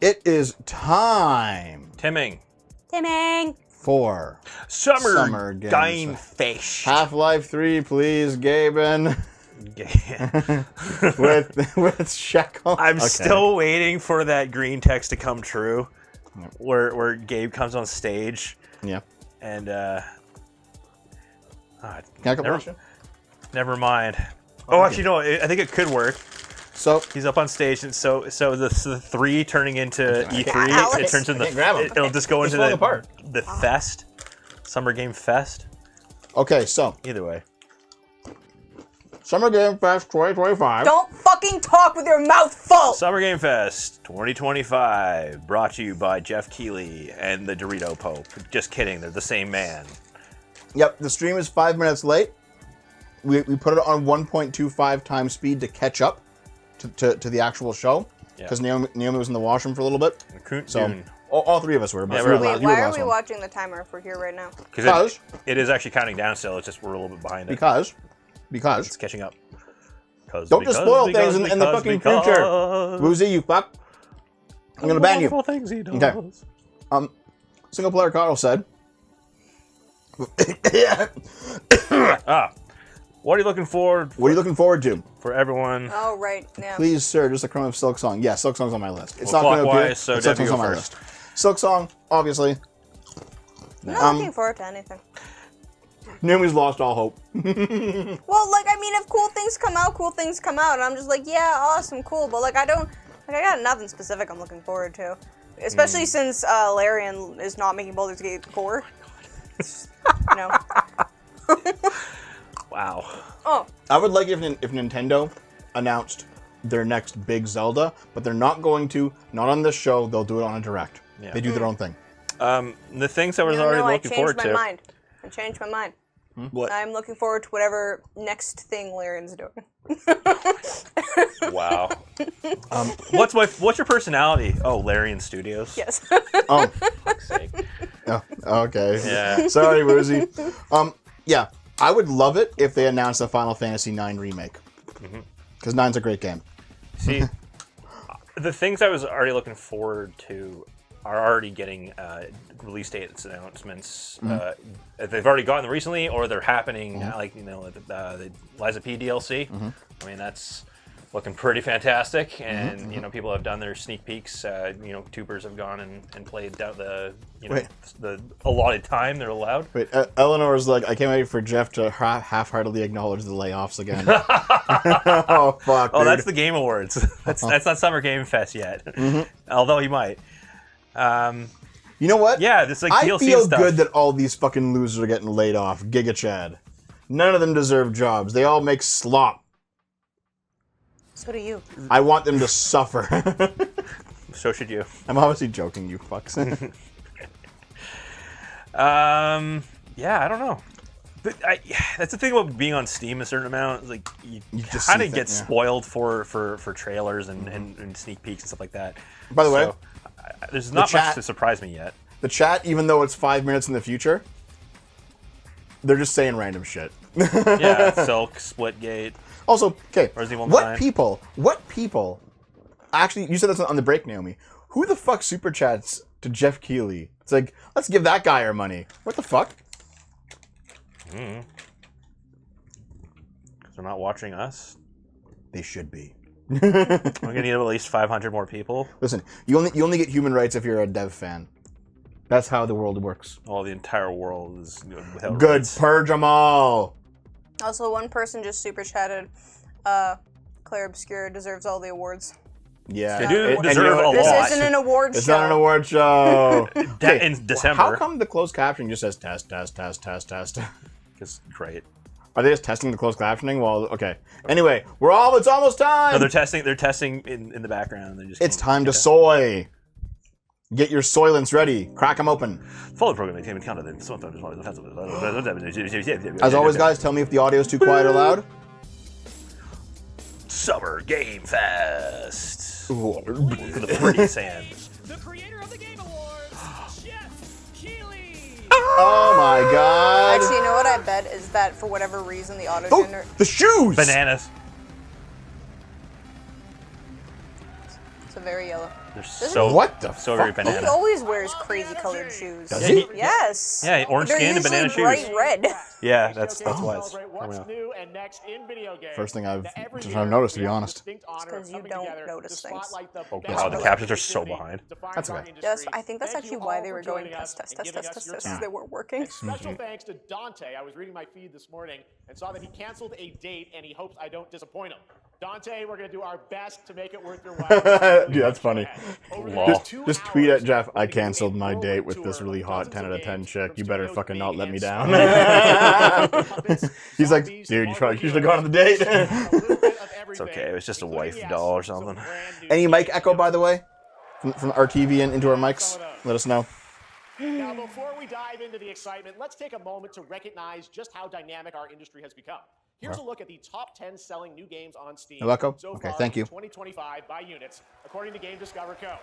it is time. Timming. For Summer Game Fest. Half-Life 3, please, Gaben. with Shekel. I'm still waiting for that green text to come true, where Gabe comes on stage. Yeah. And never mind. Oh, actually, no. I think it could work. So he's up on stage, and so the 3 turning into E3. It turns into it'll just go into the fest, Summer Game Fest. Okay, so either way, Summer Game Fest 2025. Don't fucking talk with your mouth full. Summer Game Fest 2025, brought to you by Jeff Keighley and the Dorito Pope. Just kidding, they're the same man. Yep, the stream is 5 minutes late. We put it on 1.25 times speed to catch up to the actual show, because Naomi was in the washroom for a little bit. So all 3 of us were. But wait, why are we watching the timer if we're here right now? Because it is actually counting down still. It's just we're a little bit behind it. Because it's catching up. Don't just spoil things in the fucking future. Woozy, you fuck. I'm gonna ban you. Things he does. Okay. Single player Carl said. What are you looking forward? What are you looking forward to? For everyone. Oh right, yeah. Please, sir, just a crumb of Silk Song. Yeah, Silk Song's on my list. It's not going to appear. So Silk Song's on my list. Silk Song, obviously. I'm not looking forward to anything. Naomi's lost all hope. Well, like, I mean, if cool things come out, and I'm just like, yeah, awesome, cool, but like, I got nothing specific I'm looking forward to. Especially since Larian is not making Baldur's Gate 4. You know. Wow. Oh. I would like if Nintendo announced their next big Zelda, but they're not going to. Not on this show. They'll do it on a direct. Yeah. They do their own thing. The things I was already looking forward to. I changed my mind. What? I'm looking forward to whatever next thing Larian's doing. Wow. What's your personality? Oh, Larian Studios. Yes. Oh. Fuck's sake. Oh, okay. Yeah. Sorry, Woozy. Yeah. I would love it if they announced a Final Fantasy IX remake. Because 9's a great game. See, the things I was already looking forward to are already getting release dates announcements. They've already gotten them recently, or they're happening now, like, the Liza P DLC. I mean, that's looking pretty fantastic, and you know, people have done their sneak peeks. You know, tubers have gone and played the allotted time they're allowed. Wait, Eleanor's like, I can't wait for Jeff to half-heartedly acknowledge the layoffs again. Oh fuck! Oh, dude. that's the Game Awards. That's not Summer Game Fest yet. Although he might. You know what? Yeah, this like DLC I feel stuff. good that all these fucking losers are getting laid off. Giga Chad. None of them deserve jobs. They all make slop. So do you. I want them to suffer. So should you. I'm obviously joking, you fucks. Yeah, I don't know. But that's the thing about being on Steam a certain amount. Is like you just kind of get spoiled for trailers and sneak peeks and stuff like that. By the way, there's not much to surprise me yet. The chat, even though it's 5 minutes in the future, they're just saying random shit. Yeah, Silk, Splitgate. Also, okay, what people, actually, you said this on the break, Naomi, who the fuck super chats to Jeff Keighley? It's like, let's give that guy our money. What the fuck? Because they're not watching us. They should be. We're gonna need at least 500 more people. Listen, you only get human rights if you're a dev fan. That's how the world works. Oh, the entire world is without Good, rights. purge them all. Also, one person just super chatted, Claire Obscure deserves all the awards. Yeah. They do deserve a lot. This isn't an award show. It's not an award show. In December. How come the closed captioning just says test? It's great. Are they just testing the closed captioning? Well, okay. Anyway, it's almost time. No, they're testing in the background. It's time to soy. Get your soylents ready. Crack them open. Follow the program. As always, guys, tell me if the audio is too quiet or loud. Summer Game Fest. For the pretty sands. The creator of the Game Awards, Jeff Keighley. Oh my god. Actually, you know what I bet is that for whatever reason the auto Oh, the shoes. Bananas. So very yellow. They're Doesn't so What the so fuck? very He banana. always wears crazy colored shoes. Does he? Yes. Yeah, orange They're skin and usually banana bright shoes. red. Yeah, that's why it's Celebrate coming what's up. new and next in video games. First thing I've Now, every just year, noticed, to we be have the honest. distinct honor 'cause of you coming don't together notice to things. spotlight the Oh, best God, the of captions are creativity so behind. defined That's our okay. industry. Yes, I think that's Thank actually you why all they for were going joining us test, and giving us your time. they weren't working. And special thanks to Dante. I was reading my feed this morning and saw that he canceled a date and he hopes I don't disappoint him. Dante, we're going to do our best to make it worth your while. Dude, that's funny. Just tweet at Jeff, I canceled my date with this really hot 10 out of 10 chick. You better fucking not let me down. He's like, dude, you should have gone on the date. It's okay. It was just a wife doll or something. Any mic echo, by the way? From our TV and into our mics? Let us know. Now, before we dive into the excitement, let's take a moment to recognize just how dynamic our industry has become. Here's a look at the top 10 selling new games on Steam No echo? so Okay, far thank you. in 2025 by units, according to Game Discover Co.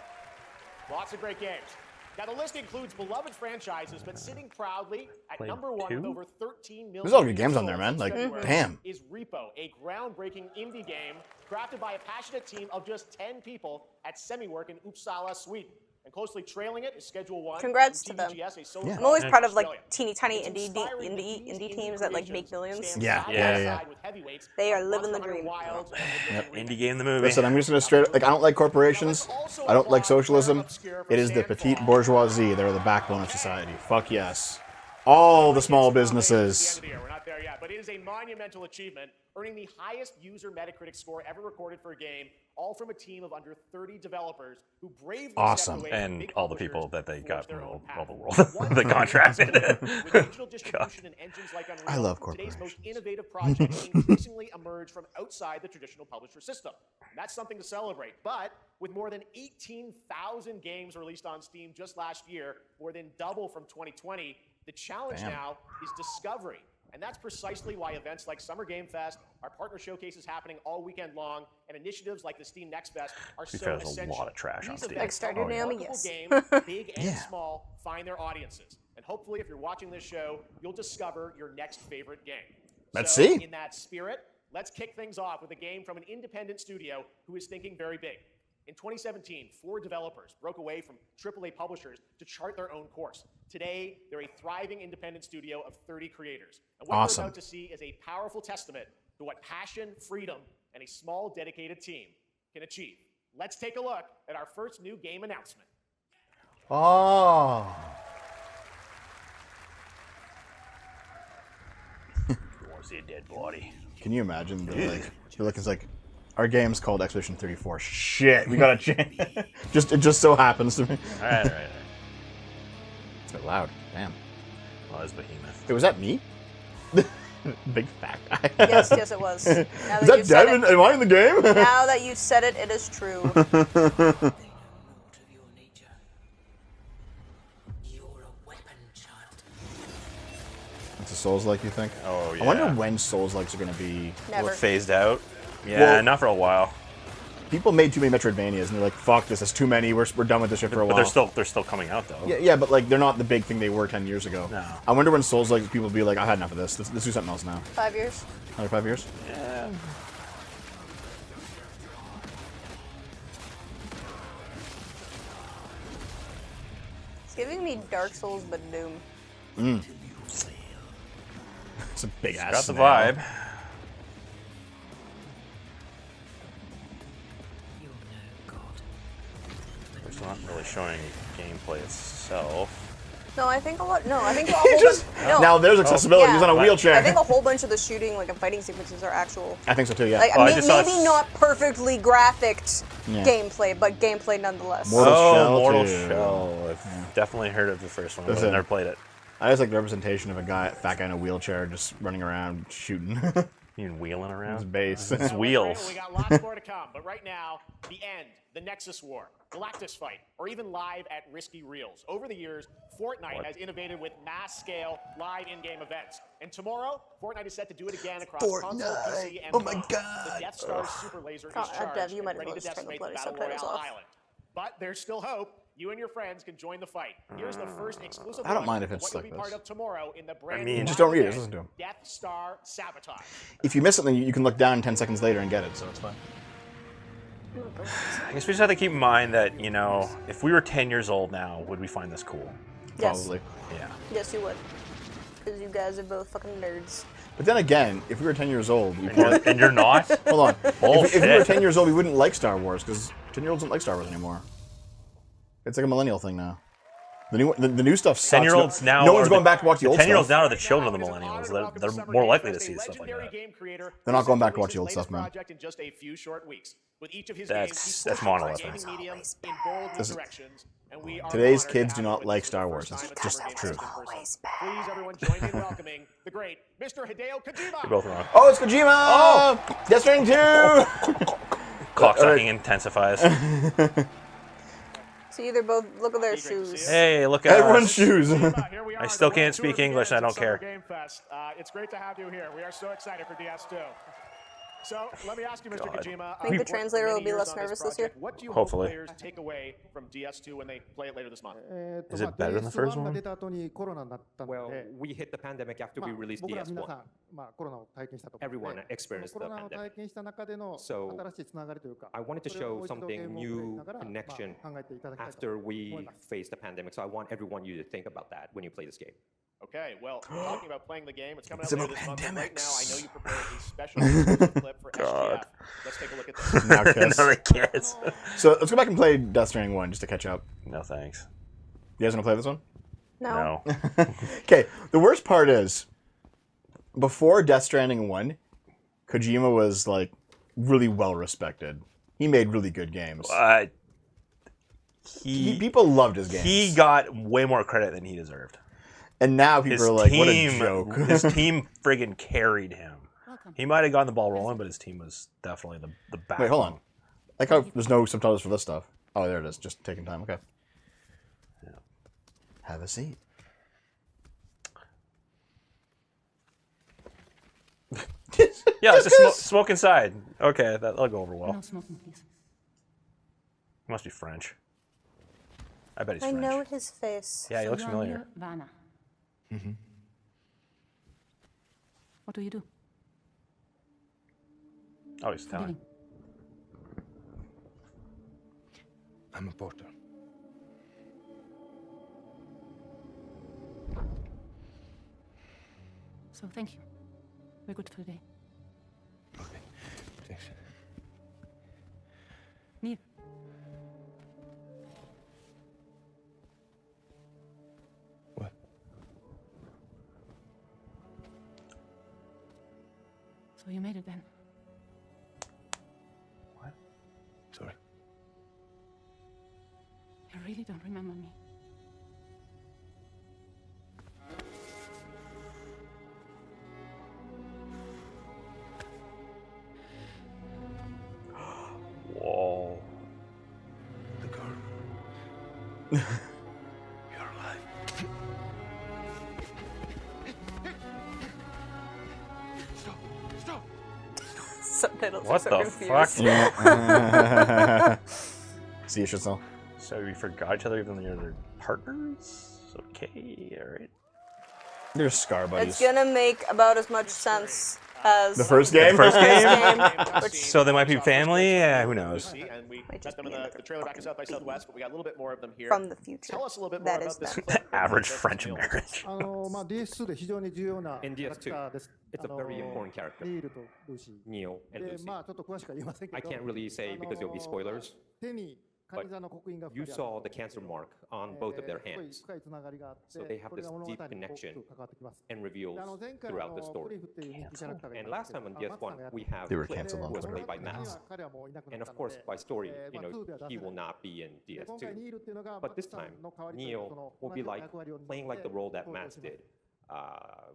Lots of great games. Now, the list includes beloved franchises, but sitting proudly at Played number 1 with two? over 13 million. There's a lot of good games on there, man. sold Like, since February damn. Is Repo, a groundbreaking indie game crafted by a passionate team of just 10 people at Semiwork in Uppsala, Sweden. And closely trailing it is Schedule 1. Congrats from to them. TVGS, a solo I'm always game proud in of like Australia. teeny tiny It's inspiring that these indie teams that like make creations millions. stand Yeah, side yeah, by yeah. side with heavyweights They are like living the Monster Hunter dream. Wilds and Woodland Indie game the movie. Listen, I'm just gonna straight like I don't like corporations. I don't like socialism. It is the petite bourgeoisie. They're the backbone of society. Fuck yes. All the small businesses. We're not there yet, but it is a monumental achievement, earning the highest user Metacritic score ever recorded for a game, all from a team of under 30 developers who bravely Awesome. stepped away from And big all the publishers people that they to got forge their from own all the path. world One they contracted. with digital distribution and engines like Unreal, I love today's most corporations. innovative projects increasingly emerge from outside the traditional publisher system. And that's something to celebrate. But with more than 18,000 games released on Steam just last year, more than double from 2020, the challenge Damn. now is discovery. And that's precisely why events like Summer Game Fest, our partner showcases happening all weekend long, and initiatives like the Steam Next Fest are so fair, there's a essential. lot of trash on These Steam. events Kickstarter, help Naomi, remarkable yes. games, big and Yeah. small, find their audiences. And hopefully, if you're watching this show, you'll discover your next favorite game. Let's So, see. In that spirit, let's kick things off with a game from an independent studio who is thinking very big. In 2017, 4 developers broke away from AAA publishers to chart their own course. Today, they're a thriving independent studio of 30 creators. And what Awesome. we're about to see is a powerful testament to what passion, freedom, and a small, dedicated team can achieve. Let's take a look at our first new game announcement. Oh. You want to see a dead body? Can you imagine the like? It's like our game's called Expedition 34. Shit, we gotta change. It just so happens to me. All right. It's a bit loud. Damn. Well, that's Behemoth. Hey, was that me? Big fat guy. Yes, yes, it was. Now Is that that you've said Devin? it, Am I in the game? now that you said it, it is true. They know naught of your nature. You're a weapon, child. It's a Souls-like, you think? Oh yeah. I wonder when Souls-likes are gonna be. Never. phased out. Yeah, Well- not for a while. People made too many Metroidvanias, and they're like, "Fuck this! It's too many. We're done with this shit for a But while." they're still coming out though. Yeah, but like they're not the big thing they were 10 years ago. No. I wonder when Souls-like people will be like, "I had enough of this. Let's do something else now." 5 years. Another 5 years? Yeah. It's giving me Dark Souls, but Doom. It's a big ass. Got the snail. vibe. You're no god. They're still not really showing gameplay itself. No, I think a lot. No, I think a whole Just- bunch. No, Now there's accessibility. Yeah. He's on a What? wheelchair. I think a whole bunch of the shooting, like, and fighting sequences are actual. I think so too. Yeah. Like, Oh, I may- just saw maybe s- not perfectly graphicked Yeah. gameplay, but gameplay nonetheless. Mortal Shell, Mortal too. Shell. I've definitely heard of the first one, but Listen. I've never played it. I just like the representation of a fat guy in a wheelchair, just running around shooting. You mean wheeling His around? base. It's Well, wheels. We got lots more to come, but right now, the end, the Nexus War, Galactus Fight, or even live at Risky Reels. Over the years, Fortnite has innovated with mass-scale live in-game events. And tomorrow, Fortnite is set to do it again across console, PC, and Oh my phone. God. The Death Star's super laser is God, charged Dev, you and might ready to as well just turn the decimate bloody Battle subtitles Royale off. Island. But there's still hope. You and your friends can join the fight. Here's the first exclusive I don't look mind if at it's what like you'll be part this. of tomorrow in the brand mean- new Just don't read it, event, listen to 'em. Death Star Sabotage. If you miss something, you can look down 10 seconds later and get it, so it's fine. I guess we just have to keep in mind that, you know, if we were 10 years old now, would we find this cool? Yes. Probably. Yeah. Yes, you would. Because you guys are both fucking nerds. But then again, if we were 10 years old, we And you're, and you're not? hold on. If we were Bullshit. 10 years old, we wouldn't like Star Wars because 10-year-olds don't like Star Wars anymore. It's like a millennial thing now. The new stuff sucks. 10-year-olds now. No one's going back to watch the old 10-year-olds stuff. now are the children of the millennials. They're more likely to see stuff like that. They're not going back to watch the old stuff, man. In just a few short weeks. With each of his That's games, monolith. gaming medium in bold new directions, and we are Today's honored kids to do have not you like with us Star for the Wars. first It's time just at the true. Game Fest in person. Please, everyone, join me in welcoming the great Mr. Hideo Kojima. You're both wrong. Oh, it's Kojima! Oh! Death Stranding 2! Clock sucking intensifies. See, they're both. Look at their shoes. Hey, look at Everyone's us. shoes. Here we I are, still the can't World speak Tour English, and I begins don't at care. Summer Game Fest. It's great to have you here. We are so excited for DS2. So let me ask you, Mr. God. Kojima. Think the you've worked for translator will many be years less on this nervous this year? project. What do you Hopefully. hope players take away from DS2 when they play it later this month? Is it better than the first one? Well, we hit the pandemic after we released DS1. Everyone experienced the pandemic. So I wanted to show something new connection after we faced the pandemic. So I want everyone you to think about that when you play this game. Okay, well, talking about playing the game, it's coming It's out later about this month. And right now, I pandemics. know you prepared a special exclusive clip for SGF. Let's take a look at this. Now, Chris. Another kiss. So let's go back and play Death Stranding 1 just to catch up. No thanks. You guys want to play this one? No. No. Okay, the worst part is, before Death Stranding 1, Kojima was, like, really well respected. He made really good games. People loved his games. He got way more credit than he deserved. And now people His are like, what a team, joke. his team friggin' carried him. He might have gotten the ball rolling, but his team was definitely the backbone. Wait, hold on. Like how there's no subtitles for this stuff. Oh, there it is. Just taking time. Okay. Yeah. Have a seat. Yeah, it's just smoke inside. Okay, that'll go over well. No smoking, please. He must be French. I bet he's I French. know his face. Yeah, he looks So you're familiar. here, Vanna. What do you do? Oh, he's Italian. Beginning. I'm a porter. So thank you. We're good for the day. Okay, thanks. Neil. What? So you made it then. Sorry. You really don't remember me. Whoa. The girl. You're alive. Stop! Stop! Subtitles What are the so fuck? confused. See you, Shitzel. So we forgot each other even though you're their partners? Okay, alright. They're Scar buddies. It's gonna make about as much sense as The first game? First game? which So they might be family? Yeah, who knows? And we Might just met them in be in the trailer back in South by Southwest, but we got a little bit more of them here. from the future. Tell us a little bit more That about is this them. clip. Average French marriage. まあ DS2 で非常に重要な In キャラク DS2, ターです。 it's a very important character. ニールとルーシ Neil ー。 and で、 Lucy. まあちょっと詳しくは言いませんけ I ど、 can't really say because it'll be spoilers, 手にカニ座の刻印が you 2人あ saw the cancer mark on both of their すごい hands 深いつながりがあって、 So they have これが this 物語に deep connection 大きく関わってきます。 and で reveals 前回 throughout the ク story. リフっていう人気キャラクターがい And ま last すけ time ど on マックさん DS1, がやって we have They were Cliff, canceled on who was Twitter. played by 今 Max. 彼はもういなくな And った of の course, で、 by story, まあ 2では出 he せない will not be in で今回 DS2. ニールっていうのが But マック this さ time, んの代わりとして Neil その will 同 be じ like 役割を担って playing like the role that 登場 Max します did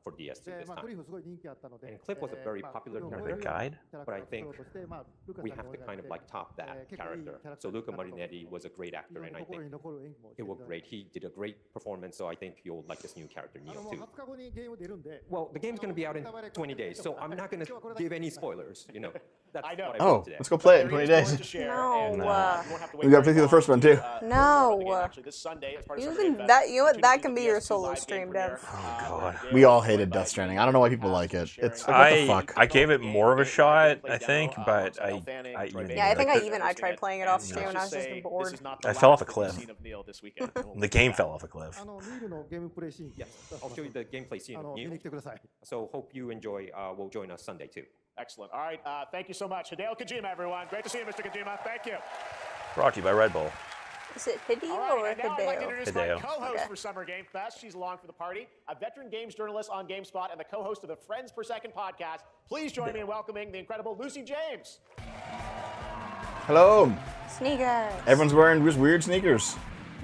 for DS2 で this まあ、ク time. リフすごい人気あったので、 And Cliff was a very まあ popular クリフを character. 超える Guide? キャラクタ But I ーを作ろうとして、まあ、ルカ We さん have に to お願い kind して of like top that 結構いい character. キャラクター So に Luca なったと思う Marinetti was a great 非 actor, 常に and I 心 think に残る演技もして it い was ただい great. て He did a great performance, so I think you'll like this new character, も Neil, う too. 20日後にゲーム出るんで、 Well, the game's going to be out in 20 days, so I'm not going to give any spoilers, you know. That's I know. what I Oh, want today. let's go play it in There 20 is more days. to share, No, and, uh, you won't have to wait We gotta very play through the first long one, too. to, No. learn about the game. Actually, this Sunday, as part of You Summer can- Game Fest, that- you know what, tune that into can the be your DS2 solo live game stream, premiere. Dev. Oh, God. We all hated Death Stranding. I don't know why people like it. It's like, what the fuck? I gave it more of a shot, I think, but I tried playing it off stream and I was just bored. I fell off a cliff. The game fell off a cliff. ニールのゲームプレイシーン Yes, I'll show you the gameplay scene. 見に来てください。 So hope you enjoy. Will join us Sunday too. Excellent. All right. Thank you so much. Hideo Kojima, everyone. Great to see you, Mr. Kojima. Thank you. Brought to you by Red Bull. Is it Hideo All or right, and now I'd like to Hideo? introduce Hideo. my co-host Okay. for Summer Game Fest. She's along for the party, a veteran games journalist on GameSpot and the co-host of the Friends Per Second podcast. Please join me in welcoming the incredible Lucy James. Hello. Sneakers. Everyone's wearing just weird sneakers.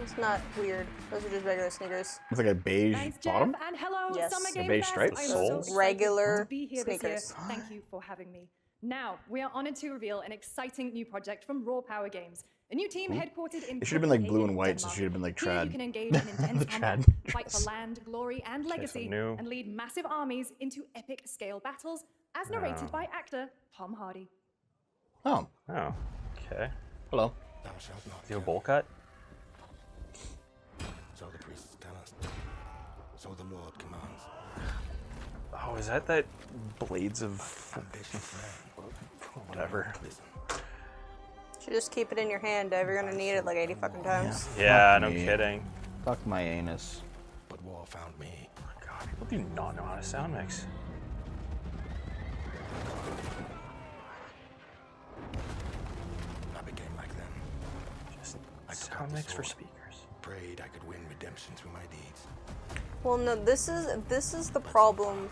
It's not weird. Those are just regular sneakers. It's like a beige Thanks, bottom. Jeff, and hello, Yes. Summer A Game beige Fest. stripe? I'm Soul. so excited Regular to be here this year. sneakers. Thank you for having me. Now, we are honored to reveal an exciting new project from Raw Power Games. A new team headquartered in It should have been like blue and Copenhagen, white, so it Denmark. should have been like Here trad. you can engage in intense The combat, trad fight for dress. land, glory, and legacy, new. and lead massive armies into epic scale battles, as narrated by actor Tom Hardy. Oh, Oh, okay. hello. Thou shalt not You have a kill. bowl cut? So the priests tell us. So the Lord commands. Oh, is that Blades of Ambitious man. whatever? Listen. Should just keep it in your hand, Dave. You're gonna need it like 80 fucking times. Yeah, no me. kidding. Fuck my anus. But war found me. God, people do not know how to sound mix. I became like them. Just I took sound up the mix for sword. speakers. Prayed I could win redemption through my deeds. Well, no, this is the problem,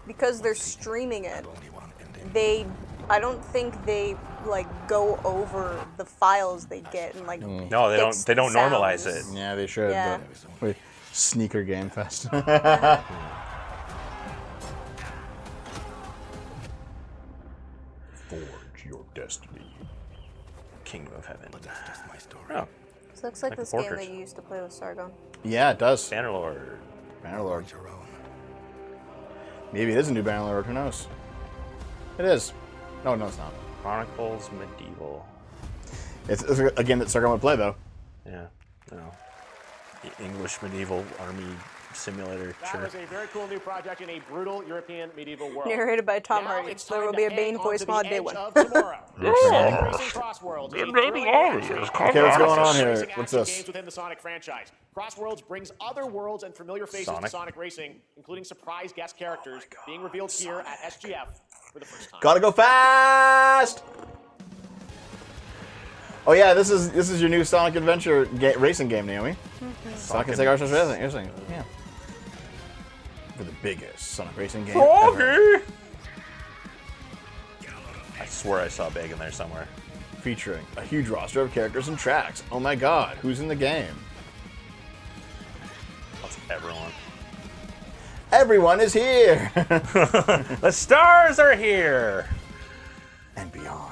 because they're streaming it. Only one ending. I don't think they like go over the files they get and like. No, they fix don't. They don't the normalize sounds. it. Yeah, they should. Yeah. But wait, sneaker game fest. Forge your destiny. Kingdom of Heaven. But that's just my story. Oh, This looks like Like the this game porters. that you used to play with Sargon. Yeah, it does. Bannerlord. Bannerlord. Your own. Maybe it is a new Bannerlord. Who knows? It is. No, it's not. Chronicles Medieval. It's a game that Sargon would play though. Yeah. No. The English medieval army simulator. That Sure. was a very cool new project in a brutal European medieval world. Narrated by Tom Now Hardy. it's There time will to be a hang Bane on voice to the mod day edge one. of tomorrow. Sonic Racing Crossworlds is a thrilling action Okay, what's going on here? racing What's action this? games within the Sonic franchise. Crossworlds brings other worlds and familiar faces to Sonic? Sonic Racing, including surprise guest characters being revealed here at SGF for the first time. Gotta go fast! Oh yeah, this is your new Sonic Adventure racing game, Naomi. Sonic and Sega Racing. Yeah. For the biggest Sonic racing game ever. I swear I saw Big in there somewhere. Featuring a huge roster of characters and tracks. Oh my god, who's in the game? That's everyone. Everyone is here! The stars are here. And beyond.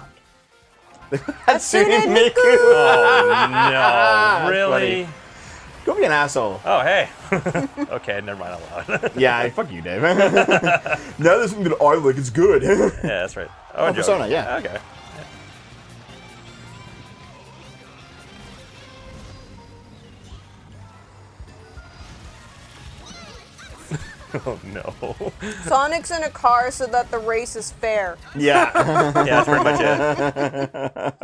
Hatsune Miku! Oh no! Really? Go be an asshole. Oh hey. Okay, never mind. Out loud. Yeah, fuck you, Dave. Now there's something that I like, it's good. Yeah, that's right. Oh, a joke. Persona, yeah. Okay. Oh no. Sonic's in a car so that the race is fair. Yeah. Yeah, that's pretty much it.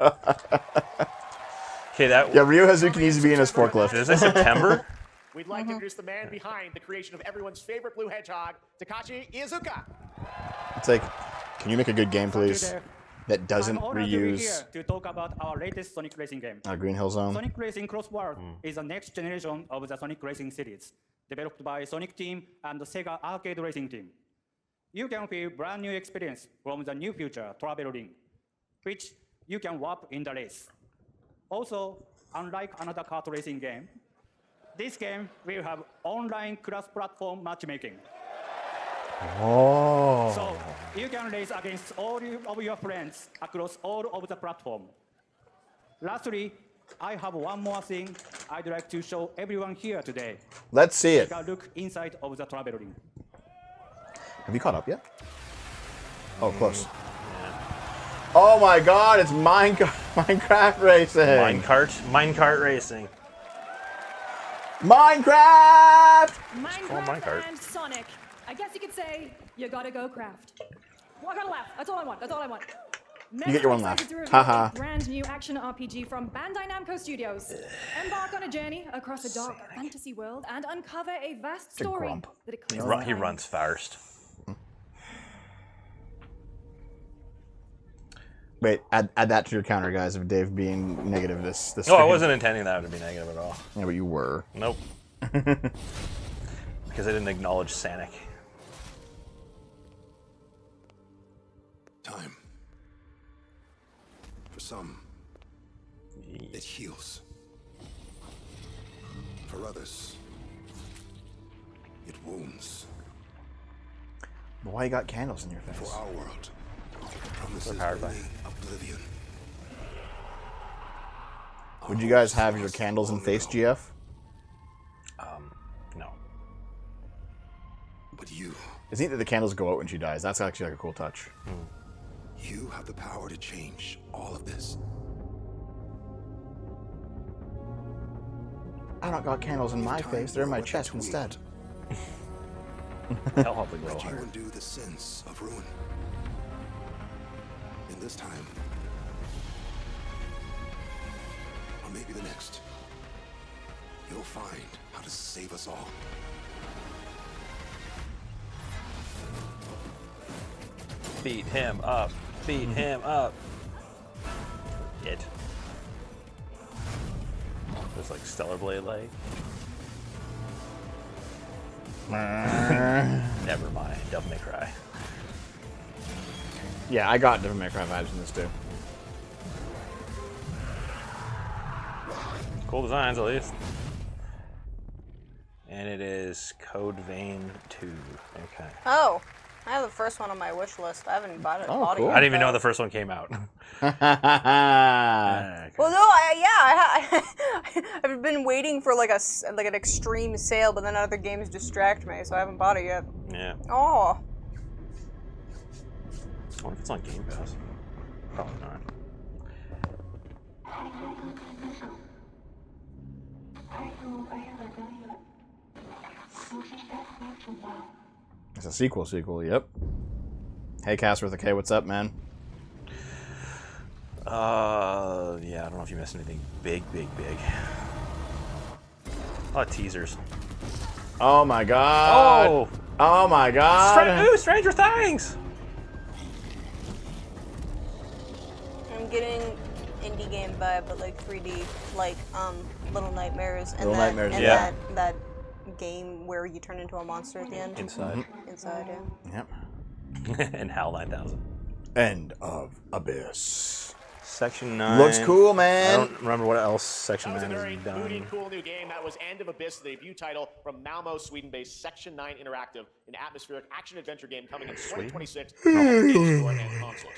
Okay, that Yeah, Ryo Hazuki needs to be in his forklift. is this September? We'd like to introduce the man behind the creation of everyone's favorite blue hedgehog, Takashi Iizuka. It's like, can you make a good game, please? That doesn't I'm honored to be here reuse to talk about our latest Sonic Racing game. Green Hill Zone. Sonic Racing Cross World is the next generation of the Sonic Racing series, developed by Sonic Team and the Sega Arcade Racing Team. You can feel brand new experience from the new future travel ring, which you can warp in the race. Also, unlike another kart racing game, this game will have online cross-platform matchmaking. Oh. So you can race against all of your friends across all of the platform. Lastly, I have one more thing I'd like to show everyone here today. Let's see it. Take a look inside of the travel ring. Have you caught up yet? Oh, close. Oh my god, it's Minecraft racing. Minecart racing. Minecraft! Minecraft. And Sonic. I guess you could say you gotta go craft. Well, I gotta laugh. That's all I want. That's all I want. You get your one laugh. Excited to reveal Haha. a brand new action RPG from Bandai Namco Studios. Embark on a journey across a dark fantasy world and uncover a vast story grump. that eclipses He runs first. Wait, add that to your counter, guys, of Dave being negative this No, I stream. wasn't intending that to be negative at all. Yeah, but you were. Nope. Because I didn't acknowledge Sonic. Time. For some, it heals. For others, it wounds. Why you got candles in your face? For our world, promises powered by. only oblivion. Would you guys have your candles in face, GF? No. But you, It's neat that the candles go out when she dies. That's actually like a cool touch. you have the power to change all of this. I don't got candles in my face. They're in my chest instead. Hell help it grow Let you hard. undo the sins of ruin. In this time, or maybe the next, you'll find how to save us all. Beat him up. Beat him up. It. It's like Stellar Blade like. Never mind. Devil May Cry. Yeah, I got Devil May Cry vibes in this too. Cool designs, at least. And it is Code Vein 2. Okay. Oh, I have the first one on my wish list. I haven't even bought it. Oh, bought it cool. yet, I didn't even know though. the first one came out. Well, no, I've been waiting for like an extreme sale, but then other games distract me, so I haven't bought it yet. Yeah. Oh, I wonder if it's on Game Pass. Probably not. It's a sequel, yep. Hey, Cass with a K, what's up, man? Yeah, I don't know if you missed anything big. A lot of teasers. Oh my god! Oh! Oh my god! Ooh, Stranger Things! I'm getting indie game vibe, but like 3D, like Little Nightmares, and Little Nightmares, and yeah. that game where you turn into a monster at the end. Inside. Inside, yeah. Yep. And HAL 9000. End of Abyss. Section 9. Looks cool, I man. don't remember what else Section That was 9 a very has done. moody, cool new game. That was End of Abyss, the debut title from Malmo, Sweden-based Section 9 Interactive, an atmospheric action-adventure game coming in 2026 on the Game Store and consoles.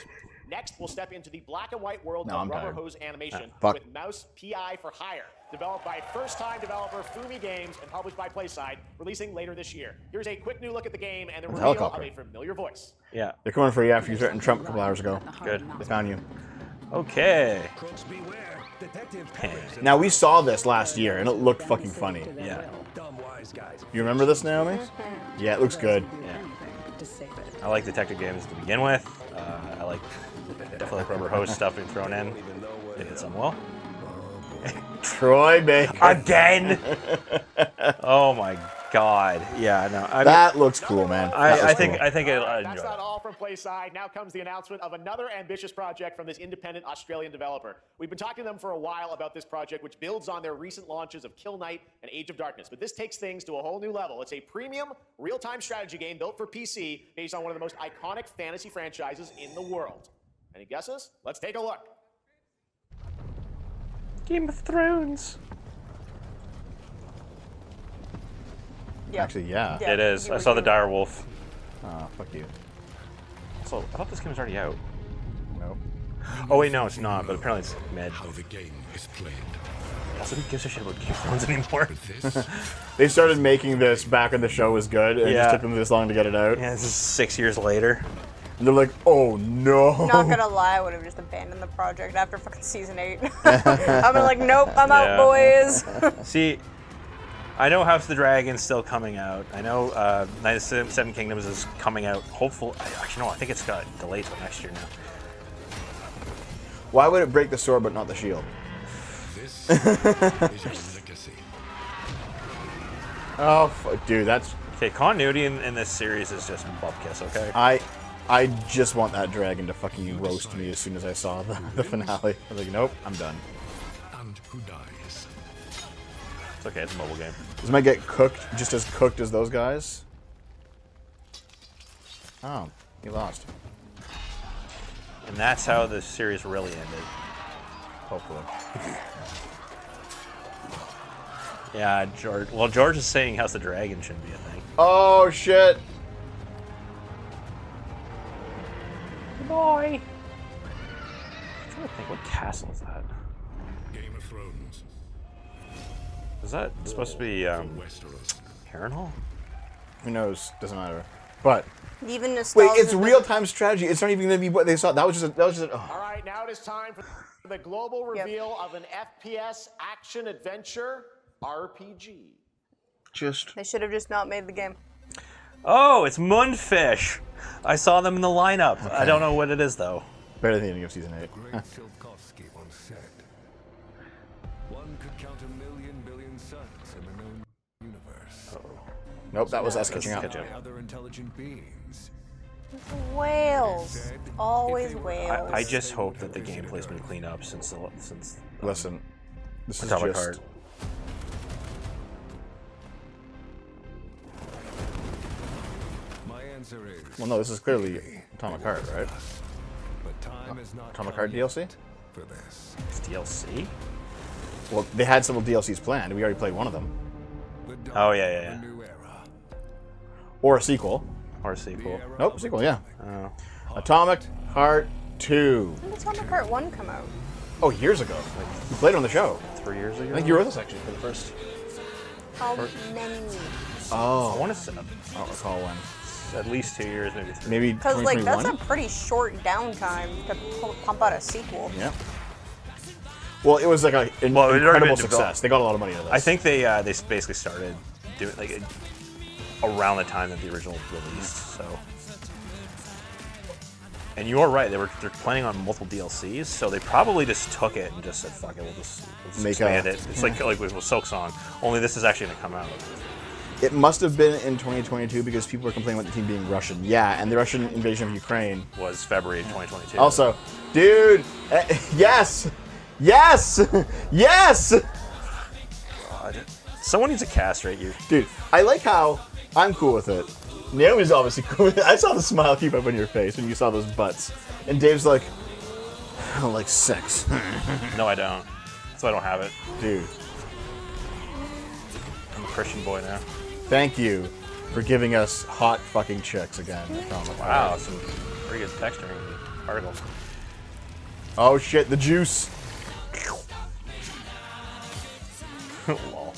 Next, we'll step into the black and white world No, of I'm rubber tired. hose animation fuck. with Mouse PI for Hire, developed by first-time developer Fumi Games and published by PlaySide, releasing later this year. Here's a quick new look at the game and the It's a reveal helicopter. of a familiar voice. Yeah. They're coming for you after you threatened Trump a couple hours ago. Good. They found you. Okay. Crooks beware. Detective Now, we saw this last year, and it looked fucking funny. Yeah. Dumb wise guys. You remember this, Naomi? Yeah, it looks good. Yeah. I like detective games to begin with. I like definitely like rubber hose stuff being thrown in. It hits them well. Troy Baker. Again! Oh my god. Yeah, no. That looks cool, man. That I was think cool. I think I That's enjoy not it. all from PlaySide. Now comes the announcement of another ambitious project from this independent Australian developer. We've been talking to them for a while about this project, which builds on their recent launches of Kill Knight and Age of Darkness. But this takes things to a whole new level. It's a premium, real-time strategy game built for PC based on one of the most iconic fantasy franchises in the world. Any guesses? Let's take a look. Game of Thrones. Yeah. Actually, yeah. Yeah. It is. you I were saw the doing- dire wolf. Fuck you. So I thought this game was already out. Nope. Oh wait, no, it's not. But apparently it's mid. How the game is played. Also, who gives a shit about Game of Thrones anymore? With this, They started making this back when the show was good, and it Yeah. just took them this long to get it out. Yeah, this is 6 years later. And they're like, oh no. Not gonna lie, I would have just abandoned the project after fucking season 8. I've been like, nope, I'm Yeah. out, boys. See, I know House of the Dragon's still coming out. I know Knight of Seven Kingdoms is coming out. Hopefully, actually no, I think it's got delayed till next year now. Why would it break the sword but not the shield? This is your legacy. Oh, dude, that's... Okay, continuity in this series is just butt kiss, okay? I just want that dragon to fucking roast me as soon as I saw the finale. I was like, nope, I'm done. And who dies? It's okay, it's a mobile game. This might get cooked, just as cooked as those guys. Oh, he lost. And that's how the series really ended. Hopefully. Yeah, George. Well, George is saying House of the Dragon shouldn't be a thing. Oh, shit. Boy. I'm trying to think, what castle is that? Game of Thrones. Is that supposed to be Westeros. Harrenhal? Who knows? Doesn't matter. But Even wait, nostalgia. it's real-time strategy. It's not even going to be what they saw. That was just. Oh. All right, now it is time for the global reveal of an FPS action-adventure RPG. They should have just not made the game. Oh, it's Moonfish. I saw them in the lineup. Okay. I don't know what it is though. Better than the ending of season 8. Great Silkovsky once said, one could count 1,000,000,000 billion suns in the known universe. Nope, that was us catching up. By other intelligent beings. Whales. Always whales. I just hope that the gameplay's been cleaned up since Listen, this is Atomic just. Heart. My answer is. Well, no, this is clearly Atomic Heart, right? But time is not Atomic come Heart yet DLC? for this. It's DLC. Well, they had several DLCs planned. We already played one of them. The dawn Oh, yeah, of yeah, a yeah. new era. Or a sequel. Or a sequel. The era Nope, of sequel, yeah. Oh. Atomic Heart 2. When did Atomic Heart 1 come out? Oh, years ago. We played it on the show. 3 years ago. I think you were with us actually for the first. How many? Oh, I want to say I don't recall when. at least 2 years, maybe 3. Maybe Because, like, 2021? that's a pretty short downtime to pump out a sequel. Yeah. Well, it was like an Well, it had already incredible been success. developed. They got a lot of money out of this. I think they basically started doing like around the time that the original released. So, and you are right. They're planning on multiple DLCs, so they probably just took it and just said, "Fuck it, we'll just Make expand a- it." It's like with Silksong. Only this is actually going to come out. It must have been in 2022 because people were complaining about the team being Russian. Yeah, and the Russian invasion of Ukraine. Was February 2022. Also, dude, yes! Yes! Yes! God. Someone needs to castrate you. Dude, I like how I'm cool with it. Naomi's obviously cool with it. I saw the smile keep up on your face when you saw those butts. And Dave's like, I don't like sex. No, I don't. So I don't have it. Dude, I'm a Christian boy now. thank you for giving us hot fucking chicks again. Wow, some pretty good texturing in the article. Oh shit, the juice. Lol.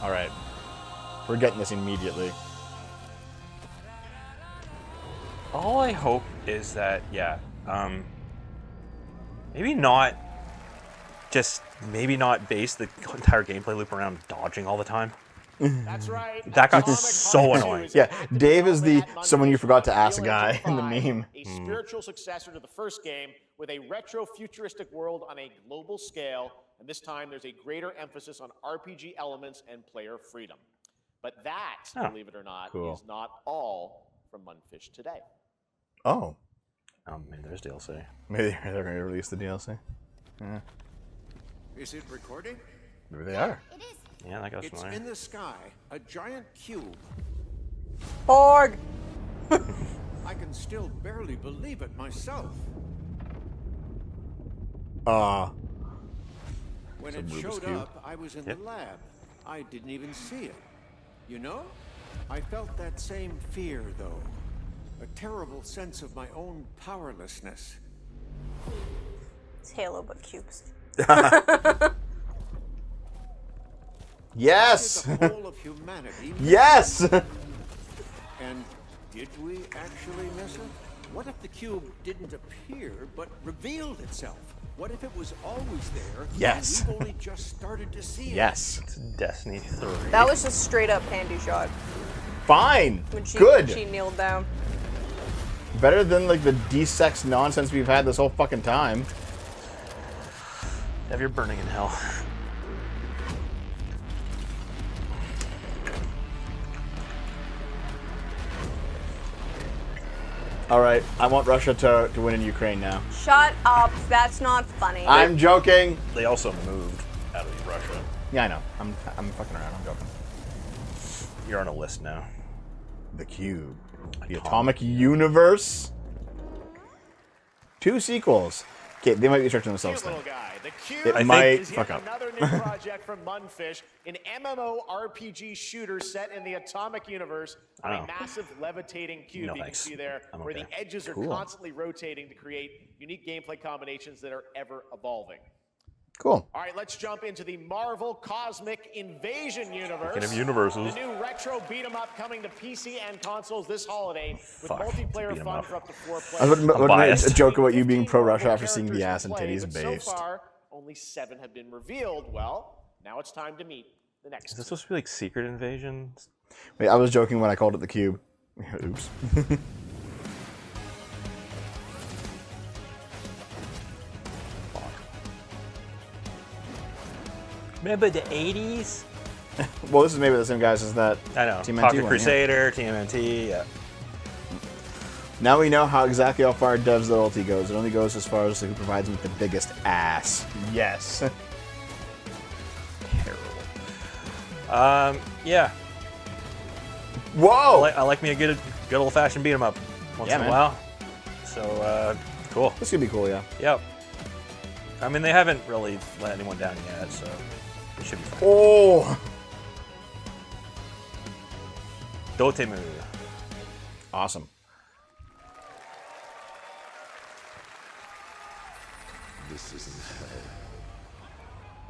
Alright. We're getting this immediately. All I hope is that, maybe not base the entire gameplay loop around dodging all the time. That's right. That got Atomic so Heart annoying. 2 is Yeah, expected to Dave come is out the Monday, someone you forgot to ask Unreal guy Engine in the 5, meme. A spiritual successor to the first game with a retro futuristic world on a global scale, and this time there's a greater emphasis on RPG elements and player freedom. But that, believe it or not, Cool. is not all from Munfish today. Oh. Maybe there's DLC. Maybe they're going to release the DLC. Yeah. Is it recording? Maybe they are. It is. Yeah, that goes It's familiar. in the sky, a giant cube. Borg! I can still barely believe it myself. When it Rubik's showed Cube. up, I was in the lab. I didn't even see it. You know? I felt that same fear, though. A terrible sense of my own powerlessness. It's Halo, but cubes. Yes! The whole of humanity. Yes! And did we actually miss it? What if the cube didn't appear, but revealed itself? What if it was always there? Yes. And we've only just started to see it. Yes. It's Destiny 3. That was just straight up panty shot. Fine. When she, Good. She kneeled down. Better than like the D-sex nonsense we've had this whole fucking time. Have your burning in hell. All right, I want Russia to win in Ukraine now. Shut up. That's not funny. I'm joking. They also moved out of Russia. Yeah, I know. I'm fucking around. I'm joking. You're on a list now. The Cube. The Atomic Universe. 2 sequels. Okay, they might be stretching themselves Cute thin. little guy. The Cube It might is fuck yet up. another new project from Munfish, an MMORPG shooter set in the Atomic Universe on a massive levitating cube No, you thanks. can see there, I'm where okay. the edges are Cool. constantly rotating to create unique gameplay combinations that are ever evolving. Cool. All right, let's jump into the Marvel Cosmic Invasion universe. Speaking of universes. The new retro beat 'em up coming to PC and consoles this holiday with Fuck, multiplayer beat 'em fun up. for up to 4 I was players. about to make biased. a joke about you being 15 pro-Russia mobile after seeing the characters ass to and play, titties but based. So far, only 7 have been revealed. Well, now it's time to meet the next. Is this supposed to be like Secret Invasion? Wait, I was joking when I called it the Cube. Oops. Remember the 80s? Well, this is maybe the same guys as that. I know. TMNT Pocket one, yeah. Crusader, TMNT, yeah. Now we know exactly how far Dev's loyalty goes. It only goes as far as who provides him with the biggest ass. Yes. Terrible. Yeah. Whoa! I like me a good old-fashioned beat 'em up once Yeah, in a man. while. So, cool. This could be cool, yeah. Yep. I mean, they haven't really let anyone down yet, so it should be fine. Oh! Dotemu. Awesome. This isn't hell.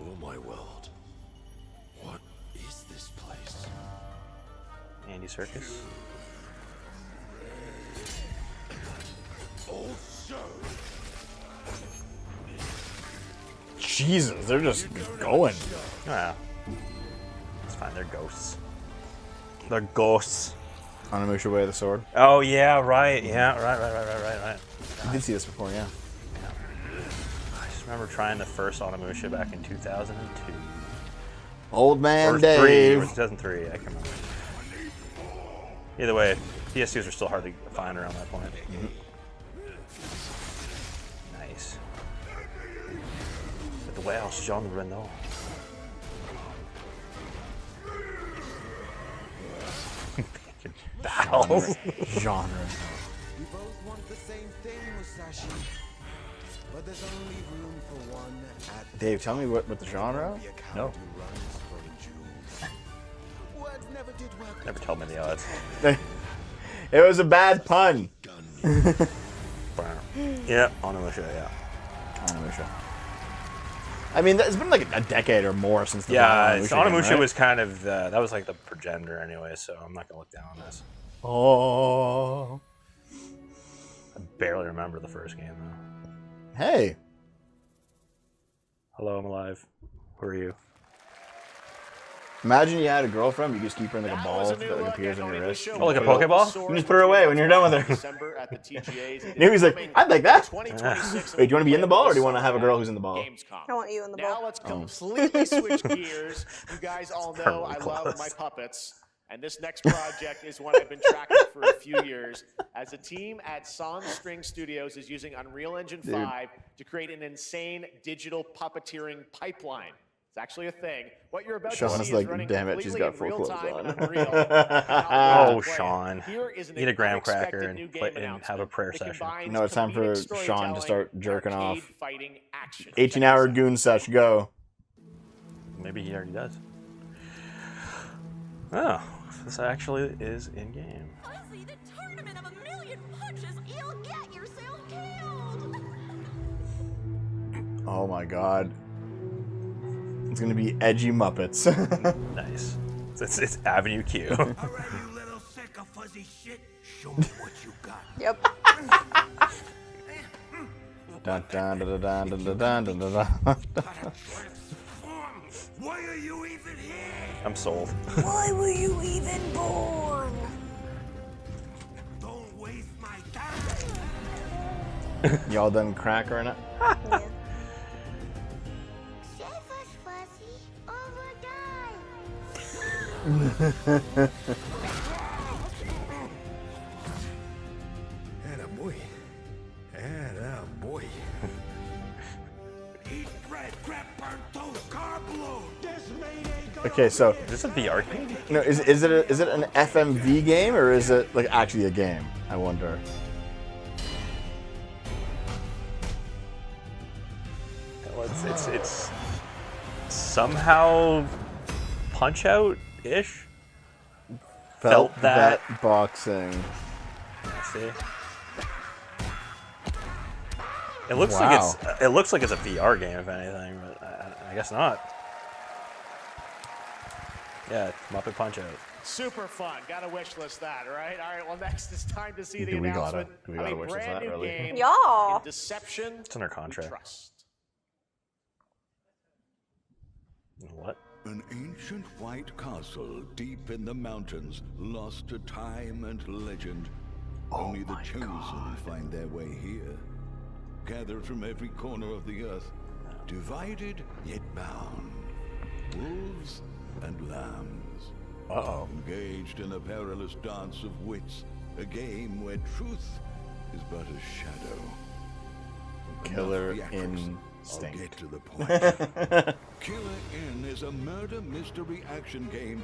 Oh my world. What is this place? Andy Serkis. Also, Jesus, they're just going. Oh, yeah. It's fine, they're ghosts. They're ghosts. Onimusha Way of the Sword. Oh, yeah, right. Yeah, right. You did see this before, yeah. I just remember trying the first Onimusha back in 2002. Old man Or Dave. 3, or 2003, I can't remember. Either way, PS2s are still hard to find around that point. Nice. But the Welsh genre, no. Battles. Genre. We both want the same thing, Musashi. But there's only room for one at Dave, tell me what the genre? No. Words never did work. Never tell me the odds. It was a bad pun. Yeah, Onimusha, yeah. Onimusha. I mean, it's been like a decade or more since the Yeah, Onimusha, Onimusha right? was kind of, that was like the progenitor anyway, so I'm not going to look down on this. Oh. I barely remember the first game, though. Hey. Hello, I'm alive. Who are you? Imagine you had a girlfriend, you just keep her in like a ball that like appears on your wrist. Oh, like a Pokeball? You just put her away when you're done with her. And he's like, I'd like that. Wait, do you want to be in the ball or do you want to have a girl who's in the ball? I want you in the ball. Now let's completely switch gears. You guys all know I love my puppets. And this next project is one I've been tracking for a few years. As a team at Song String Studios is using Unreal Engine 5 to create an insane digital puppeteering pipeline. It's actually a thing. What you're about to Sean's see like, is running damn it, she's completely got in full real clothes time on. in Unreal. Oh, Sean. Here is an Eat a graham unexpected cracker new and, game have a prayer that session. combines No, it's time for comedic Sean to start storytelling, jerking arcade off. fighting action. 18-hour goon sesh, go. Maybe he already does. Oh, this actually is in-game. Fuzzy, the tournament of a million punches, you'll get yourself killed! Oh my god. It's gonna be edgy Muppets. Nice. It's Avenue Q. All right, you little sick of fuzzy shit. Show me what you got. Yep. Dun, dun, dun, dun, dun, dun, dun, dun, dun, dun. Why are you even here? I'm sold. Why were you even born? Don't waste my time. Y'all done crack right now? Yeah. Attaboy. Attaboy. Eat bread, grab burnt toast, carb load. This Mayday Okay, so Is this a VR game? no, is it an FMV game or is it like actually a game? I wonder. Well, it's somehow Punch Out ish. Felt that boxing. Let's see. It looks Wow. like it's a VR game if anything, but I guess not. Yeah, Muppet Punch Out. Super fun. Gotta wish list that, right? All right, well, next it's time to see the Do we announcement gotta of a wish list brand that, new really? game Yeah. in Deception It's in our We contract. Trust. What? An ancient white castle deep in the mountains, lost to time and legend. Only the chosen find their way here. Gathered from every corner of the earth, divided yet bound. Wolves and lambs. Uh-oh. Engaged in a perilous dance of wits, a game where truth is but a shadow. Killer Enough theatrics. I'll Instinct. get to the point. Killer In is a murder mystery action game.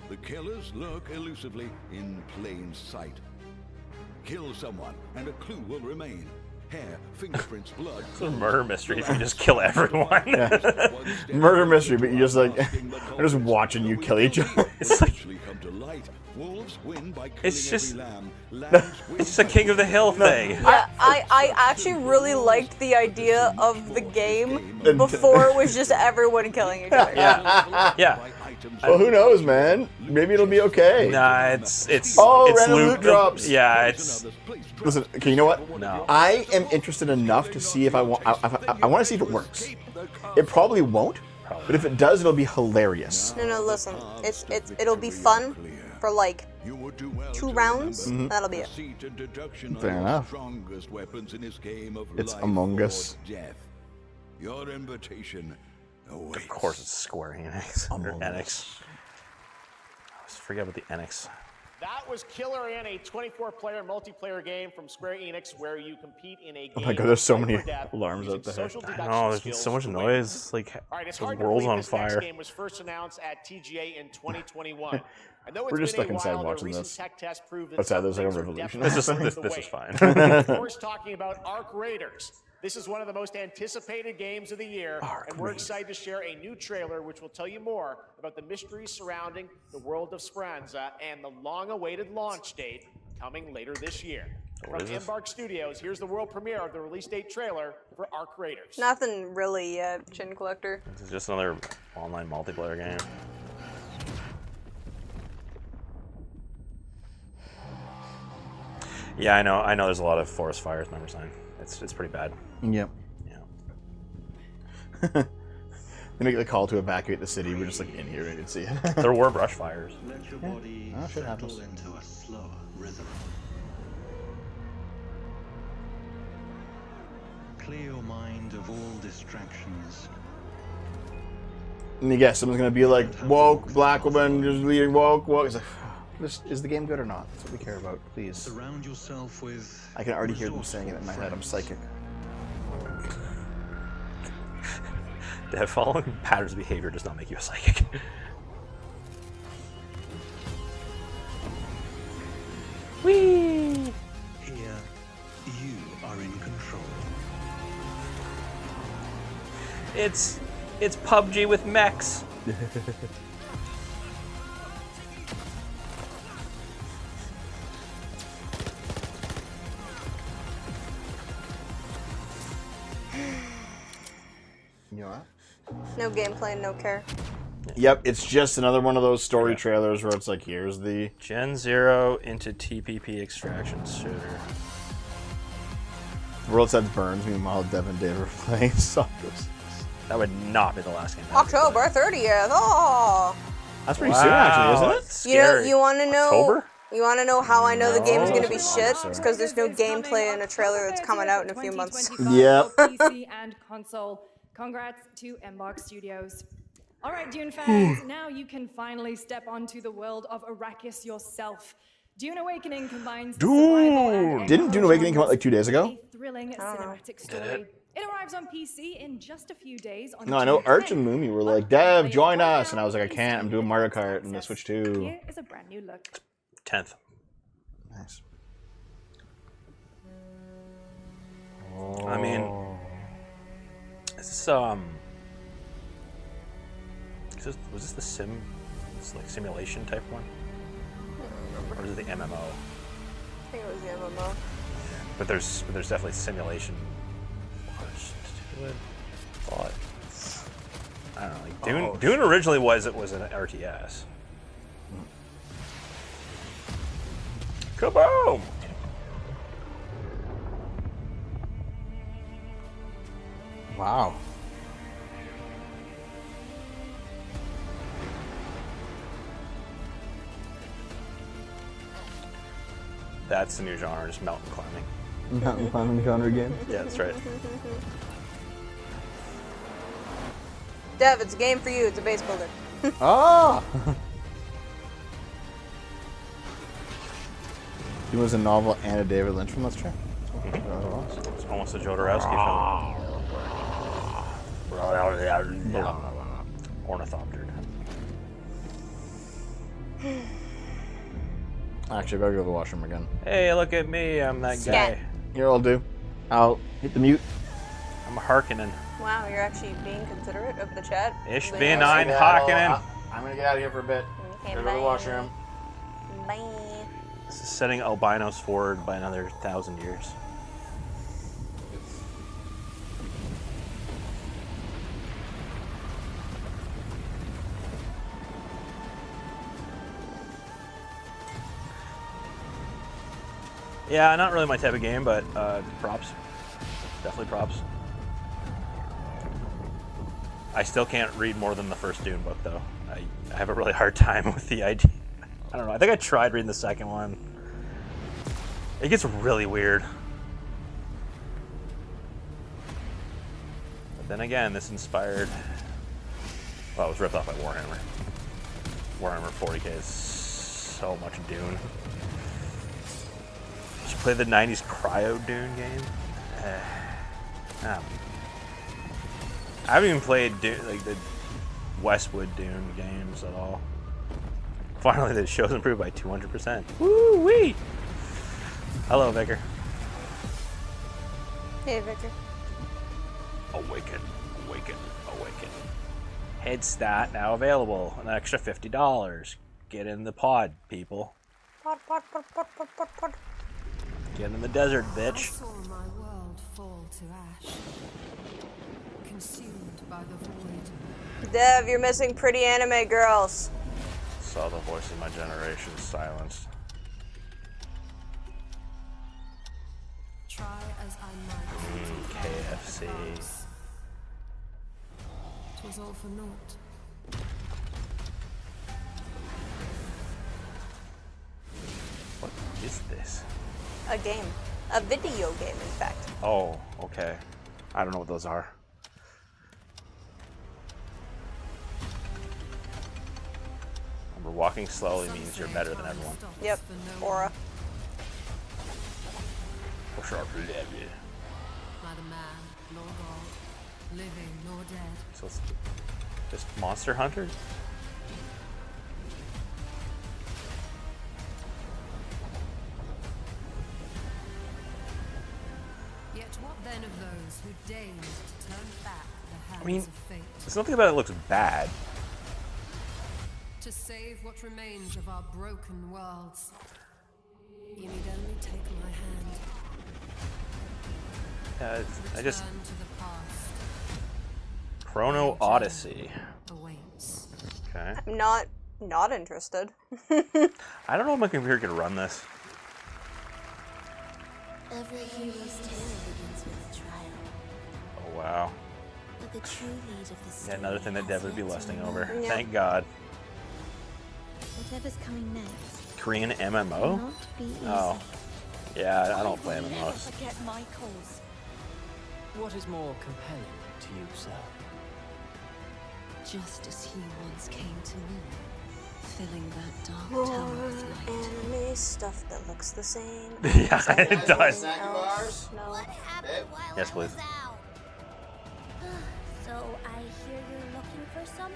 The killers lurk elusively in plain sight. Kill someone and a clue will remain. Hair, fingerprints, blood. It's a murder mystery if you just kill everyone. Murder mystery, but you just like I'm just watching you kill each other. It's like come to light. Wolves win by killing It's just- every lamb. it's just a King of the Hill thing. Yeah, I actually really liked the idea of the game before it was just everyone killing each other. Yeah. Yeah. Well, who knows, man? Maybe it'll be okay. Nah, it's Oh, it's random loot drops. Yeah, it's Listen, okay, you know what? No. I am interested enough to see if I want. I want to see if it works. It probably won't, but if it does, it'll be hilarious. No, listen. It'll be fun for like 2 rounds. Mhm. That'll be it. Fair enough. Strongest weapons in this game of It's life Among or Us. death. Your invitation awaits. Of course it's Square Enix or Enix. I always forget about the Enix. That was Killer In, a 24-player multiplayer game from Square Enix where you compete in a game. Oh my god, there's so of many hyper-depth alarms out using there. social I deduction know, there's skills so much to win. noise. Like All right, it's the hard to world's believe on this fire. next game was first announced at TGA in 2021. I know it's We're just been stuck a inside while, watching recent this. tech tests prove that Outside, some there's like a things are revolution. definitely This the was way. fine. Of course, talking about Arc Raiders. This is one of the most anticipated games of the year, and we're excited to share a new trailer which will tell you more about the mysteries surrounding the world of Speranza and the long-awaited launch date coming later this year. What From is this? Embark Studios, here's the world premiere of the release date trailer for Arc Raiders. Nothing really yet, Chin Collector. This is just another online multiplayer game. Yeah, I know. There's a lot of forest fires. Remember saying it's pretty bad. Yep. Yeah. They make the call to evacuate the city. We're just like in here and you can see it. There were brush fires. Let your body Oh, shit happens. settle into a slower rhythm. Clear your mind of all distractions. And you guess someone's gonna be like, woke, black woman, just leading woke. It's like, is the game good or not? That's what we care about, please. Surround yourself with I can already hear them saying it in my head. I'm psychic. That following patterns of behavior does not make you a psychic. Whee! Here, you are in control. It's PUBG with mechs. You know what? No gameplay, no care. Yep, it's just another one of those story trailers where it's like, here's the Gen 0 into TPP extraction shooter. World Sets Burns, meanwhile Dev and Dave are playing Socrates. That would not be the last game. October 30th. Oh. That's pretty soon, actually, isn't it? Scary. You want to know? October? You want to know how I know the game is going to be No. shit? It's because there's no gameplay in a trailer that's coming out in a few months. Yep. PC and console. Congrats to Mbox Studios. All right, Dune fans, now you can finally step onto the world of Arrakis yourself. Dune Awakening combines Dune! Didn't Dune Awakening come out like 2 days ago? a thrilling cinematic story. It arrives on PC in just a few days. On No, I know June Arch 10th. and Moomy were like, Dev, join us. And I was like, I can't. I'm doing Mario Kart and the Switch 2. Here is a brand new look. 10th. Nice. I mean, is this was this the simulation type one, or is it the MMO? I think it was the MMO. But there's definitely simulation pushed to it. But I don't know. Like Dune originally was an RTS. Kaboom! Wow. That's the new genre, just mountain climbing. Mountain climbing genre game? Yeah, that's right. Dev, it's a game for you. It's a base builder. Ah! It was a novel and a David Lynch film, that's true. It's almost a Jodorowsky film. Ornithopter. Actually, I gotta go to the washroom again. Hey, look at me, I'm that Scat. guy. Here, I'll do. I'll hit the mute. I'm Harkonnen. Wow, you're actually being considerate of the chat. Ich Really bin nice. ein Harkonnen. I'm gonna get out of here for a bit. Okay, Go to the washroom. Bye. This is setting albinos forward by another 1,000 years. Yeah, not really my type of game, but props. Definitely props. I still can't read more than the first Dune book, though. I have a really hard time with the idea. I don't know. I think I tried reading the second one. It gets really weird. But then again, this inspired... Well, it was ripped off by Warhammer. Warhammer 40k is so much Dune. Did you play the 90s Cryo Dune game? I haven't even played Dune, like the Westwood Dune games at all. Finally, the show's improved by 200%. Woo wee! Hello, Vicar. Hey, Victor. Awaken, awaken, awaken. Head start now available. An extra $50. Get in the pod, people. Pod. Get in the desert, I bitch. saw my world fall to ash, consumed by the void. Dev, you're missing pretty anime girls. Saw the voice of my generation silenced. Try as I might. KFC. It was all for naught. What is this? A game. A video game, in fact. Oh, okay. I don't know what those are. Remember, walking slowly means you're better than everyone. Yep. Aura. For sure. Neither man nor god, living nor dead. So it's just Monster Hunter? Yet what then of those who deigned to turn back the hands I mean, of fate? there's nothing about it that looks bad. To save what remains of our broken worlds, you need only take my hand. I just... Return to the past. Chrono Odyssey. Awaits. Okay. I'm not interested. I don't know if my computer can run this. Every hero's tale begins with a trial. Oh wow. But the true lead of the Yeah, story another thing that has Dev would be yet to lusting emerge. over. Thank God. Whatever's coming next. Korean will MMO? not be easy. Oh. Yeah, I don't play MMOs. Forget my cause. What is more compelling to you, sir? Just as he once came to me, filling that dark tower More with light. anime stuff that looks the same. Yeah, it does. No. Yes, please. So I hear you're looking for someone?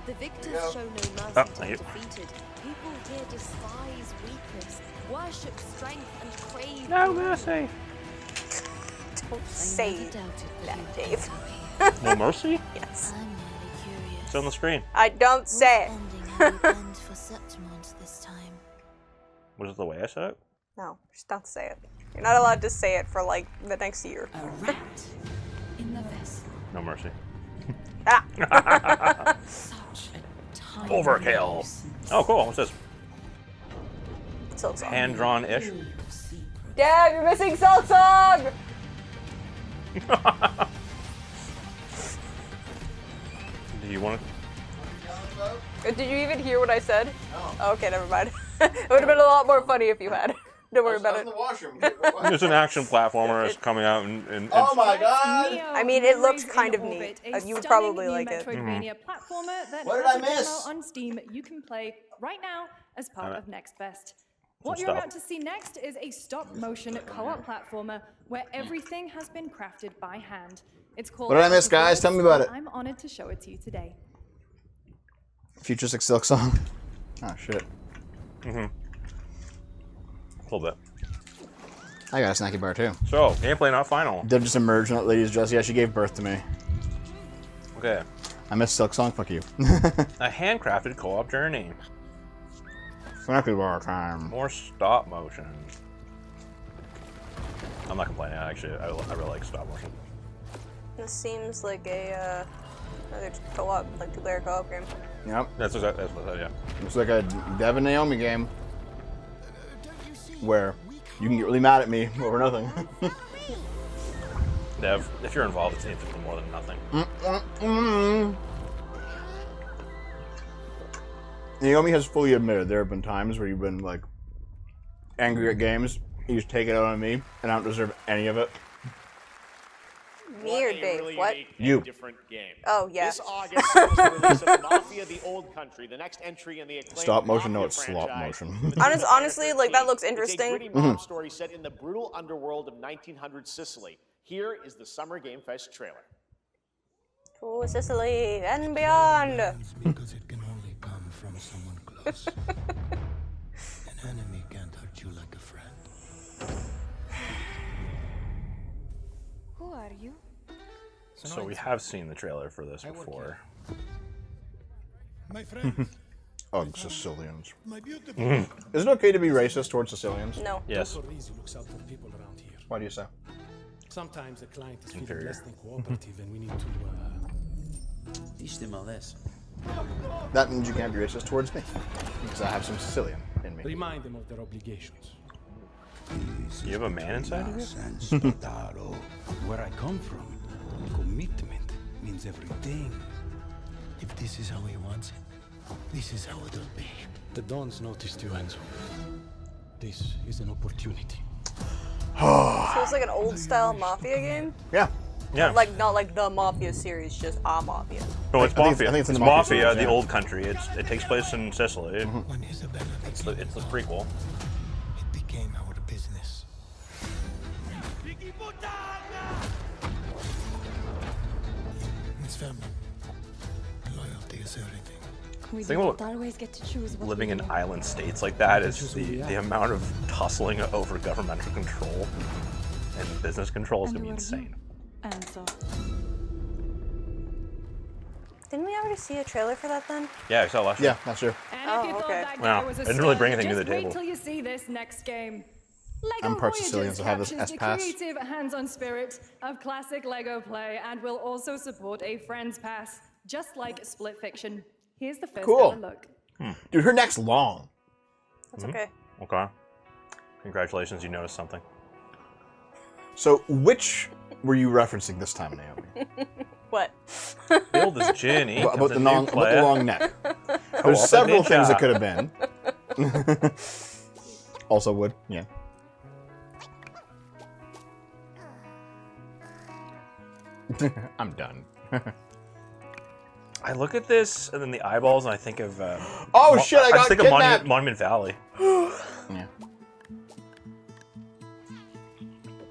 The victors show no mercy Oh, to thank the you. defeated. People here despise weakness, worship strength, and crave No glory. mercy. Don't say that, Dave. No mercy? Yes. It's on the screen. I don't say it. For Septimont this time. Was it the way I said it? No, just don't say it. You're not allowed to say it for like the next year. In the vessel. No mercy. Such a tiny Overkill. Oh, cool. What's this? Silk Song. Hand-drawn-ish. Dad, you're missing Silk Song! Do you want to? Did you even hear what I said? No. Okay, never mind. It would have been a lot more funny if you had. Don't worry about it. in the washroom. It's an action platformer. It's coming out in Oh my god! I mean, it looks kind of neat. You would probably like it. Metroidvania platformer that What did has I a demo miss? on Steam you can play right now as part Alright. of Next Best. What you're stuff. about to see next is a stop-motion co-op platformer where everything has been crafted by hand. It's called. What did I miss, guys? Tell me about it. I'm honored to show it to you today. Futuristic Silk Song. Oh shit. A little bit. I got a snacky bar too. So, gameplay not final. Dev just emerged in that lady's dress. Yeah, she gave birth to me. Okay. I missed Silk Song. Fuck you. A handcrafted co-op journey. Snacky bar time. More stop motion. I'm not complaining. Actually, I really like stop motion. This seems like a another co-op, like two-player co-op game. Yep. That's what I said, yeah. Looks like a Dev and Naomi game. Where you can get really mad at me over nothing. Dev, if you're involved, it's infinitely more than nothing. Naomi has fully admitted there have been times where you've been like angry at games. You just take it out on me, and I don't deserve any of it. Me or Dave? Really What? unique You. and different game. Oh, yeah. This August was the release of Mafia: The Old Country, the next entry in the acclaimed Stop motion? No, Mafia it's slop franchise. motion. Honestly, like that looks It's a interesting. gritty mob story set in the brutal underworld of 1900 Sicily. Here is the Summer Game Fest trailer. To Sicily and beyond. Because it can only come from someone close. An enemy can't hurt you like a friend. Who are you? So we have seen the trailer for this before. My friend. Ugh, Sicilians. My beautiful. Is it okay to be racist towards Sicilians? No. Yes. Dr. Rizzi looks out for people around here. Why do you say? Sometimes the client is feeling Inferior. less than cooperative and we need to Teach them a lesson. That means you can't be racist towards me. Because I have some Sicilian in me. remind them of their obligations. You have a man inside of you? San Spataro. Where I come from, commitment means everything. If this is how he wants it, this is how it'll be. The Dons noticed you, Enzo. This is an opportunity. So it's like an old-style Mafia game? Yeah. Yeah. Like, not like the Mafia series, just a Mafia. No, it's I think Mafia. it's in It's the Mafia Mafia, series, the yeah. old country. It takes place in Sicily. When Isabella It's the prequel. it became our business. It's family. Loyalty is everything. We Think don't about always get to choose what Living we in do. island states like that is the amount of tussling over governmental control and business control is And going to be who are you? insane. Enzo. Didn't we already see a trailer for that then? Yeah, I saw last year. Yeah, that's true. And Oh, if you thought okay. that guy Wow. was a I didn't really stud, bring anything to just the wait table. till you see this next game. I'm LEGO part Voyages Sicilian, so I have this captures the S-Pass. creative hands-on spirit of classic LEGO play and will also support a Friends Pass, just like Split Fiction. Here's the first Cool. ever look. Dude, her neck's long. That's okay. Okay. Congratulations, you noticed something. So, which were you referencing this time, Naomi? What? Build this journey. About the long neck. There's several things it could have been. Also wood, yeah. I'm done. I look at this and then the eyeballs and I think of oh shit! I got think kidnapped. of Monument Valley. Yeah.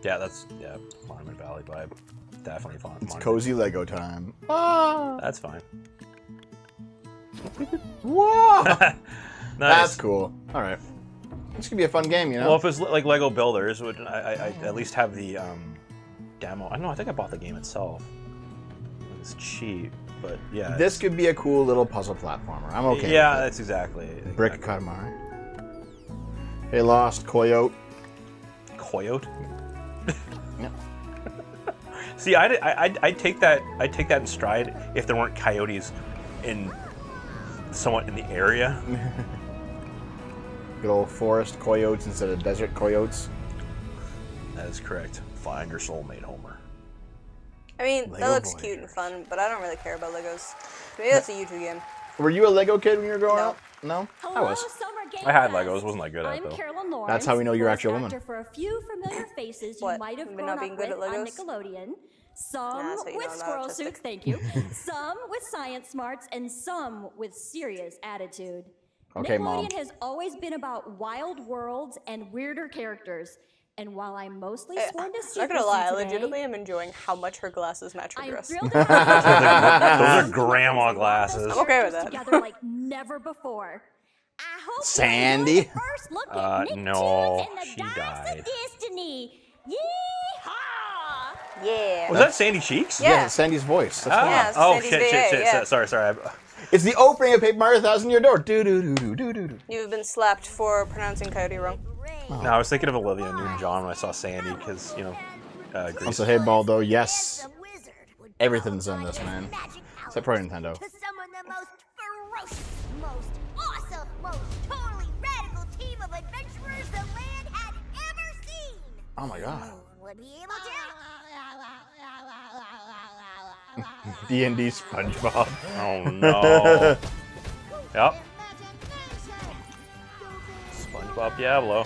Yeah, Monument Valley vibe. Definitely fun. It's cozy Lego time. That's fine. Whoa! Nice. That's cool. All right. This could be a fun game, you know. Well, if it's like Lego Builders, would I at least have the demo? I don't know. I think I bought the game itself. It's cheap, but yeah. This could be a cool little puzzle platformer. I'm okay. Yeah, with it. that's exactly. Brick Katamari. Hey, Lost Coyote. Coyote. Yeah. See, I take that in stride if there weren't coyotes somewhat in the area. Good old forest coyotes instead of desert coyotes. That is correct. Find your soulmate, Homer. I mean, Lego that looks Voyager. cute and fun, but I don't really care about Legos. Maybe that's a YouTube game. Were you a Lego kid when you were growing up? No? I was. I had Legos. Wasn't that good at it, though. Carolyn Lawrence, That's how we know you're actually a woman. actor for a few familiar faces you What? might have You've grown not up being with good at on Legos? Nickelodeon. Some that's how you with know I'm not squirrel autistic. suits, thank you. Some with science smarts, and some with serious attitude. Okay, Nickelodeon Mom. has always been about wild worlds and weirder characters. And while I'm mostly sworn to secrecy Not gonna lie, I today, legitimately am enjoying how much her glasses match her I'm dress. thrilled to have Those are grandma glasses. I'm okay with that. together like never before. I hope Sandy. first look at No, and the she died. Destiny. Yeehaw! Yeah. Was that Sandy Cheeks? Yeah, Sandy's voice. That's why. Yeah, Oh Sandy's shit! VA, yeah. Sorry. It's the opening of Paper Mario 1000 Year Door. Do do do do do do do. You've been slapped for pronouncing coyote wrong. No, I was thinking of Olivia Newton-John when I saw Sandy because Grease. Also, hey Baldo, yes, everything's in this, man. Except for Nintendo. To summon the most ferocious, most awesome, most totally radical team of adventurers the land had ever seen. Oh my god. Would be able to. D&D SpongeBob. Oh no. Yep. SpongeBob Diablo.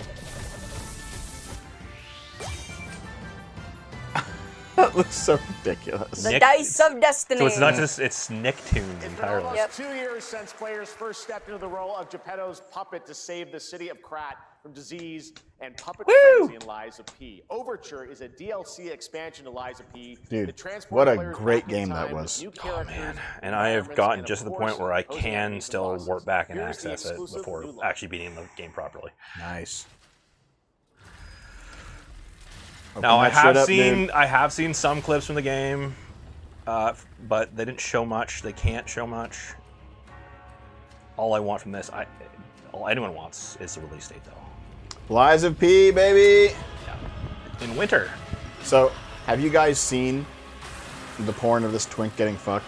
That looks so ridiculous. The Dice of Destiny. So it's not just it's Nicktoons entirely. Almost 2 years since players first stepped into the role of Geppetto's puppet to save the city of Krat from disease and puppet frenzy in Lies of P. Overture is a DLC expansion to Lies of P. Dude, that transports what a players great back in game that time with was. new characters, And I have environments, gotten and, just of to the point course, where I opposing can enemies still and warp back and Here's the access it exclusive before new actually beating the game properly. Nice. Now I that shit have up, I have seen some clips from the game, but they didn't show much. They can't show much. All I want from this, all anyone wants, is the release date, though. Lies of P, baby. Yeah. In winter. So, have you guys seen the porn of this twink getting fucked?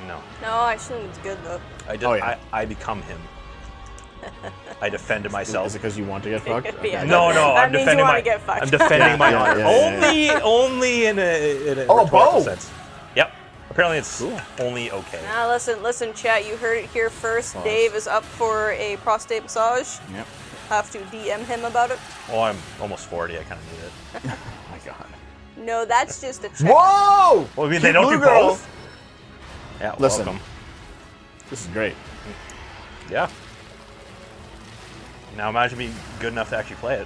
No. No, I assume it's good though. I become him. I defended myself. Is it because you want to get fucked? Yeah, No, that I'm means you defending wanna my. get fucked. I'm defending my honor. yeah. Only in a Oh, rhetorical bow. sense. Yep. Apparently it's only okay. Now listen, chat. You heard it here first. Pause. Dave is up for a prostate massage. Yep. Have to DM him about it. Well, I'm almost 40. I kind of need it. Oh my god. No, that's just a check. Whoa! Well, I mean, Cute they don't blue do girl. both. Yeah. Listen. Welcome. This is great. Yeah. Now imagine being good enough to actually play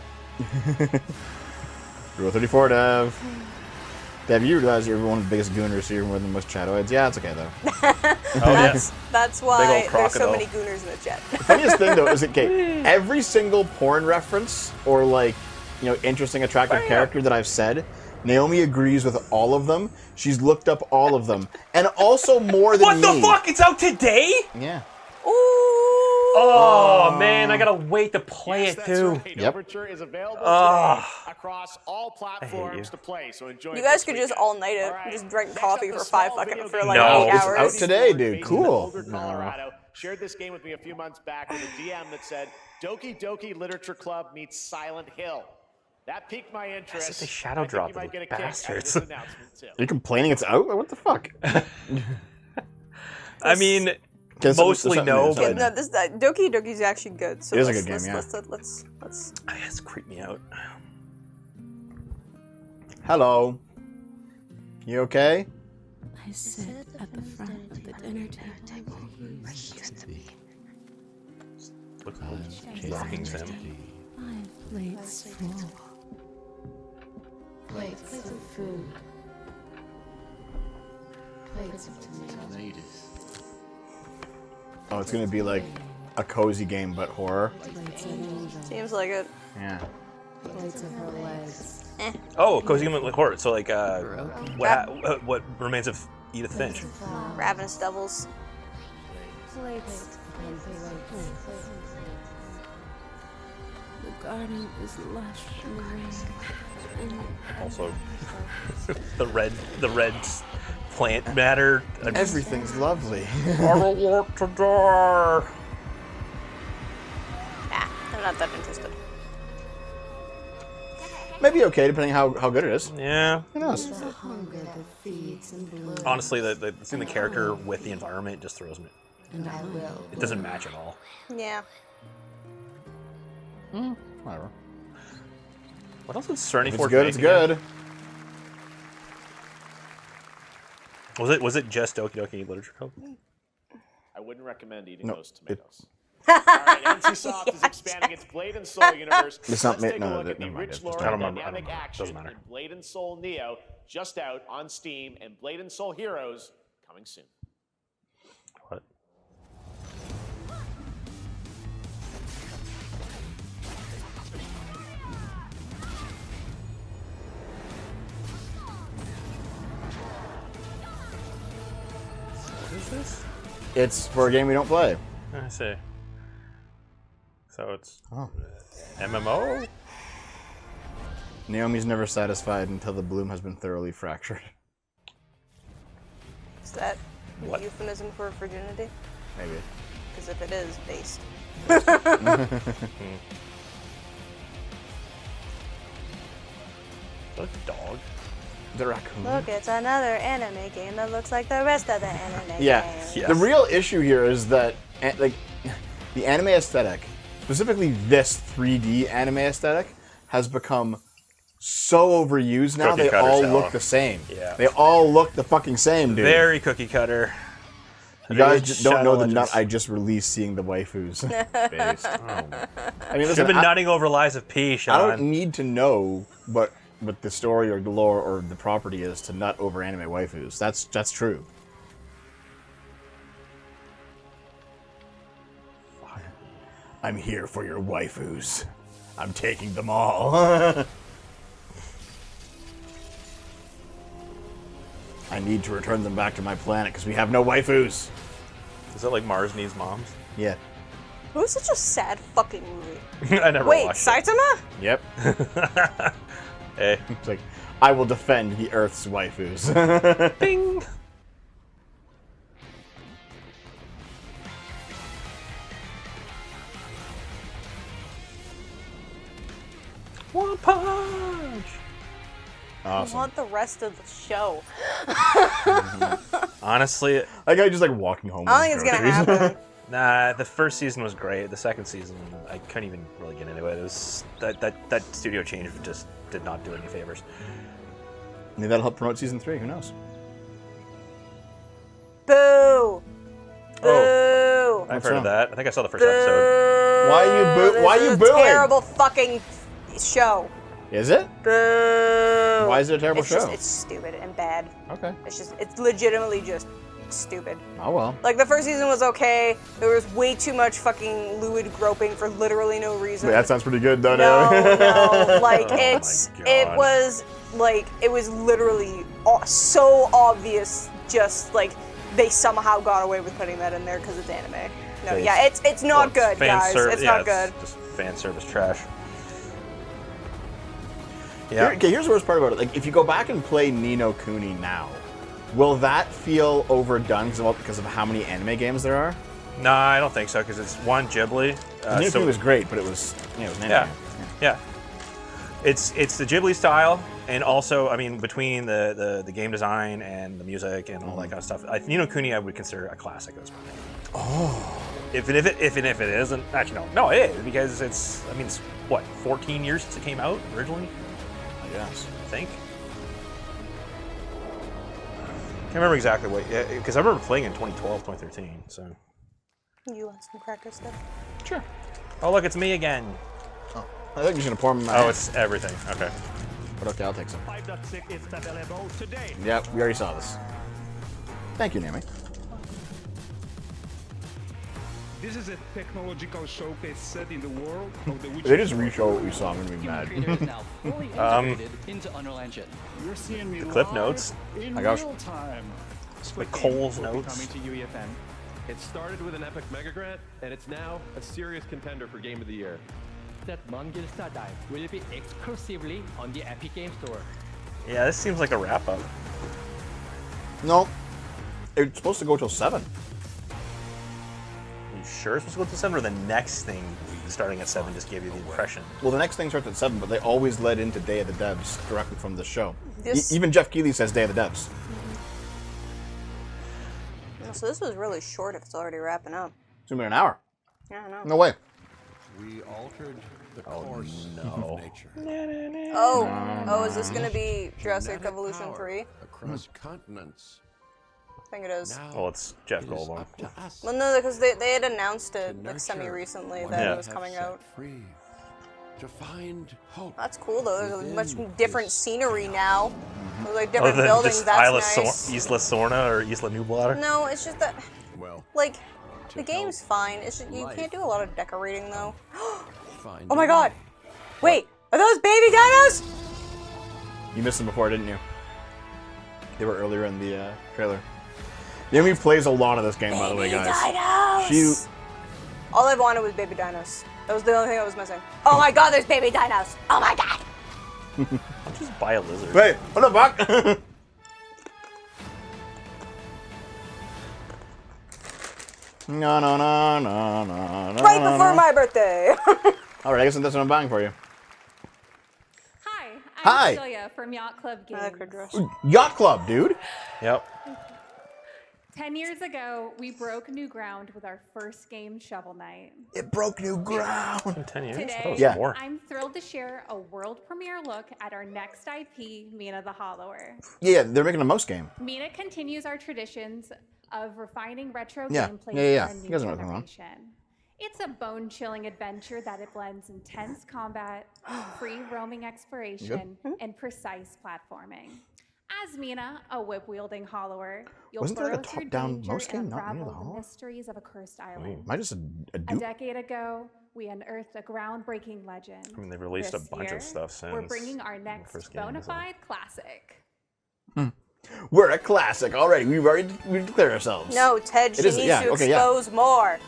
it. Rule 34, Dev. Dev, you realize you're one of the biggest gooners here, more than most chatoids. Yeah, it's okay though. That's why Big old there's so crocodile. many gooners in the chat. The funniest thing though is that every single porn reference or interesting, attractive character that I've said, Naomi agrees with all of them. She's looked up all of them, and also more than What me. the fuck? It's out today? Yeah. Oh man, I gotta wait to play it too. Right. Yep. Overture is available Ah. today across all platforms to play. So enjoy. You it guys this could just weekend. all night it. right. Just drink Next coffee up, for the 5 small fucking video for game like No. 8 It's hours. out today, dude. Based in Cool. Boulder, Colorado. Shared this game with me a few months back with a DM that said, Doki Doki Literature Club meets Silent Hill. That piqued my interest. It's a shadow drop, You might get a bastards. kick out of this announcement too. You're complaining it's out? What the fuck? I mean, mostly no, but no, this Doki Doki's actually good. So it is a good game, yeah. Let's. It's creeped me out. Hello. You okay? I sit at the front of the dinner table where he used to be. Looks like rocking sim. 5 plates full. Plates of food. Plates of tomatoes. Oh, it's gonna be like a cozy game, but horror. Seems like it. Yeah. Plates of her legs. Oh, cozy game like horror. So like, what remains of Edith Finch? Ravenous Devils. Plates and plates. The garden is lush and green. Also, the red plant matter. Everything's lovely. I don't want to die. Nah, I'm not that interested. Maybe okay, depending how good it is. Yeah. Who knows? Honestly, seeing the character with the environment just throws me. And I will. It doesn't match at all. Yeah. Whatever. What else is Cerny If it's Forge good, it's making? good. Was it just Doki Doki Literature Club? I wouldn't recommend eating No, those tomatoes. All right, NCSoft is expanding its Blade and Soul universe. It's not Let's take no, a look at the never mind, rich it's lore just- I and don't remember, dynamic action doesn't matter. in Blade and Soul Neo, just out on Steam, and Blade and Soul Heroes coming soon. What? What is this? It's for a game we don't play. I see. So it's Oh. MMO? Naomi's never satisfied until the bloom has been thoroughly fractured. Is that What? a euphemism for virginity? Maybe. Because if it is, based. What a dog. The raccoon. Look, it's another anime game that looks like the rest of the anime Yeah. games. Yes. The real issue here is that, like, the anime aesthetic, specifically this 3D anime aesthetic, has become so overused now. Cookie They cutter all style. look the same. Yeah. They all look the fucking same, dude. Very cookie cutter. You guys Very just don't know Shadow the nut Legends. I just released seeing the waifus. Based. Oh. I mean, Should listen, have been nutting over Lies of P, I Sean. don't need to know what the story or the lore or the property is to nut over anime waifus. That's true. I'm here for your waifus. I'm taking them all. I need to return them back to my planet because we have no waifus. Is it like Mars Needs Moms? Yeah. It was such a sad fucking movie. I never Wait, watched Saitama? Yep. it. Hey. It's like, I will defend the Earth's waifus. Bing! One punch! I Awesome. want the rest of the show. Honestly, That guy just like walking home. I don't with think it's gonna groceries. happen. nah, the first season was great. The second season, I couldn't even really get into it. It was that studio change just did not do any favors. Maybe that'll help promote season 3. Who knows? Boo! Boo! I've What's heard wrong? of that. I think I saw the first episode. Why are you boo? Why are This you is booing? a terrible fucking show. Is it? Boo! Why is it a terrible It's just, show? it's stupid and bad. Okay. It's legitimately just stupid. Oh well. Like, the first season was okay. There was way too much fucking lewd groping for literally no reason. Wait, that sounds pretty good, though. No, no. like, Oh it was literally so obvious, just like they somehow got away with putting that in there because it's anime. No, Based. yeah, it's not good, guys. It's not good. It's just fan service trash. Yeah. Okay, here's the worst part about it. Like, if you go back and play Ni no Kuni now, will that feel overdone because of how many anime games there are? No, I don't think so, because it's one Ghibli, The Nino Kuni was great, but it was it was yeah. It's the Ghibli style, and also I mean between the game design and the music and all that kind of stuff. Nino Kuni I would consider a classic at this point. Oh. If it isn't, actually no, it is because it's what 14 years since it came out originally. I guess. I think. Can't remember exactly what, because I remember playing in 2012, 2013. So. You want some crackers, then? Sure. Oh look, it's me again. Oh, I think you're gonna pour them in my Oh, hand. it's everything. Okay. But okay, I'll take some. 5.6 is available today. Yep, we already saw this. Thank you, Naomi. This is a technological showcase set in the world of the Witcher. They just re-show what we saw. I'm gonna be mad. Into Unreal Engine. You're seeing me The clip live notes. in I got real time. Like Cole's Will be notes. coming to UEFN. It started with an epic mega grant, and it's now a serious contender for Game of the Year. That Mongil Star Dive will be exclusively on the Epic Game Store. Yeah, this seems like a wrap up. No, it's supposed to go till 7. Are you sure it's supposed to go to 7, or the next thing starting at 7 just gave you the impression? Well, the next thing starts at 7, but they always led into Day of the Devs directly from the show. This- Even Jeff Keighley says Day of the Devs. So this was really short if it's already wrapping up. It's gonna be an hour. Yeah, I know. No way. We altered the course of nature. Oh, is this gonna be Jurassic Evolution 3? Across continents. I think it is. Well, it's Jeff Goldblum. Well, no, because they had announced it like semi-recently that it was coming out. Free to find hope. That's cool though. There's much different scenery now. There's like Other different than buildings. just That's nice. Isla Sorna or Isla Nublar. No, it's just that. Well, like the game's fine. It's just, you can't do a lot of decorating though. find Oh my god! Wait, are those baby dinos? You missed them before, didn't you? They were earlier in the trailer. Naomi plays a lot of this game, by the way, guys. Dinos! All I wanted was baby dinos. That was the only thing I was missing. Oh my god, there's baby dinos! Oh my god! I'll just buy a lizard. Wait, what the fuck? No. Right before my birthday! Alright, I guess that's what I'm buying for you. Hi, I'm Hi. Celia from Yacht Club Games. Ooh, Yacht Club, dude. Yep. 10 years ago, we broke new ground with our first game, Shovel Knight. It broke new ground. 10 years? Today, more. I'm thrilled to share a world premiere look at our next IP, Mina the Hollower. Yeah, they're making a mouse game. Mina continues our traditions of refining retro Yeah. gameplay Yeah. for a You new guys know what's going on. generation. It's a bone-chilling adventure that it blends intense combat, free roaming exploration, and precise platforming. As Mina, a whip-wielding hollower, you'll Wasn't that burrow a through top-down danger mouse game, and not Mina the unravel the Hollower? mysteries of a cursed island. Am I just a A dupe? decade ago, we unearthed a groundbreaking legend. I mean, they've released This a bunch year, of stuff since. We're bringing our the next first game, bona so- fide classic. We're a classic already. We've declared ourselves. No, Ted, It she is- needs yeah, to okay, yeah. expose more.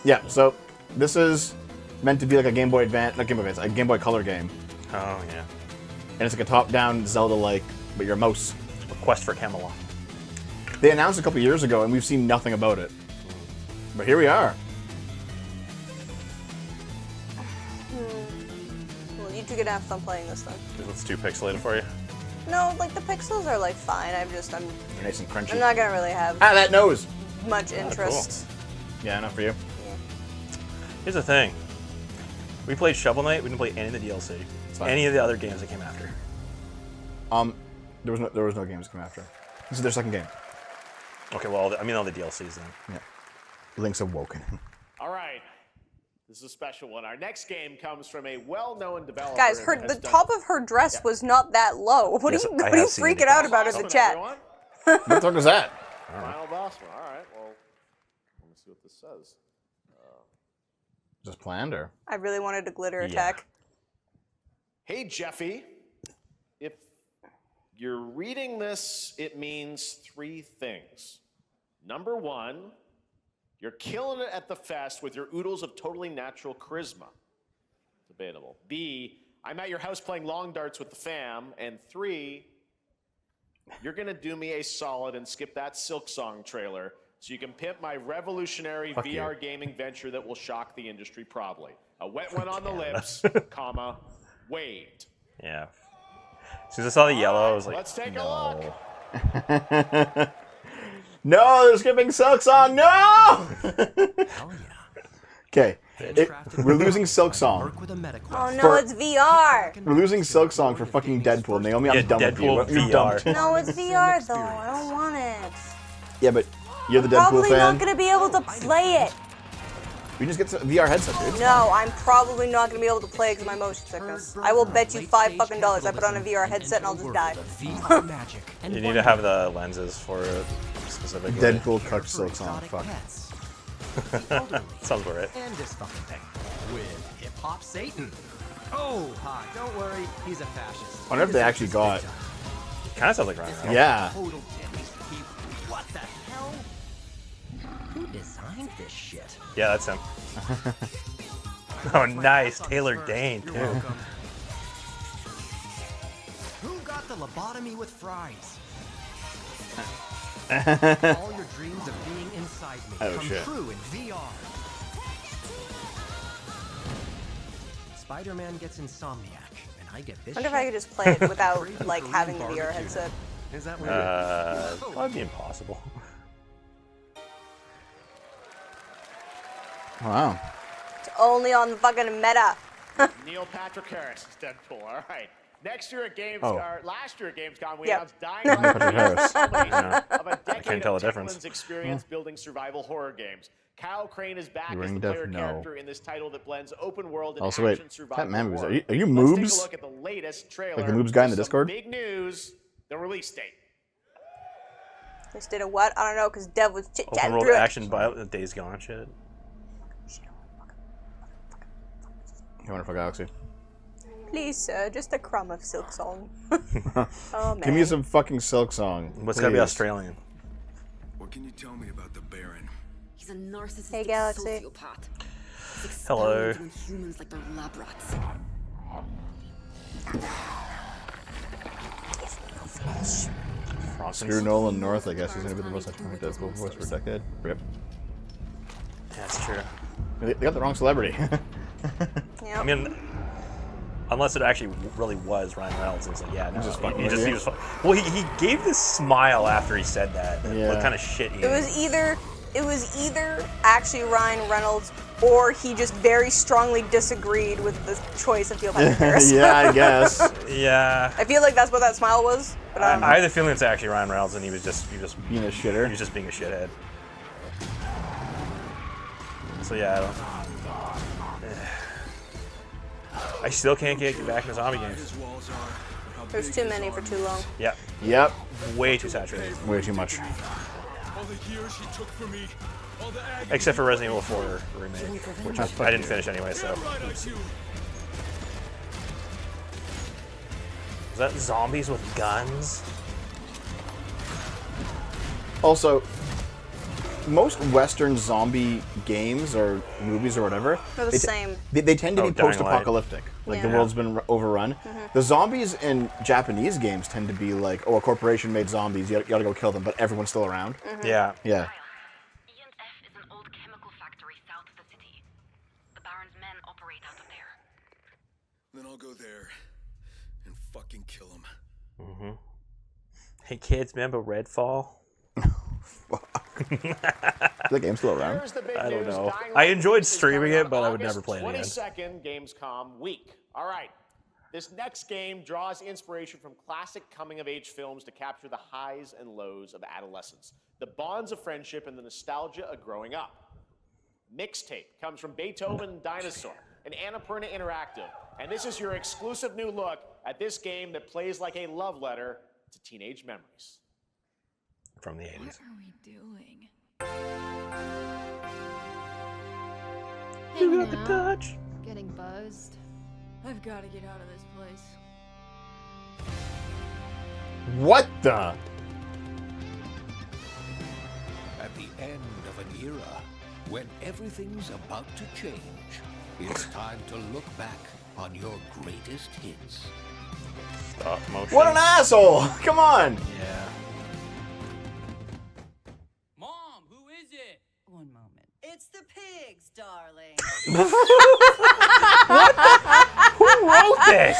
Yeah, so this is meant to be like a Game Boy Advance, not Game Boy Advance, a Game Boy Color game. Oh, yeah. And it's like a top-down Zelda-like, but you're a mouse. Quest for Camelot. They announced a couple years ago, and we've seen nothing about it. But here we are. Well, you two gonna have fun playing this then. It's too pixelated for you. No, like the pixels are like fine. I'm They're nice and crunchy. I'm not gonna really have Ah, that nose! much interest. Yeah, not for you. Here's the thing. We played Shovel Knight. We didn't play any of the DLC. fine. Any of the other games that came after. There was no games that came after. This is their second game. Okay, well, all the DLCs then. Yeah. Link's Awoken. All right. This is a special one. Our next game comes from a well-known developer. Guys, that has the done- top of her dress was not that low. What Yes, are you, I what are you have seen freaking it. out about in the Bossman, chat? everyone. What the fuck was that? Final Bossman. All right. Well, let me see what this says. Is this planned or? I really wanted a glitter attack. Hey, Jeffy. If you're reading this, it means 3 things. Number 1, you're killing it at the fest with your oodles of totally natural charisma. Debatable. B, I'm at your house playing long darts with the fam. And 3, you're going to do me a solid and skip that Silk Song trailer so you can pimp my revolutionary Fuck VR you. gaming venture that will shock the industry probably. A wet one on the lips, comma, wait. Yeah. As soon as I saw the yellow, I was like, Let's take no. a look. No, they're skipping Silk Song. No. Okay, we're losing Silk Song. Oh no, it's VR. We're losing Silk Song for fucking Deadpool. Naomi, I'm done with you. Deadpool You're VR. dumped. No, it's VR though. I don't want it. Yeah, but you're the Deadpool Probably fan. not gonna be able to play it. You just get some VR headset, dude. No, I'm probably not gonna be able to play it because of my motion sickness. I will bet you $5 fucking I put on a VR headset and I'll just die. You need to have the lenses for it specifically. Deadpool cucked Silk Song. Fuck. Sounds right. And this fucking thing. With Hip Hop Satan. Oh, hi, don't worry, he's a fascist. I wonder if they actually got. Kind of sounds like Ryan Reynolds. Yeah. What the hell? Who designed this shit? Yeah, that's him. Oh, nice. Taylor Dane, too. Who got the lobotomy with fries? All your dreams of being inside me come true in VR. Spider-Man gets Insomniac, and I get this. I wonder if I could just play it without like having the VR headset. Is that weird? That'd be impossible. Wow. It's only on the fucking meta. Neil Patrick Harris is Deadpool. All right. Next year at last year at Gamescom, we announced Dying Light of a decade of Techland's experience building survival horror games. Kyle Crane is back as the player character in this title that blends open world and action survival horror. Are you Let's Moobs? take a look at the latest trailer. Like the Moobs guy in the Some Discord? Big news: the release date. Just did a what? I don't know, because Dev was chit Open chatting world through action bio Days Gone shit. You Wonderful Galaxy. Please, sir, just a crumb of Silk Song. Oh man. Give me some fucking Silk Song. What's gotta be Australian? What can you tell me about the Baron? He's a narcissistic Hey, Galaxy. sociopath. He's Hello. experimenting on humans like they're lab rats. Screw Nolan North, I guess he's gonna be the most iconic Deadpool voice for a decade. Rip. That's true. They got the wrong celebrity. I mean, unless it actually really was Ryan Reynolds, it's like, yeah, no, he was. Well, he gave this smile after he said that. What kind of shit he It was either actually Ryan Reynolds or he just very strongly disagreed with the choice of Neil Patrick Harris. Yeah, I guess. Yeah. I feel like that's what that smile was. But I don't know. I had the feeling it's actually Ryan Reynolds, and he was just being a shitter. He was just being a shithead. So yeah, I don't. I still can't get back into zombie games. There's too many for too long. Yep. Yep. Way too saturated. Way too much. Except for Resident Evil 4 remake, which I didn't finish anyway. So. Is that zombies with guns? Also, most Western zombie games or movies or whatever, They're the same. They tend to be Dying Light. post-apocalyptic. Like the world's been overrun. The zombies in Japanese games tend to be like, oh, a corporation made zombies, you gotta go kill them, but everyone's still around. Yeah. Yeah. Then I'll go there and fucking kill him. Mm-hmm. Hey kids, remember Redfall? The game's still around. I don't know. I enjoyed streaming it, but I would never play it again. 22nd Gamescom week. All right. This next game draws inspiration from classic coming-of-age films to capture the highs and lows of adolescence, the bonds of friendship, and the nostalgia of growing up. Mixtape comes from Beethoven and Dinosaur, an Annapurna Interactive, and this is your exclusive new look at this game that plays like a love letter to teenage memories. From the 80s. What are we doing? You got the touch. Getting buzzed. I've got to get out of this place. What the? At the end of an era, when everything's about to change, it's time to look back on your greatest hits. Stop motion. What an asshole! Come on! Yeah. Mom, who pigs, darling. Who wrote this?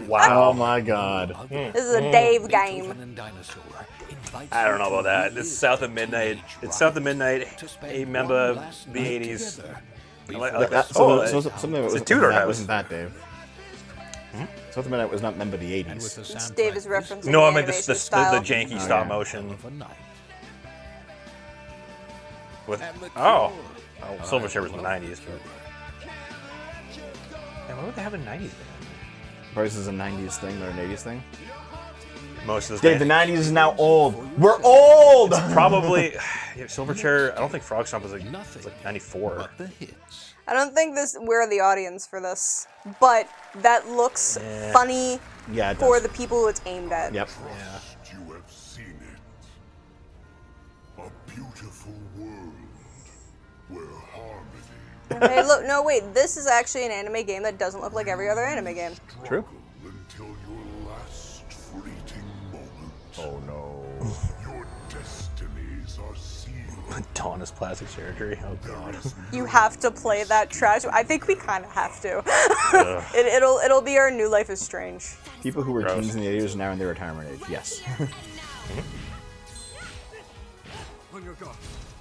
Wow. Oh my God. This is a Dave game. I don't know about that. It's South of Midnight. It's South of Midnight, a member of the 80s. I like that. Something that it's was a Tudor that house. wasn't that, Dave. South of Midnight was not member of the 80s. It's Dave is referencing No, the I meant the animation style. janky stop motion. With Silverchair was in the 90s, but what would they have in the 90s? Probably this is a 90s thing, not an 80s thing. Most of Dave, the 90s is now old. We're old! It's probably Silverchair. I don't think Frog Stomp was like 94. I don't think we're the audience for this, but that looks funny Yeah, it for does. the people who it's aimed at. Yep. Yeah. You have seen it. A beautiful world where harmony. Hey, look, no, wait, this is actually an anime game that doesn't look like every other anime game. True. Until your last fleeting moment. Oh no. Your destinies are sealed. Dawn's plastic surgery. Oh god. You have to play that trash. I think we kind of have to. It'll be our new Life is Strange. People who were teens in the 80s are now in their retirement age. Yes.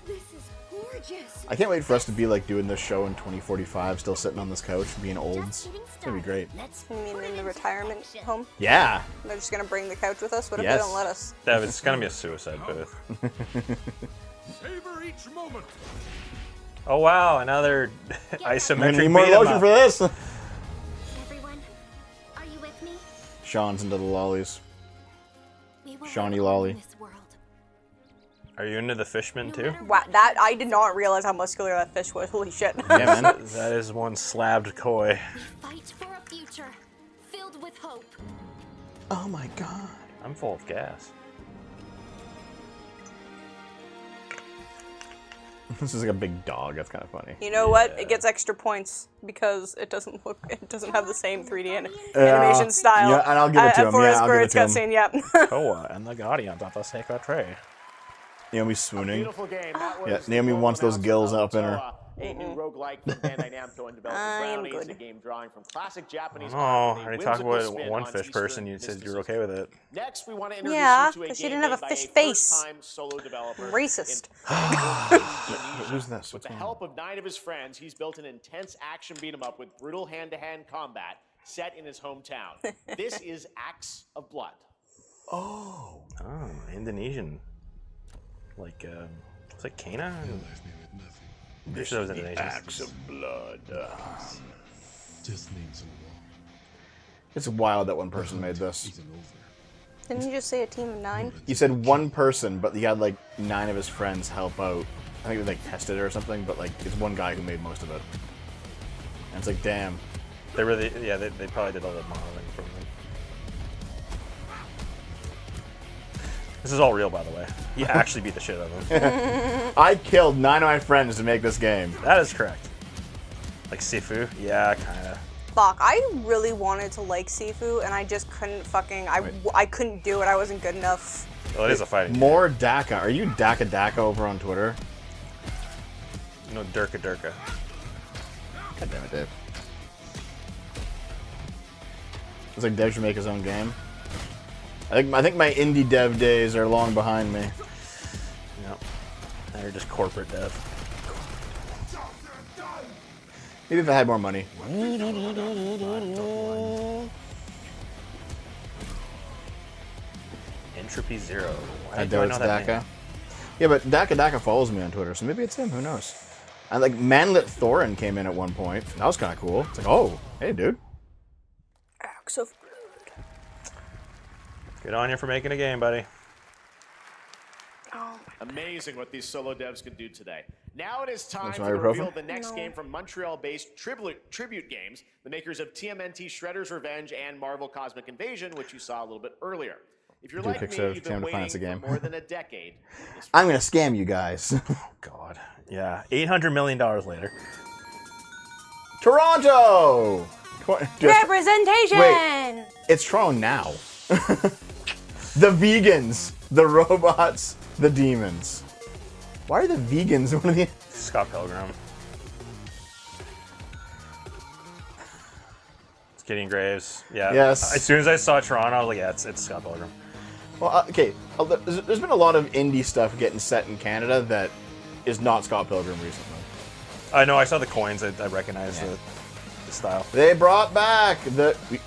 This is gorgeous. I can't wait for us to be like doing this show in 2045, still sitting on this couch, being olds. It's gonna be great. You mean in the retirement home? Yeah. They're just gonna bring the couch with us? What if Yes. they don't let us? Dev, it's gonna be a suicide booth. Savor each moment. Oh wow, another isometric. I need more beat 'em lotion up. for this. Everyone, are you with me? Sean's into the lollies. We will Shawnee live lolly. in this world. Are you into the Fishman too? Wow, that I did not realize how muscular that fish was. Holy shit. Yeah, man. That is one slabbed koi. Fight for a future filled with hope. Oh my god. I'm full of gas. This is like a big dog. That's kind of funny. You know what? It gets extra points because it doesn't have the same 3D animation style. Yeah, and I'll give it to him. For Yeah, his I'll give it birds to him. cutscene, yep. Koa and the Guardians of the Sacred Tree. Naomi's swooning. Beautiful game. That Yeah, was Naomi the wants those gills up in her. A new roguelike from Bandai Namco and developed Brownies, a game drawing from classic Japanese Oh, art I with a already talked whimsical about spin one on fish Eastern person. You said you were okay with it. Next, we want to introduce Yeah, you to a 'cause she game didn't have a made by fish face. first-time solo developer. Racist. Who's this? With the help of 9 of his friends, he's built an intense action beat 'em up with brutal hand-to-hand combat set in his hometown. This is Axe of Blood. Oh, Indonesian. Like, was it Kana? This sure it was is the Indonesian. Axe of Blood. Just need some It's wild that one person made this. Didn't you just say a team of 9? He said one person, but he had like 9 of his friends help out. I think they like tested it or something, but like it's one guy who made most of it. And it's like, damn. They really, yeah, they probably did all the modeling from them. This is all real, by the way. He actually beat the shit out of them. I killed 9 of my friends to make this game. That is correct. Like Sifu? Yeah, kinda. Fuck, I really wanted to like Sifu, and I just couldn't fucking, I couldn't do it, I wasn't good enough. Well, it is a fighting More Daka. Are you Daka Daka over on Twitter? No, Durka Durka. God damn it, Dave. It's like Dev should make his own game. I think my indie dev days are long behind me. Yep. They're just corporate dev. Maybe if I had more money. Entropy Zero. Why I do doubt I it's know that Daka. name? Yeah, but Daka Daka follows me on Twitter, so maybe it's him. Who knows? And like Manlit Thorin came in at one point. That was kind of cool. It's like, oh, hey, dude. Axe of Good on you for making a game, buddy. Amazing what these solo devs can do today. Now it is time That's to my reveal ibuprofen? the next game from Montreal-based Tribute Games, the makers of TMNT Shredder's Revenge and Marvel Cosmic Invasion, which you saw a little bit earlier. If you're Do a like me, Kickstarter you've for been Tam to waiting Finance a game. for more than a decade. I'm gonna scam you guys. God. Yeah. $800 million later. Toronto. Representation! Wait, it's Toronto now. The vegans, the robots, the demons. Why are the vegans one of the? Scott Pilgrim. It's Gideon Graves. Yeah. Yes. As soon as I saw Toronto, I was like, yeah, it's Scott Pilgrim. Well, okay. There's been a lot of indie stuff getting set in Canada that is not Scott Pilgrim recently. I know. I saw the coins. I recognized the style. They brought back the. We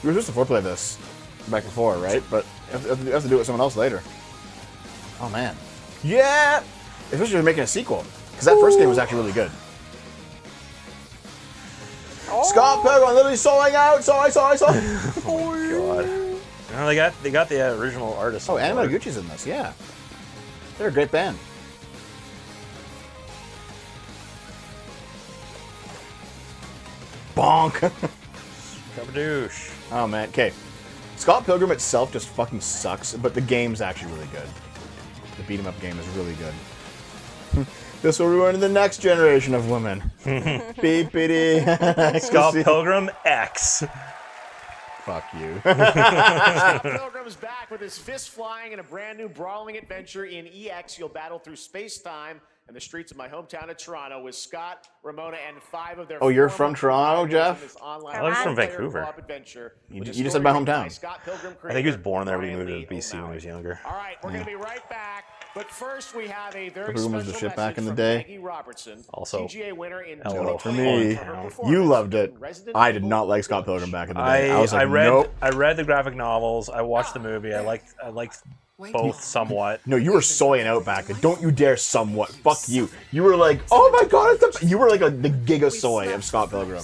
were supposed to foreplay this back before, right? But we have to do it with someone else later. Oh man. Yeah. Especially if they're making a sequel, because that first game was actually really good. Oh. Scott Pilgrim literally sewing out. Saw. Oh my god. No, they got the original artist. Oh, Anna Gucci's in this. Yeah. They're a great band. Bonk. Kabadoosh. Oh man. Okay. Scott Pilgrim itself just fucking sucks, but the game's actually really good. The beat 'em up game is really good. This will ruin the next generation of women. Beepity. Scott Pilgrim X. Fuck you. Scott Pilgrim's back with his fist flying in a brand new brawling adventure in EX. You'll battle through space-time and the streets of my hometown of Toronto with Scott, Ramona, and 5 of their. Oh, you're from Toronto, Jeff? I'm from Vancouver. You just said my hometown. I think he was born there, but he moved to BC when he was younger. All right, we're going to be right back. But first, we have a very Pilgrim was the shit back in the day. Maggie Robertson, Also, TGA winner in LOL for me. You loved it. I did not like Scott Pilgrim back in the day. I was like, nope. I read the graphic novels. I watched the movie. I liked both somewhat. No, you were soying out back then. Don't you dare somewhat. Fuck you. You were like, oh my god, you were like the giga soy of Scott Pilgrim.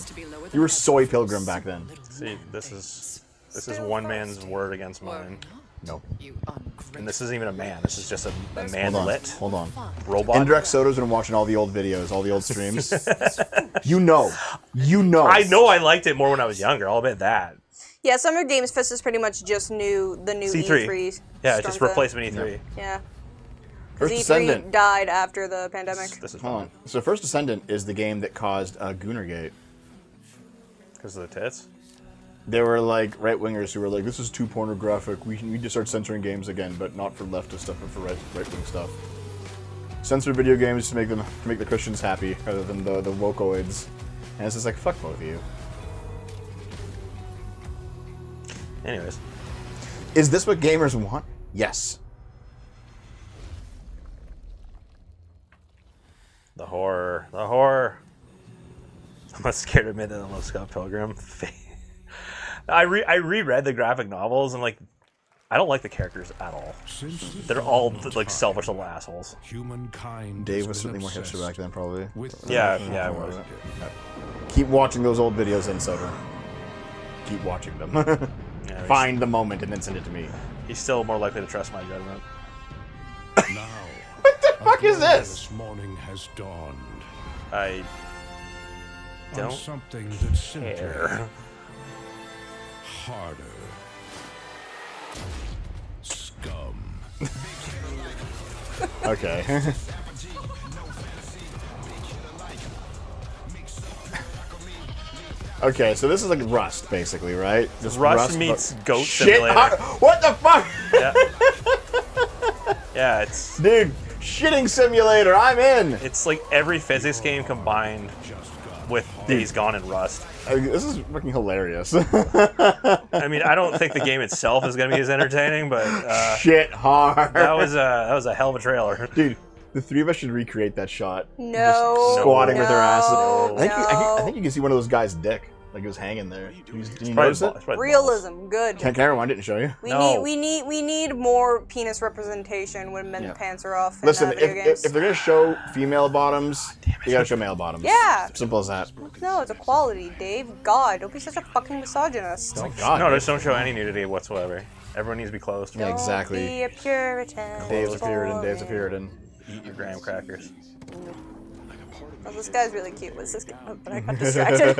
You were soy Pilgrim back then. See, this is one man's word against mine. Nope. And this isn't even a man. This is just a man-lit Hold on. robot. Indirect Soda's been watching all the old videos, all the old streams. You know. I know I liked it more when I was younger. I'll admit that. Yeah, Summer Games Fest is pretty much just the new C3. E3. Yeah, it's just replacement E3. Yeah. First E3 Descendant. died after the pandemic. This is Hold on. So First Descendant is the game that caused Goonergate. Because of the tits? There were like right-wingers who were like, this is too pornographic. We need to start censoring games again, but not for leftist stuff, but for right-wing stuff. Censor video games to make the Christians happy, rather than the wokoids. And it's just like, fuck both of you. Anyways. Is this what gamers want? Yes. The horror. The horror. I'm not scared to admit that I love Scott Pilgrim. I reread the graphic novels and like I don't like the characters at all. They're all like selfish little assholes. Humankind. Dave was certainly more hipster back then, probably. Yeah, I was. Keep watching those old videos in Soda. Keep watching them. Yeah, Find the moment and then send it to me. He's still more likely to trust my judgment. Now, what the fuck is this? This morning has dawned. I don't on something that's simpler, care. harder. Scum. Okay. Okay, so this is like Rust, basically, right? Just Rust meets Goat Shit, Simulator. what the fuck? Yeah, it's... Dude, shitting simulator, I'm in! It's like every physics game combined with Days Gone and Rust. This is fucking hilarious. I mean, I don't think the game itself is going to be as entertaining, but... Shit hard. That was a hell of a trailer. Dude, the three of us should recreate that shot. No. Just squatting with our asses. No, I think you can see one of those guys' dick. Like it was hanging there. Did you notice it? Realism, good. Can I rewind it and show you? We need more penis representation when men's pants are off. Listen, in, video games. if they're gonna show female bottoms, you gotta show male bottoms. Yeah. Simple as that. No, it's equality, Dave. God, don't be such a fucking misogynist. Oh God. No, just don't show any nudity whatsoever. Everyone needs to be closed. Yeah, exactly. Be a Puritan. Dave's a Puritan. Dave's a Puritan. Eat your graham crackers. Oh, this guy's really cute. What's this guy? Oh, but I got distracted.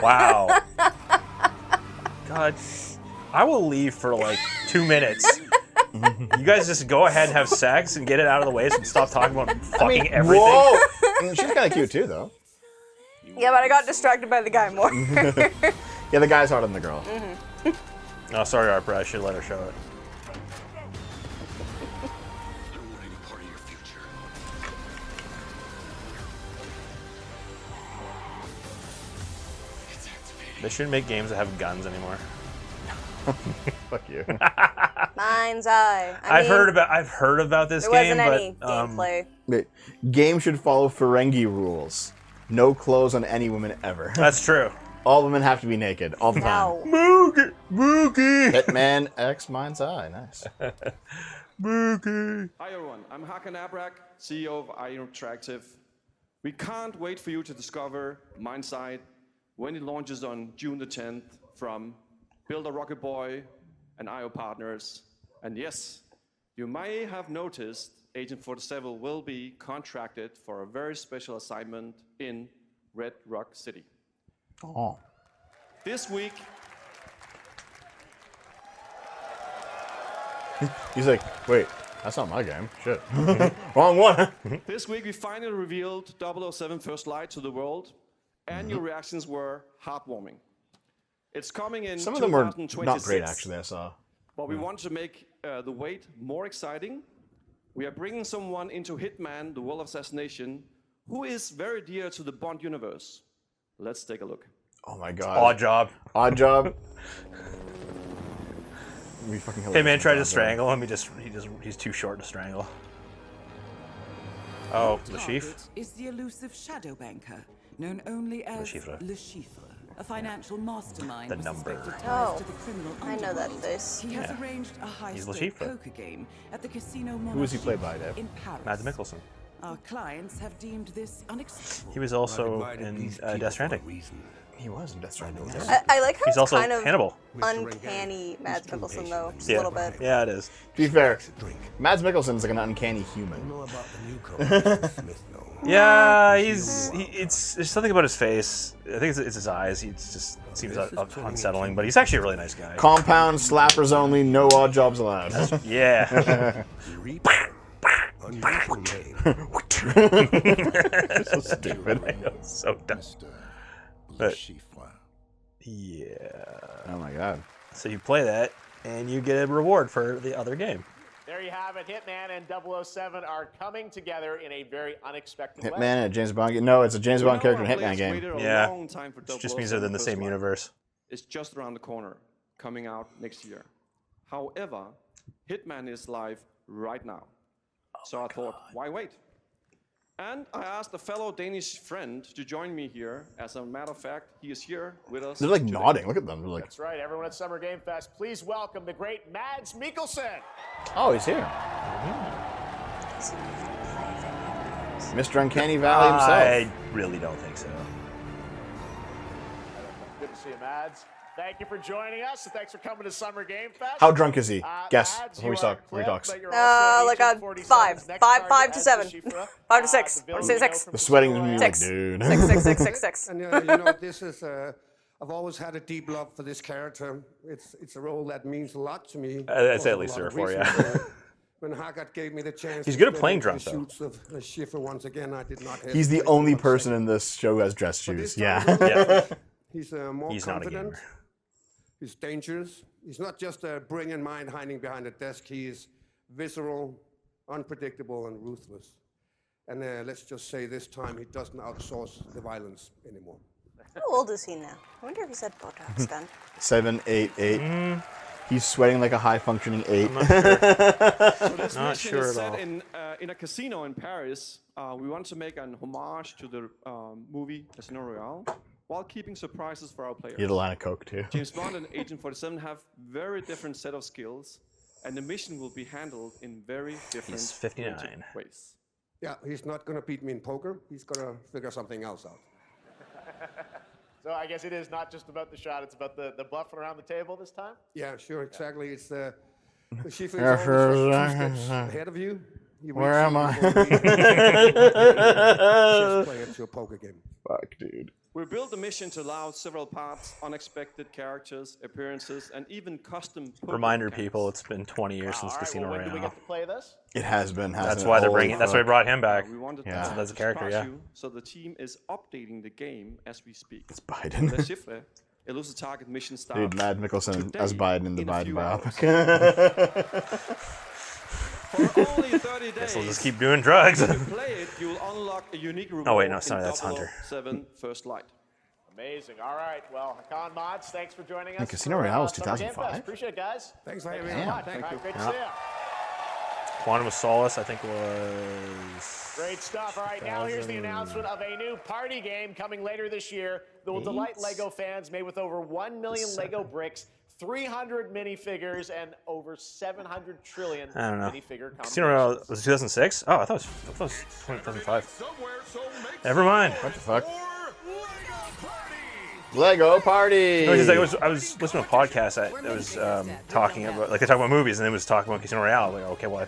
Wow. God, I will leave for like 2 minutes. You guys just go ahead and have sex and get it out of the way so we can stop talking about fucking everything. Whoa! I mean, she's kind of cute too, though. Yeah, but I got distracted by the guy more. Yeah, the guy's hotter than the girl. Oh, sorry, Harper. I should let her show it. They shouldn't make games that have guns anymore. Fuck you. Mind's Eye. I've heard about this game, there wasn't but any gameplay. The game should follow Ferengi rules. No clothes on any women ever. That's true. All women have to be naked all the time. Moogie. Hitman X Mind's Eye. Nice. Moogie. Hi everyone, I'm Hakan Abrak, CEO of IO Interactive. We can't wait for you to discover Mind's Eye when it launches on June the 10th from Builder Rocket Boy and IO partners. And yes, you may have noticed Agent 47 will be contracted for a very special assignment in Red Rock City. Oh. This week, He's like, wait, that's not my game. Shit. Wrong one. This week we finally revealed 007 First Light to the world, and your reactions were heartwarming. It's coming in 2026. Some of them were not great, actually, I saw. But we want to make the wait more exciting. We are bringing someone into Hitman, the World of Assassination, who is very dear to the Bond universe. Let's take a look. Oh my god. Odd Job. Odd Job. Hey man, tried to strangle him. He's too short to strangle. Oh, Le Chiffre. Is the elusive shadow banker, known only as Le Chiffre, a financial mastermind. The number. To the criminal I know that face. He has arranged a high-stakes poker game at the Casino Monarch. Who was he played by, Dave? In Paris. Mads Mikkelsen. Our clients have deemed this unacceptable. He was also in Death Stranding. He was in Death Stranding. I like how he's it's also kind of Hannibal. uncanny Mads Mikkelsen, though, just a little bit. Yeah, it is. To be fair, Mads Mikkelsen's like an uncanny human. Yeah, there's something about his face. I think it's his eyes. He just seems unsettling, but he's actually a really nice guy. Compound, slappers only, no odd jobs allowed. Yeah. So stupid. I know, so dumb. But, yeah. Oh my god. So you play that, and you get a reward for the other game. There you have it. Hitman and 007 are coming together in a very unexpected way. Hitman and a James Bond game. No, it's a James Bond character in a Hitman game. Yeah. It just means they're in the same universe. It's just around the corner, coming out next year. However, Hitman is live right now. So I thought, why wait? And I asked a fellow Danish friend to join me here. As a matter of fact, he is here with us. They're like today. nodding. Look at them. They're like. That's right. Everyone at Summer Game Fest, please welcome the great Mads Mikkelsen. Oh, he's here. Mr. Uncanny Valley himself. I really don't think so. Good to see you, Mads. Thank you for joining us, and thanks for coming to Summer Game Fest. How drunk is he? Guess Mads, before we talk. Before he talks. Like a 5 to 7, 5 to 6, 6. The sweating is me, like, 6. dude. 6. And you know, this is. I've always had a deep love for this character. It's a role that means a lot to me. I'd say at least 3 or 4, yeah. When Haggard gave me the chance, he's good at playing drunk, though. Of Schiffer once again, I did not. He's the only person in this show who has dress shoes. Yeah. He's more he's confident. Not a gamer. He's dangerous. He's not just a brilliant mind hiding behind a desk. He is visceral, unpredictable, and ruthless. And let's just say this time he doesn't outsource the violence anymore. How old is he now? I wonder if he's had Botox done. 7, 8, 8. He's sweating like a high-functioning 8. I'm not sure. So this Not mission sure is at set all. in a casino in Paris. We want to make an homage to the movie Casino Royale, while keeping surprises for our players. He had a line of coke too. James Bond and Agent 47 have very different set of skills, and the mission will be handled in very different He's 59. ways. Yeah, he's not going to beat me in poker. He's going to figure something else out. So I guess it is not just about the shot; it's about the bluffing around the table this time. Yeah, sure, exactly. It's the Schiffer Yeah, is sure. always 2 steps ahead of you. Where am I? Just play at your poker game. Fuck, dude. We built the mission to allow several parts, unexpected characters, appearances, and even custom. Reminder, people, it's been 20 years since Casino When do we Royale. get to play this? It has been. That's why they're bringing. That's why we brought him back. We wanted Yeah. to That's a character, surprise yeah. you, so the team is updating the game as we speak. It's Biden. Le Chiffre, elusive target mission starts. Dude, Mad Mikkelsen as Biden in the Biden biopic. For only 30 Guess days. we'll just keep doing drugs. If you play it, you'll unlock a unique reward. Oh, wait, no, sorry, that's Hunter. 007 First Light. Amazing. All right. Well, Hakan Mods, thanks for joining us. Yeah, Casino Royale was Summer Game 2005. Fest. Appreciate it, guys. Thanks for having me. Damn. Thank you. Great to see you. Quantum of Solace, I think, was... Great stuff. All right, now here's the announcement of a new party game coming later this year that will delight LEGO fans, made with over 1 million LEGO bricks, 300 minifigures, and over 700 trillion I don't know. minifigure Casino Royale combinations. was 2006? Oh, I thought it was 2005. Never mind. What the fuck? Lego Party! No, I was listening to a podcast that was talking about, like, they talk about movies, and it was talking about Casino Royale. Like, okay, well,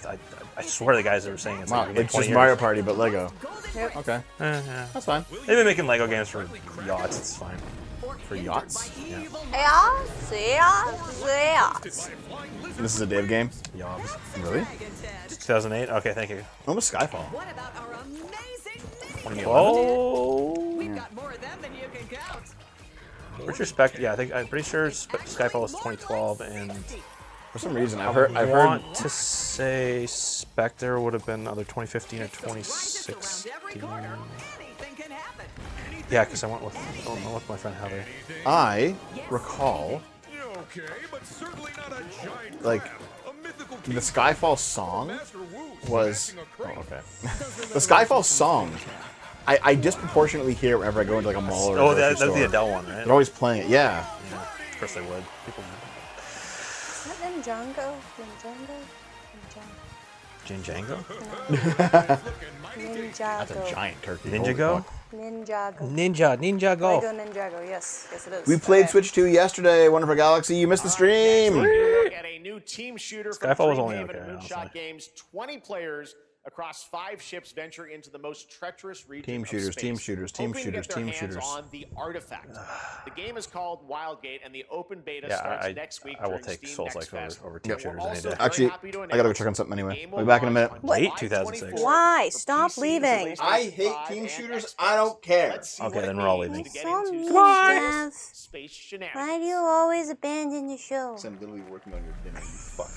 I swear the guys that were saying it's Wow, like it's 20 just years. Mario Party, but Lego. Yep. Okay. Yeah. That's fine. They've been making Lego games for yachts. It's fine. For yachts? Yeah. Yes. This is a Dave game? Yachts. Really? 2008? Okay, thank you. When was Skyfall? 2012? We've got more of them than you can count. Retrospect, yeah, I'm pretty sure Skyfall was 2012, and for some reason I want to say Spectre would have been either 2015 or 2016. Yeah, because I went with my friend Heather. I recall, like, the Skyfall song was. Oh, okay. The Skyfall song, I disproportionately hear whenever I go into like a mall or a grocery that's store. the Adele one, right? They're always playing it. Yeah. Of course they would. People Is that Ninjago? Ninjago? Ninjago. That's a giant turkey. Ninjago? Ninjago. Ninjago. Lego Ninjago. Yes, yes it is. We played Okay. Switch 2 yesterday. Wonderful Galaxy. You missed the stream. Look at a new team shooter Skyfall from was only Dreamhaven okay, and Moonshot honestly. Games. 20 players across 5 ships venture into the most treacherous region Team of shooters, space, team shooters, team hoping to shooters, get their team hands shooters. on the artifact. The game is called Wildgate, and the open beta Yeah, starts next week I will during take Steam Souls Next like Fest. over Team We're Shooters any also day. very Actually, happy to I gotta go announce check on something the anyway. game I'll will be back in a launch minute. on Late July 2006. 24th Why? for Stop PC, leaving. I hate Team Shooters. I don't care. Let's see Okay, what then it we're all means leaving. to get So into mean, some Jeff. space shenanigans. Why do you always abandon the show? I'm literally working on your dinner, you fuck.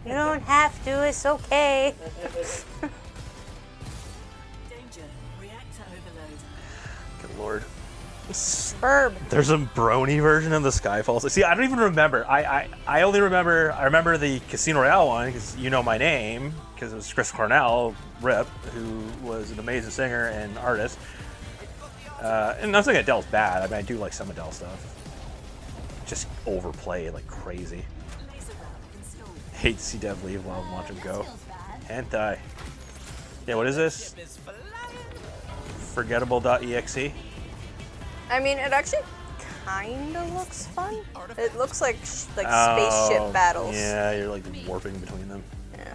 You don't have to. It's okay. Danger. Reactor overload. Good lord. Burb. There's a brony version of the Skyfall. See, I don't even remember. I only remember. I remember the Casino Royale one because you know my name because it was Chris Cornell, Rip, who was an amazing singer and artist. And I'm not saying Adele's bad. I mean, I do like some Adele stuff. Just overplayed like crazy. Hate to see Dev leave while I watch him go. Hentai. Yeah, what is this? Forgettable.exe. I mean, it actually kind of looks fun. It looks like spaceship battles. Yeah, you're like warping between them. Yeah.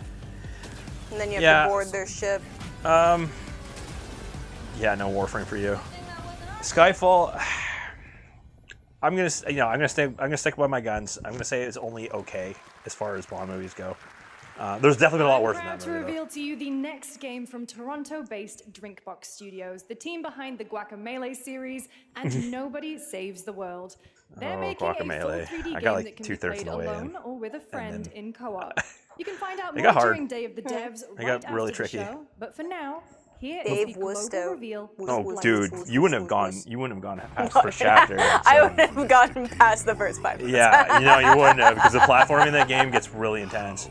And then you have to board their ship. Yeah, no Warframe for you. Skyfall. I'm gonna stick by my guns. I'm gonna say it's only okay as far as Bond movies go. There's definitely been a lot worse than Proud that to movie, though. reveal to you the next game from Toronto-based Drinkbox Studios, the team behind the Guacamelee series and Nobody Saves the World. They're Oh, making a full Guacamelee. 3D I game got, like, that can be two-thirds played of the way in. alone or with a friend in co-op. You can find out It more got hard. during Day of the Devs It right got really after the tricky. show. But for now, here Dave is the global Wusto. reveal. Oh, dude, you wouldn't have gone past the first No. chapter. I wouldn't have gotten past the first 5 minutes. Yeah, you wouldn't have because the platforming in that game gets really intense.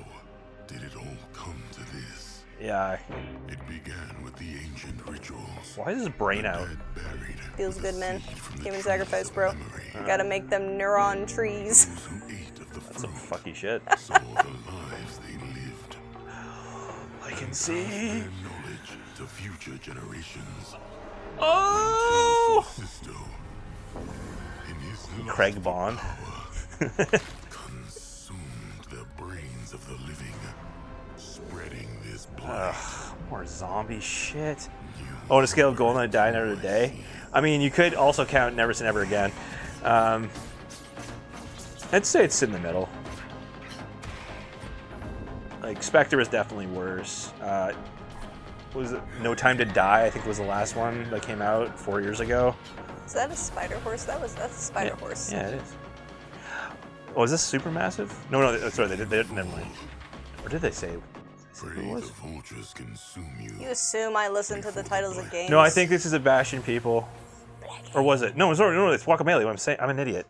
Did it all come to this? Yeah. It began with the ancient rituals. Why is his brain out? Feels good, man. Human sacrifice, bro. You gotta make them neuron trees. That's some fucky shit. Saw the lives they lived. I can see. Their knowledge to future generations. Oh! Sisto, in his Craig Bond. consumed the brains of the living, spreading this blight. More zombie shit. Oh, on a scale of Goldeneye Die Another Day. I mean, you could also count Never Say Never Again. I'd say it's in the middle. Like, Spectre is definitely worse. What was it? No Time to Die, I think was the last one that came out 4 years ago. Is that a spider horse? That's a spider horse. Yeah, it is. Oh, is this Supermassive? No, sorry, they did, never mind. Or did they say who it was? You assume I listen to the titles of games. No, I think this is a Bastion people. Or was it? No, it's Guacamelee. What I'm saying, I'm an idiot.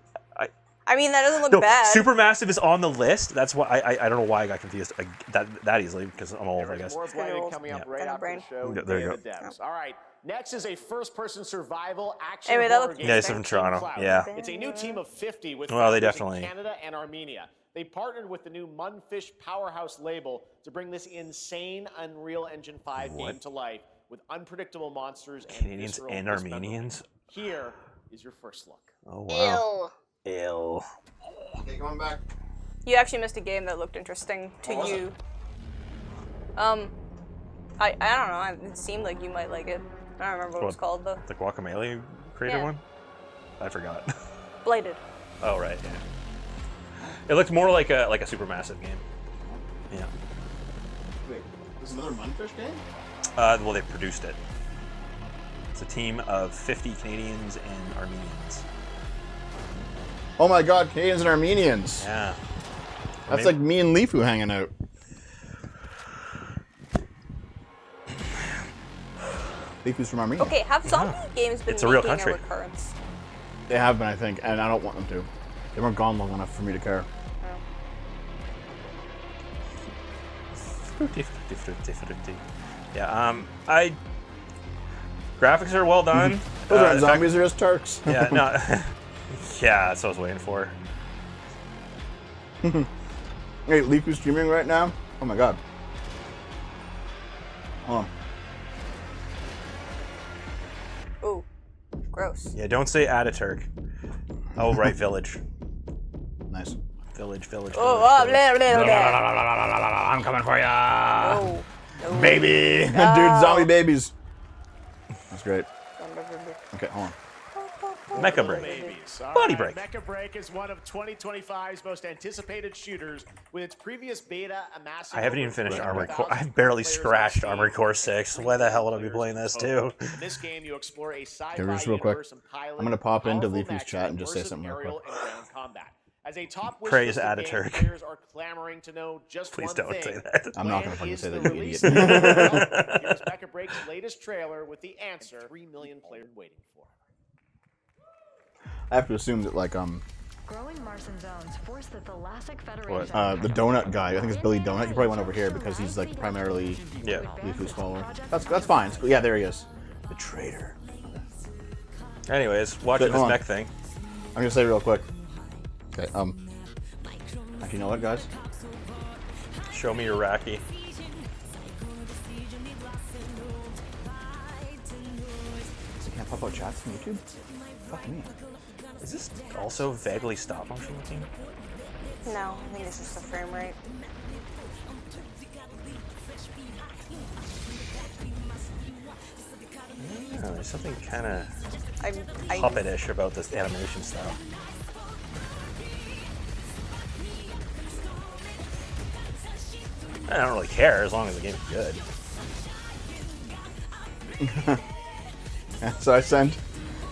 I mean, that doesn't look bad. Supermassive is on the list. That's why I don't know why I got confused that easily because I'm old, I guess. More Blighted coming up right after the show. There you go. The Devs. All right. Next is a first-person survival action Anyway, that horror looks game. Yeah, it's from Toronto. Yeah. It's a new team of 50 with Well, they founders definitely- in Canada and Armenia. They partnered with the new Munfish Powerhouse label to bring this insane Unreal Engine 5 game to life with unpredictable monsters and Canadians visceral and dismemberment. Armenians. Here is your first look. Oh wow. Ew. Okay, going back. You actually missed a game that looked interesting to you. I don't know. It seemed like you might like it. I don't remember what it was called though. The Guacamelee created one? I forgot. Blighted. Oh right, yeah. It looked more like a supermassive game. Yeah. Wait, this is another Munfish game? Well, they produced it. It's a team of 50 Canadians and Armenians. Oh my god, Canadians and Armenians. Yeah. That's like me and Leafu hanging out. Leafu's from Armenia. Okay, have zombie games been It's a real making country. a recurrence? They have been, I think, and I don't want them to. They weren't gone long enough for me to care. Yeah, graphics are well done. Those aren't in zombies, fact- they're just Turks. Yeah, no. Yeah, that's what I was waiting for. Hey, Leafu's streaming right now? Oh my god. Hold on. Ooh, gross. Yeah, don't say Ataturk. Oh, right, village. Nice. Village. Oh, blah, blah, blah, blah. I'm coming for ya. No. No. Baby. No. Dude, zombie babies. That's great. Okay, hold on. Mecha Break. Babies. All Body right, Break. Mecha Break is one of 2025's most anticipated shooters, with its previous beta amassing. I haven't even over finished 300,000 Armored Core. I've barely players on scratched Steam. Armored Core 6. Why the hell would I be playing this too? In this game, you explore a sci-fi Okay, just real quick. universe and pilot I'm gonna pop into powerful Leafu's mechs chat and with just say immersive something real aerial quick. and ground combat. As a top wish Praise list of games, Ataturk. players are clamoring to know just Please one don't thing. say that. I'm not gonna When fucking is say the that, you release idiot. date? Well, here's Mecha Break's latest trailer with the answer 3 million players waiting for. I have to assume that, Growing Martian zones force the Thalassic what? Federation. The donut guy, I think it's Billy Donut. He probably went over here because he's like primarily Leafu's follower. That's fine. Yeah, there he is. The traitor. Anyways, watching this Hold on. mech thing. I'm gonna say real quick. Okay. Actually, you know what, guys? Show me your Racky. You can't pop out chats from YouTube. Fuck me. Is this also vaguely stop motion looking? No, I think it's just the frame rate. Oh, there's something kind of I puppet-ish about this animation style. I don't really care as long as the game's good. So I sent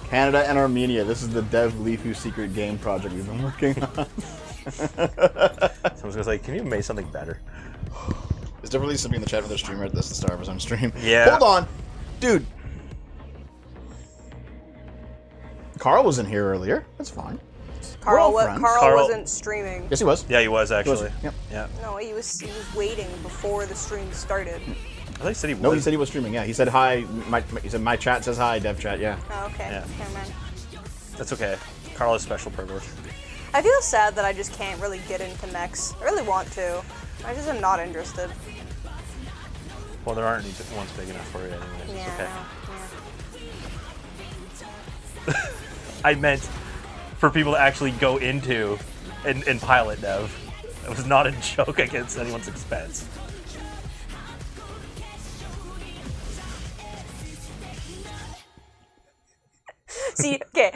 Canada and Armenia. This is the Dev Leafu secret game project we've been working on. Someone's gonna say, "Can you make something better?" Is there really somebody in the chat for the streamer at this the Star Wars on stream? Yeah. Hold on, dude. Carl was in here earlier. That's fine. We're all friends. Carl wasn't streaming. Yes, he was. Yeah, he was actually. Yep. Yeah. No, he was waiting before the stream started. I thought he said he was. No, he said he was streaming. Yeah, he said hi. He said my chat says hi. Dev chat. Yeah. Oh, okay. Yeah. Never mind. That's okay. Carl has special privilege. I feel sad that I just can't really get into mechs. I really want to. I just am not interested. Well, there aren't any ones big enough for it anyway. Yeah. It's okay. I meant for people to actually go into and pilot Dev. It was not a joke against anyone's expense. See, okay,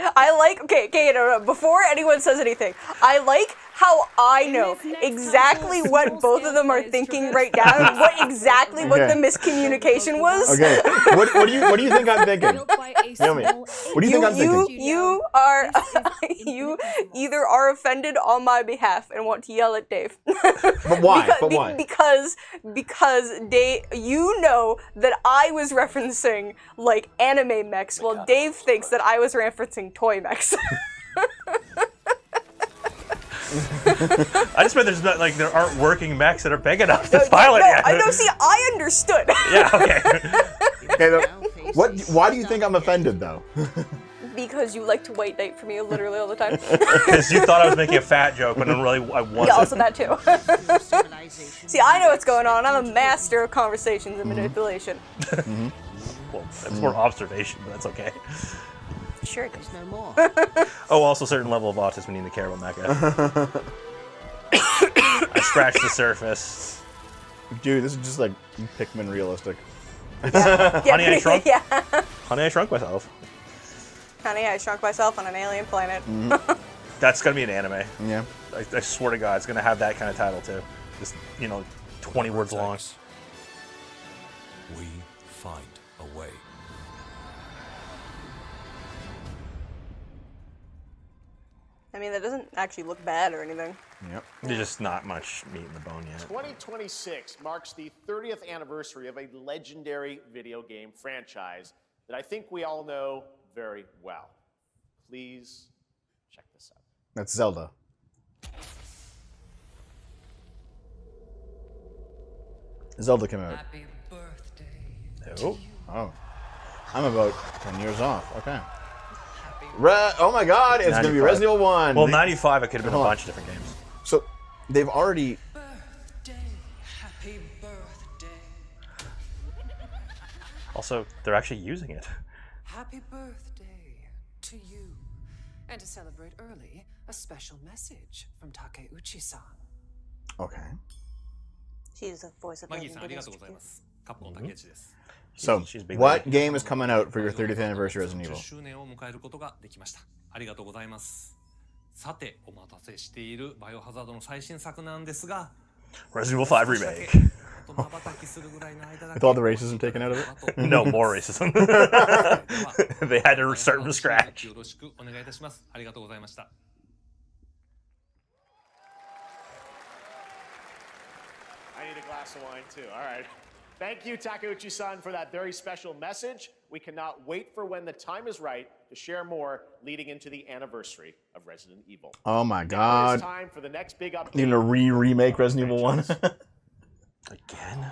no, before anyone says anything, I like how I know exactly what both of them are thinking right now, and what the miscommunication was. Okay. What do you think I'm thinking? Tell me. What do you think I'm thinking? You are you either are offended on my behalf and want to yell at Dave. But why? Because Dave, you know that I was referencing like anime mechs, while Dave thinks that I was referencing toy mechs. I just meant there aren't working mechs that are big enough to pilot yet. I know. See, I understood. Yeah. Okay. Why do you think I'm offended though? Because you like to white knight for me literally all the time. Because you thought I was making a fat joke, but I wasn't. Yeah, also that too. See, I know what's going on. I'm a master of conversations and manipulation. Well, that's more observation, but that's okay. Sure, there's no more. Oh, also certain level of autism need to care about mecha. I scratched the surface. Dude, this is just like Pikmin realistic. Honey, I shrunk. Yeah. Honey, I shrunk myself. Honey, I shrunk myself on an alien planet. That's gonna be an anime. Yeah. I swear to God, it's gonna have that kind of title too. Just 20 words long. We find a way. I mean, that doesn't actually look bad or anything. Yep. There's just not much meat in the bone yet. 2026 marks the 30th anniversary of a legendary video game franchise that I think we all know very well. Please check this out. That's Zelda. Zelda came out. Happy birthday. Oh. I'm about 10 years off. Okay. Oh my God! It's gonna be Resident Evil 1. Well, 95. It could have been a bunch of different games. So, they've already. Happy birthday. Also, they're actually using it. Happy birthday to you. And to celebrate early, a special message from Takeuchi-san. Okay. She's the voice of Lady So, what game is coming out for your 30th anniversary of Resident Evil? ありがとうございます。さて、お待たせしているバイオハザードの最新作なんですが、 Resident Evil 5 remake. With all the racism taken out of it? No more racism. They had to start from scratch. よろしくお願いいたします。ありがとうございました。I need a glass of wine too. All right. Thank you, Takeuchi-san, for that very special message. We cannot wait for when the time is right to share more leading into the anniversary of Resident Evil. Oh my God. It's time for the next big update. Need to remake Resident Evil 1? Again?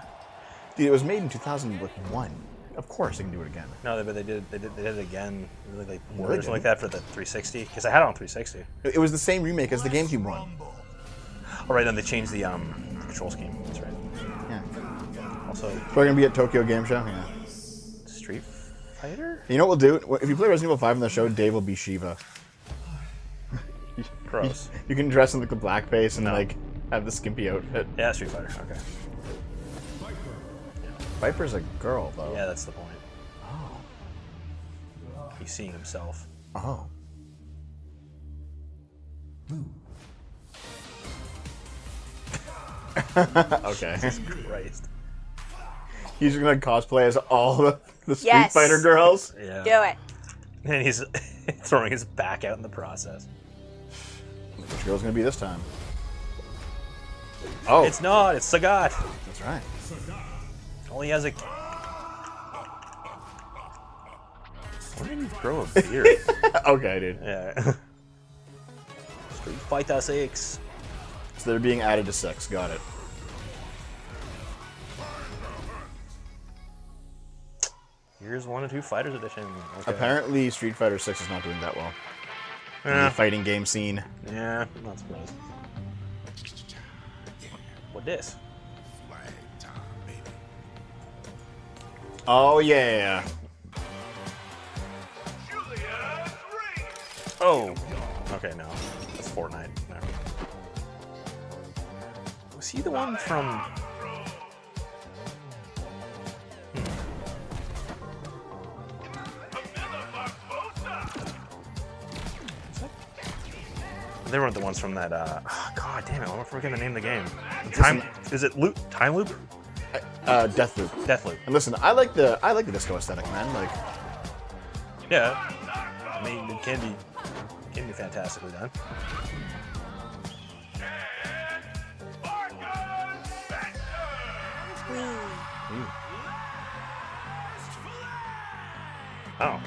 Dude, it was made in 2001. Of course they can do it again. No, but they did it again. Like or something like that for the 360. Because I had it on 360. It was the same remake as the GameCube one. Oh, right, then they changed the control scheme. That's right. Yeah. Also, we're gonna be at Tokyo Game Show. Yeah. Street Fighter. You know what we'll do? If you play Resident Evil 5 in the show, Dave will be Shiva. Gross. You can dress in like the blackface and like have the skimpy outfit. Yeah, Street Fighter. Okay. Viper's a girl, though. Yeah, that's the point. Oh. He's seeing himself. Oh. Okay. Jesus Christ. He's gonna cosplay as all the Street Fighter girls. Yeah. Do it. And he's throwing his back out in the process. Which girl's gonna be this time? Oh. It's not. It's Sagat. That's right. Only has a. Why did he grow a beard? Okay, dude. Yeah. Street Fighter 6. So they're being added to 6. Got it. Here's 1 and 2 Fighters Edition. Okay. Apparently, Street Fighter 6 is not doing that well. Yeah. The fighting game scene. Yeah, I'm not surprised. What this? Oh yeah. Oh. Okay, no. That's Fortnite. No. Was he the one from? They weren't the ones from that. God damn it! I'm forgetting the name of the game. Is it Loop? Time Loop? Deathloop. Deathloop. And listen, I like the disco aesthetic, man. Like, yeah, I mean, it can be fantastically done. Oh,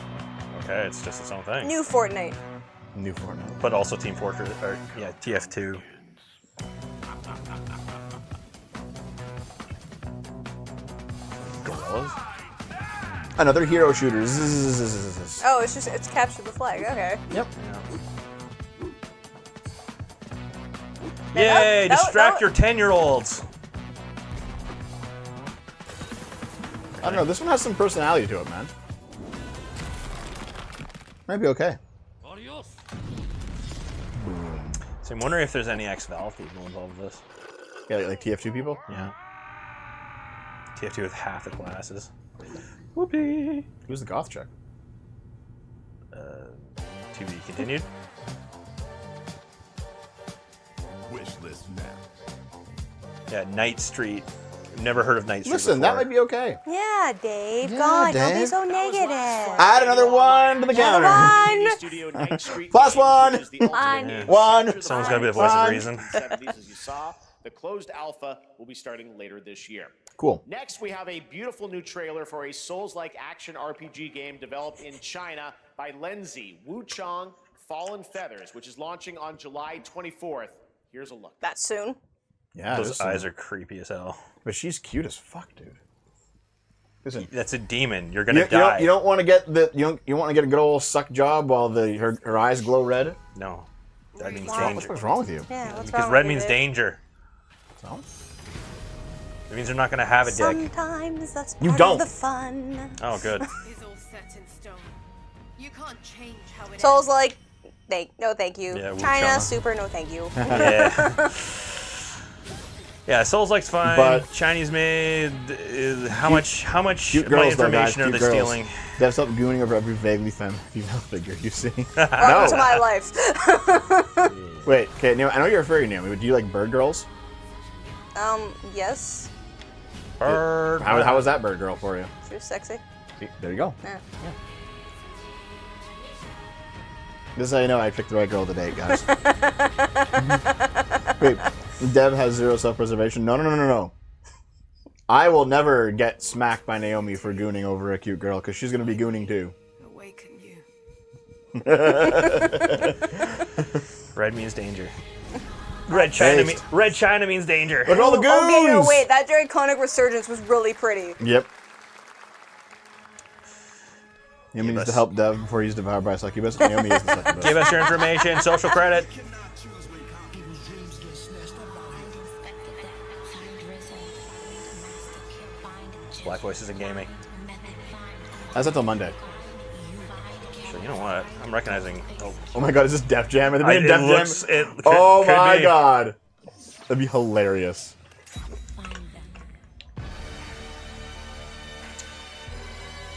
okay, it's just its own thing. New Fortnite. New Fortnite. But also Team Fortress, or yeah, TF2. Gorillas. Another hero shooter. Oh, it's capture the flag. Okay. Yep. Yay! Distract your 10-year-olds. I don't know. This one has some personality to it, man. Might be okay. So I'm wondering if there's any ex-Valve people involved with this. Yeah, like TF2 people? Yeah. TF2 with half the classes. Whoopee! Who's the goth chick? To be continued. Wishlist now. Yeah, Night Street. Never heard of Night Street Listen, before. that might be okay. Yeah, Dave. Yeah, God, don't be Dave. so negative. Add another one to the counter. One. Plus one. One. Someone's got to be the voice of reason. 70s, as you saw. The closed alpha will be starting later this year. Cool. Next, we have a beautiful new trailer for a Souls-like action RPG game developed in China by Lenzi, Wuchang Fallen Feathers, which is launching on July 24th. Here's a look. That's soon. Yeah, those eyes are creepy as hell. But she's cute as fuck, dude. Listen, that's a demon. You're gonna die. You don't want to get you want to get a good old suck job while her eyes glow red. No, that means danger. danger. What's wrong with you? Yeah, what's Because wrong red with means you? danger. So? It means they're not gonna have a dick. Sometimes that's part You don't. of the fun. Oh, good. Is all set in stone. You can't change how it Souls like, no thank you. Yeah, China, Wuchang. super, no thank you. Yeah. Yeah, Souls like's fine. But Chinese made. How much Cute of my girls, though, guys. information are Cute they girls. stealing? They have something gooning over every vaguely female figure you see. Welcome to my life. Wait, okay, Naomi, I know you're a furry, Naomi, but do you like bird girls? Yes. Bird. How was that bird girl for you? She was sexy. See, there you go. Yeah. This is how you know I picked the right girl to date, guys. Wait, Dev has zero self-preservation. No. I will never get smacked by Naomi for gooning over a cute girl, because she's going to be gooning too. Awaken you. Red means danger. Red China means danger. Look at all the goons! Okay, no, wait. That draconic resurgence was really pretty. Yep. Naomi needs to help Dev before he's devoured by a succubus. Naomi is the succubus. Give us your information, social credit. Black voices in gaming. That's until Monday. So you know what? I'm recognizing. Oh my god, is this Def Jam? Are they making It Def looks- Jam? it Oh could my be. god. That'd be hilarious.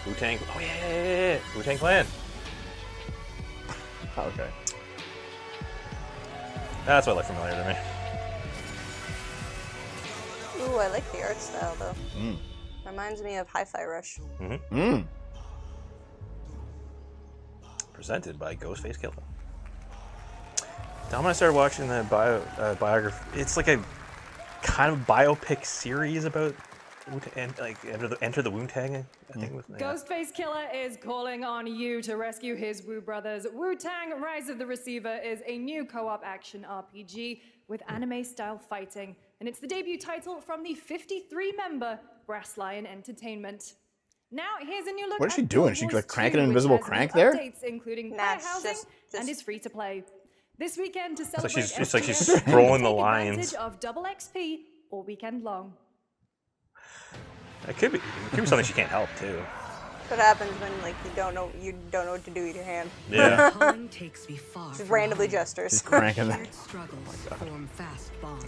Wu-Tang. Oh yeah. Wu-Tang Clan. Okay. That's what looked familiar to me. Ooh, I like the art style though. Mm. Reminds me of Hi-Fi Rush. Mm. Presented by Ghostface Killah. Then when I started watching the biography, it's like a kind of biopic series about Wu-Tang, like Enter the Wu-Tang. I think. Ghostface Killah is calling on you to rescue his Wu brothers. Wu-Tang Rise of the Receiver is a new co-op action RPG with anime-style fighting, and it's the debut title from the 53-member Brass Lion Entertainment. Now, here's a new look What is she at doing? Guild Is she, Wars like, cranking 2, an which invisible has new crank there? Updates, including Nah, housing, and is free to play. This weekend to like celebrate it's like she's FPS, scrolling the take lines. advantage of double XP all weekend long. It could be something she can't help too. What happens when like you don't know what to do with your hand? Yeah. Calling takes me far. Just randomly gestures. She's cranking that.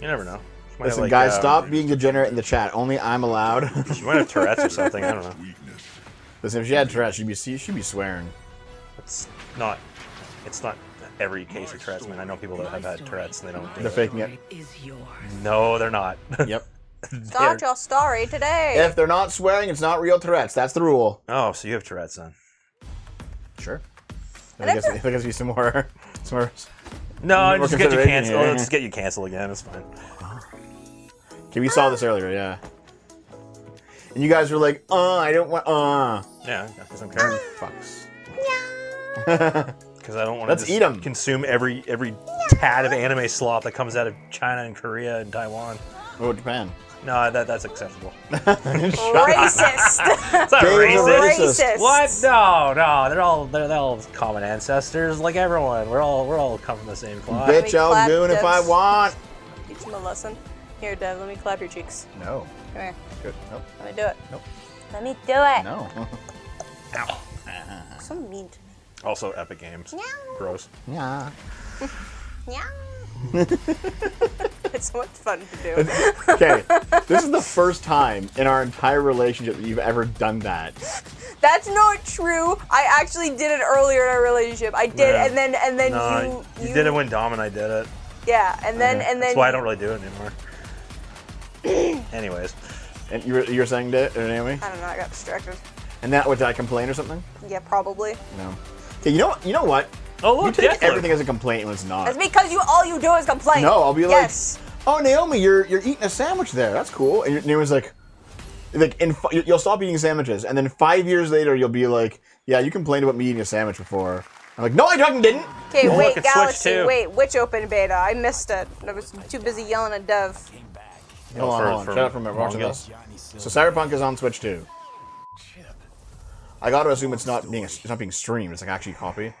You never know. She might Listen, have, like, guys, stop being degenerate in the chat. Only I'm allowed. She might have Tourette's or something. I don't know. Listen, if she had Tourette's, she'd be swearing. It's not every case of Tourette's, man. I know people that have had Tourette's and they don't do They're it. faking it. No, they're not. Yep. Start your story today. If they're not swearing, it's not real Tourette's. That's the rule. Oh, so you have Tourette's then? Sure. If it gives you some more. No, just get you consideration canceled. here. Let's just get you canceled again. It's fine. Okay, we saw this earlier, yeah. And you guys were like, I don't want, Yeah, because I'm carrying fucks. Because I don't want Let's to eat 'em. consume every tad of anime slop that comes out of China and Korea and Taiwan. Oh, Japan. No, that's acceptable. Racist. It's not Dave's a racist. racist. What? No, they're all common ancestors, like everyone. We're all come from the same cloth. Bitch, I'll goon if I want. Teach him a lesson. Here, Dev, let me clap your cheeks. No. Come here. Good. Nope. Let me do it. Nope. Let me do it. No. Ow. So mean to me. Also, Epic Games. Gross. Yeah. It's so much fun to do. Okay, this is the first time in our entire relationship that you've ever done that. That's not true. I actually did it earlier in our relationship. I did, Yeah. and then No, you did it when Dom and I did it. Yeah, and then That's why I don't really do it anymore. Anyways. And you were saying that, Naomi? I don't know. I got distracted. And that, what, did I complain or something? Yeah, probably. No. Okay, you know what? Oh, look, you take everything as a complaint when it's not. That's because all you do is complain. No, I'll be like, yes. oh, Naomi, you're eating a sandwich there. That's cool. And Naomi's like you'll stop eating sandwiches, and then 5 years later you'll be like, yeah, you complained about me eating a sandwich before. I'm like, no, I fucking didn't. Okay, Oh, wait, look, it's Switch Galaxy, 2. wait, which open beta? I missed it. I was too busy yelling at Dev. Hold on. Shut up for a minute. We're watching this. So Cyberpunk is on Switch 2. I got to assume it's not being streamed. It's like actually a copy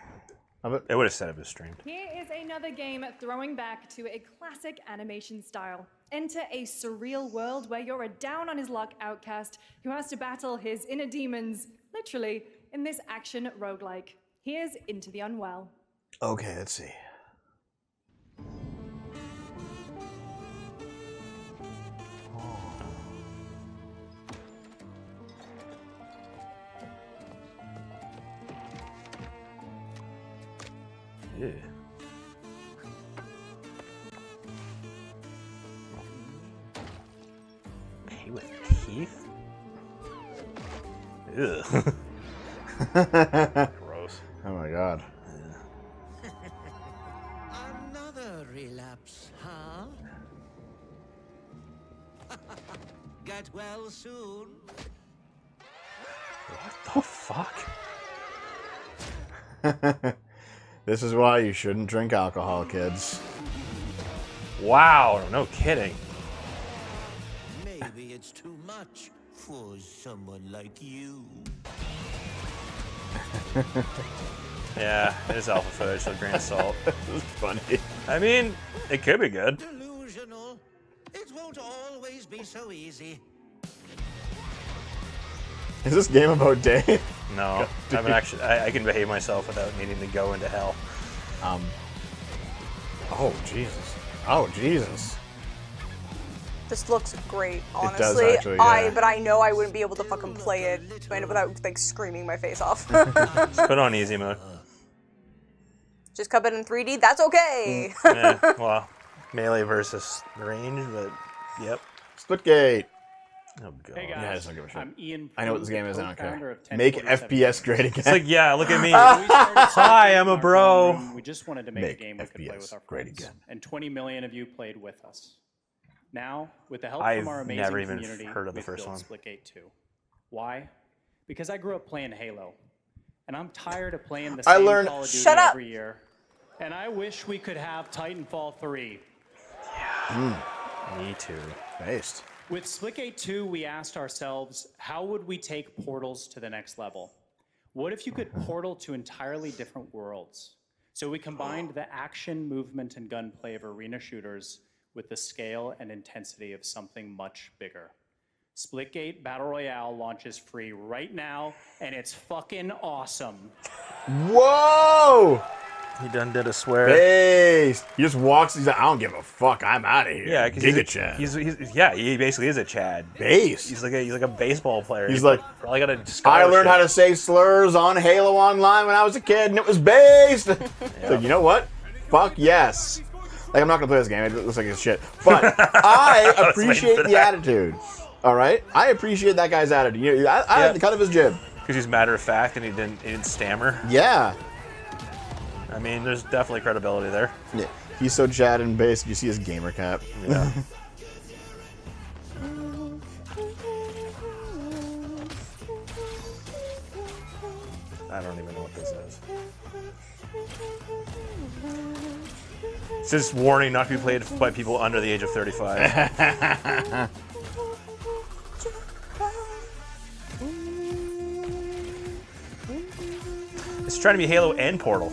of it. It would have said it was streamed. Here is another game throwing back to a classic animation style. Enter a surreal world where you're a down-on-his-luck outcast who has to battle his inner demons, literally, in this action roguelike. Here's Into the Unwell. Okay, let's see. Yeah. Okay, with teeth? Ugh. Gross. Oh my god. Another relapse, huh? Get well soon. What the fuck? This is why you shouldn't drink alcohol, kids. Wow, no kidding. Maybe it's too much for someone like you. Yeah, it is alpha footage, so grain of salt. This is funny. I mean, it could be good. Delusional. It won't always be so easy. Is this game about Dave? No, I'm actually. I can behave myself without needing to go into hell. Oh Jesus. Oh Jesus. This looks great, honestly. It does actually, yeah. But I know I wouldn't be able to fucking play it without like screaming my face off. Just put on easy mode. Just cut it in 3D. That's okay. Yeah, well, melee versus range, but yep. Splitgate. Oh god. Hey guys, Yeah, I just don't give a shit. I'm Ian. I know what this Prude, game is. I don't co-founder care. of Make 1047 FPS great again. It's like, yeah, look at me. When we started Hi, I'm a our bro. room, we just wanted to make a game we could play FPS with our great friends, again. and 20 million of you played with us. Now, with the help I've from our amazing never even community, heard of the we've first built one. Splitgate 2. Why? Because I grew up playing Halo, and I'm tired of playing the I same learned- Call of Duty Shut up. every year. And I wish we could have Titanfall 3. Me too. Based. With Splitgate 2, we asked ourselves, how would we take portals to the next level? What if you could portal to entirely different worlds? So we combined the action, movement, and gunplay of arena shooters with the scale and intensity of something much bigger. Splitgate Battle Royale launches free right now, and it's fucking awesome. Whoa! He done did a swear. Base. He just walks. He's like, I don't give a fuck. I'm out of here. Yeah, because Giga Chad. He basically is a Chad. Base. He's like a baseball player. He's like, probably got a I learned scholarship. how to say slurs on Halo Online when I was a kid, and it was based. It's like, you know what? Fuck yes. Like, I'm not gonna play this game. It looks like it's shit. But I appreciate the attitude. All right, I appreciate that guy's attitude. I like the cut of his jib. Because he's matter of fact and he didn't stammer. Yeah. I mean, there's definitely credibility there. Yeah. He's so Chad and base. You see his gamer cap. Yeah. I don't even know what this is. It says warning not to be played by people under the age of 35. It's trying to be Halo and Portal.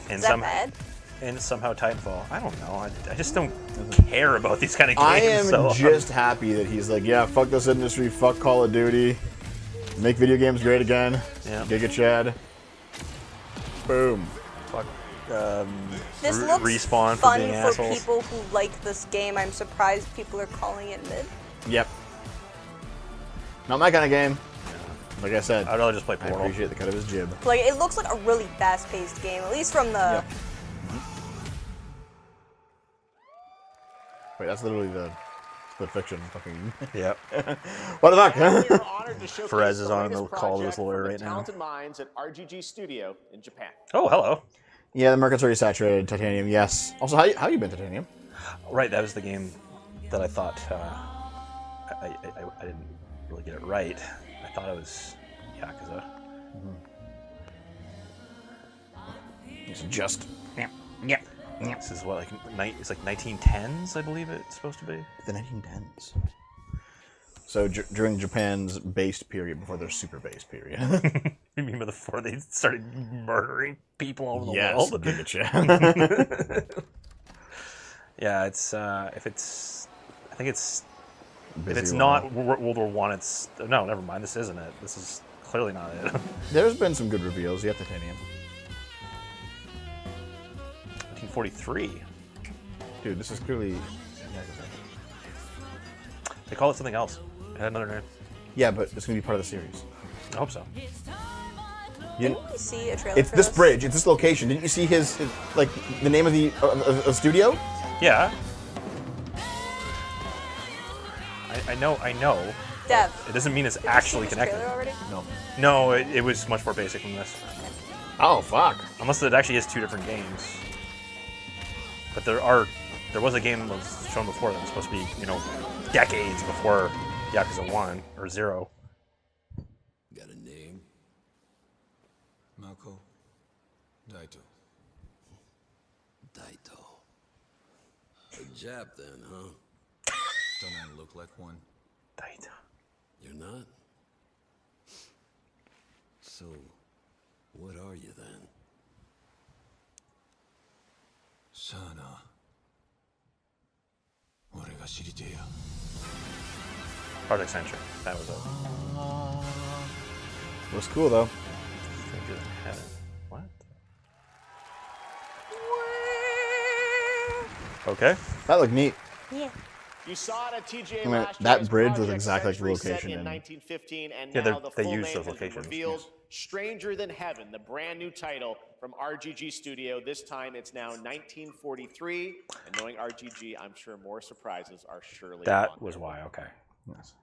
And Is that bad? And somehow Titanfall. I don't know. I just don't care about these kind of games. I am so just happy that he's like, yeah, fuck this industry, fuck Call of Duty, make video games great again. Yeah. Giga Chad. Boom. Fuck. This looks Respawn for fun being for assholes. people who like this game. I'm surprised people are calling it mid. Yep. Not my kind of game. Like I said, I'd rather just play Portal. I appreciate the cut of his jib. Like, it looks like a really fast-paced game, at least from the... Yep. Wait, that's literally the fiction. Fucking. Yep. What the fuck? Perez is on the call to his lawyer right now. Talented minds at RGG Studio in Japan. Oh, hello. Yeah, the market's already saturated. Titanium, yes. Also, how you been, Titanium? Right, that was the game that I thought I didn't really get it right. I thought it was Yakuza. It's just. Yeah. This is what, it's like 1910s, I believe it's supposed to be. The 1910s. So during Japan's based period, before their super based period. You mean before they started murdering people all over the yes, world? Giga Chad. Yeah, it's if it's Busy not World War One, it's no, never mind. This isn't it. This is clearly not it. There's been some good reveals. You have Titanium. 1943. Dude, this is clearly. They call it something else. It had another name. Yeah, but it's gonna be part of the series. I hope so. Didn't we see a trailer It's for this bridge. It's this location. Didn't you see his like the name of the studio? Yeah. I know. Dev. It doesn't mean it's Did you actually see this connected. trailer already? No. No, it was much more basic than this. Oh fuck! Unless it actually is two different games. But there was a game that was shown before that was supposed to be, decades before Yakuza 1 or 0. Got a name? Mako. Daito. Daito. A Jap then, huh? Don't I look like one? Daito. You're not? So, what are you then? Sana. 俺が知りてえや。 Project Century. That was it. It was cool though. What? Okay. That looked neat. Yeah. You saw it at TGA I mean, last that year's bridge was Project exactly like the Century set location in in- 1915, and Yeah, now the they full used name those has been locations, revealed. yes. Stranger Than Heaven, the brand new title from RGG Studio. This time it's now 1943, and knowing RGG, I'm sure more surprises are surely on. That was why. Okay. Yes.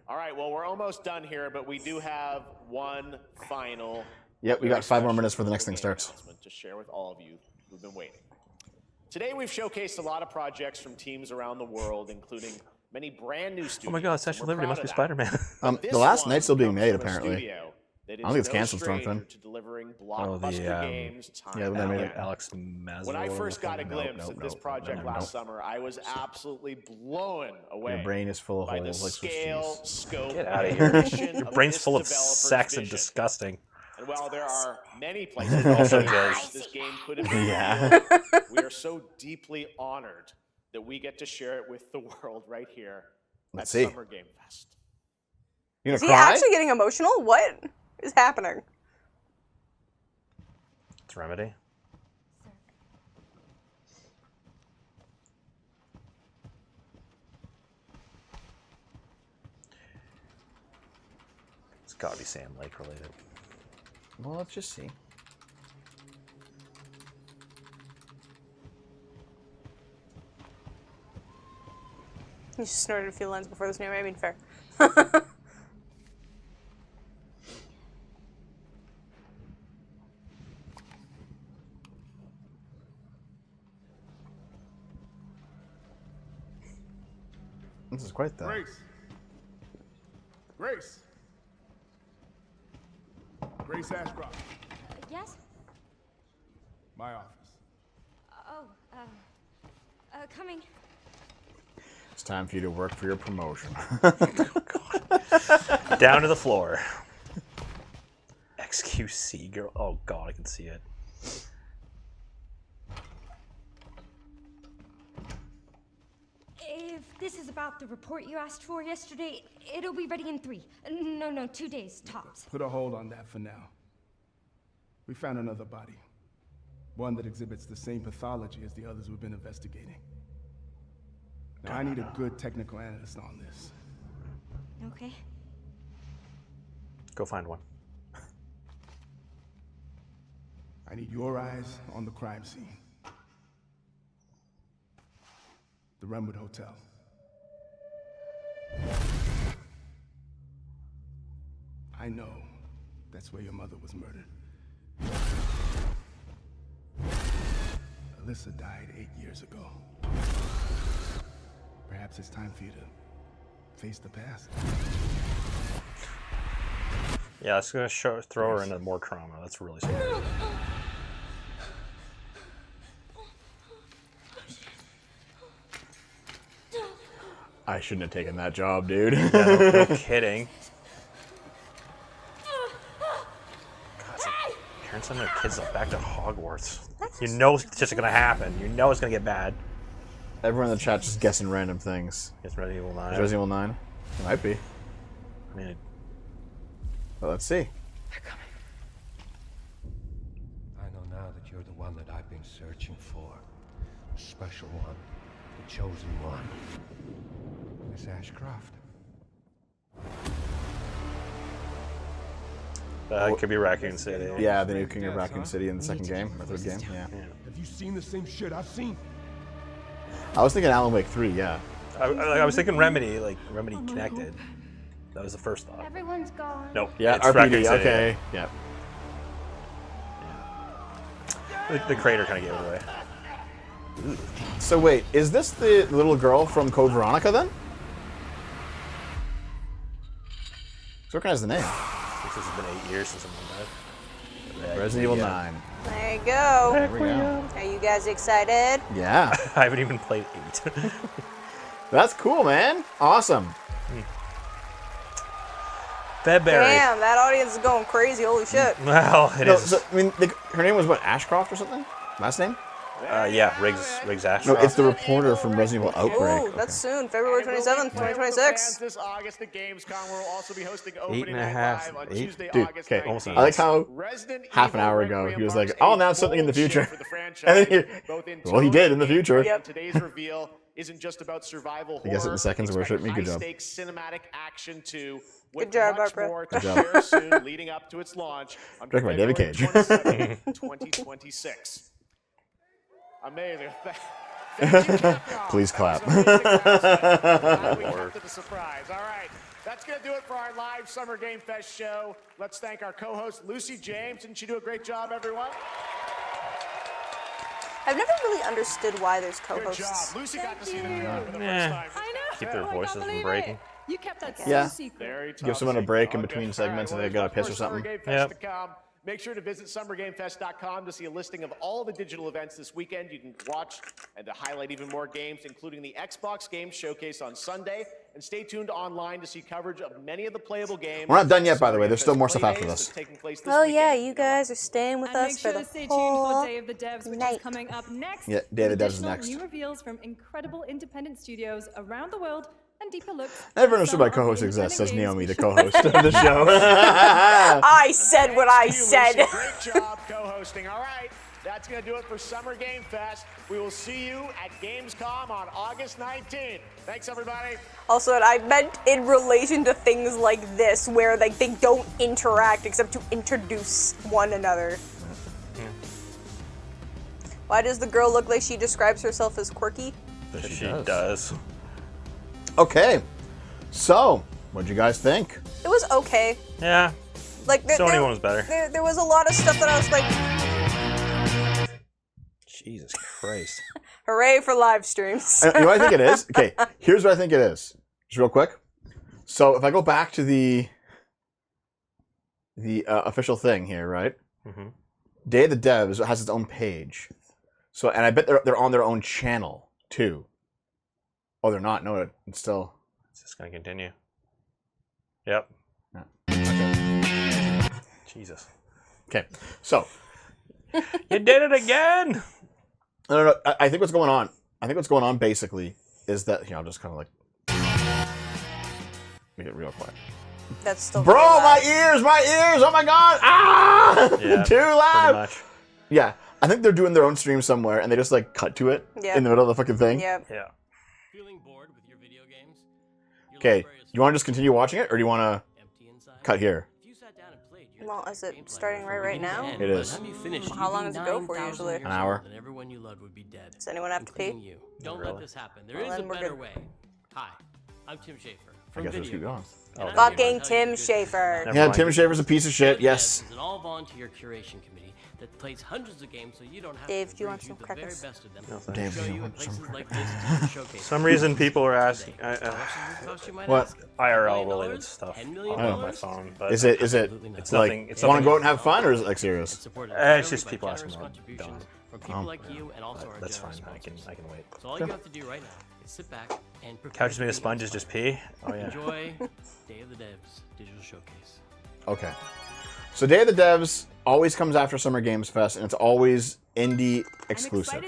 All right, well, we're almost done here, but we do have one final. Yep, we got 5 more minutes before the next thing starts. announcement to share with all of you who've been waiting. Today we've showcased a lot of projects from teams around the world, incling many brand new studios. Oh my God, Statue of and we're Liberty must be proud of that. Spider-Man. But The last this night's still being one made comes from a apparently. studio that I don't think it's is canceled, no stranger Stormfin. to delivering Oh, blockbuster the games time yeah, when they and made again. it. Alex Mazur. When I first got a glimpse nope, at this nope, project nope, last nope. summer, I was absolutely blown away. Your brain is full of by holes the like Swiss scale, cheese. scope, Get out of and here. ambition Your of brain's this full of developer's sex and vision. disgusting. And while there are many places also this game could have been Yeah. revealed, we are so deeply honored that we get to share it with the world right here Let's at see. Summer Game Fest. You Is gonna he cry? actually getting emotional? What is happening? It's Remedy. Gotta be Sam Lake related. Well, let's just see. You just snorted a few lines before this name. I mean, fair. This is quite the... Grace. Grace Ashcroft. Yes? My office. Oh, coming. It's time for you to work for your promotion. Down to the floor. XQC girl. Oh god, I can see it. If this is about the report you asked for yesterday, it'll be ready in 3. No, 2 days tops. Put a hold on that for now. We found another body. One that exhibits the same pathology as the others we've been investigating. Now, I need a good technical analyst on this. Okay. Go find one. I need your eyes on the crime scene. The Renwood Hotel. I know that's where your mother was murdered. Alyssa died 8 years ago. Perhaps it's time for you to face the past. Yeah, it's gonna throw her into more trauma. That's really scary. I shouldn't have taken that job, dude. Yeah, no kidding. God, it's like parents sending their kids back to Hogwarts. You know it's just gonna happen. You know it's gonna get bad. Everyone in the chat just guessing random things. It's Resident Evil 9. Is Resident Evil 9? It might be. I mean, well, let's see. I know now that you're the one that I've been searching for. The special one. The chosen one. Miss Ashcroft. It could be Raccoon City. Yeah, the new King of Raccoon City in the second game, or third game. Yeah. Have you seen the same shit I've seen? I was thinking Alan Wake 3, yeah. I was thinking Remedy, like Remedy Connected. That was the first thought. Everyone's gone. Nope. Yeah, it's RPG, Raccoon City. okay. Yeah. The creator kind of gave it away. Ooh. So wait, is this the little girl from Code Veronica then? So recognize the name. This has been 8 years since someone died. Resident Evil 9. There you go. There we go. Are you guys excited? Yeah. I haven't even played 8. That's cool, man. Awesome. February. Damn, that audience is going crazy. Holy shit. Well, it is. So, I mean, her name was what, Ashcroft or something? Last name? Yeah, Riggs Ashcroft. No, it's the reporter from Resident Evil Outbreak. Ooh, that's soon. February 27th, 2026. This August at Gamescom, we'll also be hosting Opening 8.5. Night Live on Tuesday, Dude, August okay. 19th. I like how Resident half an Evil hour ago Requiem he was like, marks I'll a announce something in the bold future. shift for the franchise, And then both in well, he did in the tone and future. Yep. Today's reveal isn't just about survival horror. I guess it in seconds, worship me. Good job. High-stakes cinematic action too. Good job, much Barbara. more to share soon, leading up to its launch on Directed by David Cage. 27th, 2026. Amazing. Thank you, Capcom. Please clap. That was amazing. We kept it a surprise. All right. That's going to do it for our live Summer Game Fest show. Let's thank our co-host, Lucy James. Didn't she do a great job, everyone? I've never really understood why there's Good co-hosts. job. Lucy got to see the video for the first time. I know. Keep their I voices can't from believe breaking. it. You kept that Yeah. so secret. Very Give someone a top break in secret. between Okay. segments All and right, they got a well, piss or for something. SummerGameFest.com, make sure to visit SummerGameFest.com to see a listing of all the digital events this weekend. You can watch and to highlight even more games, including the Xbox Games Showcase on Sunday. And stay tuned online to see coverage of many of the playable games. We're not done yet, by the way. There's still more stuff after Playdays this. that's taking place this Oh weekend. yeah, you guys are staying with And us make for sure the to stay tuned whole for Day of the Devs, which night. is coming up next. Yeah, Day of the with Devs is additional next. New reveals from incredible independent studios around the world and deeper looks. Never at understood some why of the co-host exists, says independent Naomi, the games co-host of the show. I said what I said. Great job co-hosting. All right. That's going to do it for Summer Game Fest. We will see you at Gamescom on August 19th. Thanks, everybody. Also, I meant in relation to things like this, where like they don't interact except to introduce one another. Why does the girl look like she describes herself as quirky? She does. Okay, so what'd you guys think? It was okay. Yeah. Like Sony one was better. There was a lot of stuff that I was like, Jesus Christ. hooray for live streams. You know what I think it is? Okay, here's what I think it is. Just real quick. So if I go back to the official thing here, right? Mm-hmm. Day of the Devs has its own page. So, and I bet they're on their own channel too. Oh, they're not. No, it's still. It's just gonna continue. Yep. Yeah. Okay. Jesus. Okay, so you did it again. No. I think what's going on. I think what's going on basically is that I'll just kind of like make it real quiet. That's still. Bro, my ears! Oh my god! Ah! Yeah, Too loud. Pretty much. Yeah, I think they're doing their own stream somewhere, and they just like cut to it in the middle of the fucking thing. Yep. Yeah. Feeling bored with your video games? Okay, you want to just continue watching it, or do you want to cut here? Well, is it starting right now? It is. How long does it go for usually? An hour. And everyone you loved would be dead. Does anyone have to pee? You. Don't let this happen. There is a better way. Hi, I'm Tim Schafer. I guess let's keep going. Fucking Tim Schafer. Yeah, Tim Schafer's a piece of shit. Yes. It's an all-volunteer curation committee that plays hundreds of games, so you don't have Dave, to do you want review some the crackers? very best of them. No, To thanks. show Dave, you in places like this to showcase. Some reason people are asking What? IRL related stuff $10 million? on my phone, but Is it it's like nothing. It's want to nothing- go out and have fun, or is it like serious? It's just people asking about dumb. From people like you and also our That's fine. generous I can wait. So all you have to do right now is sit back and prepare Couch is made of to sponges, just pee. Oh yeah. Enjoy Day of the Devs Digital Showcase. Okay. So Day of the Devs always comes after Summer Games Fest, and it's always indie exclusive.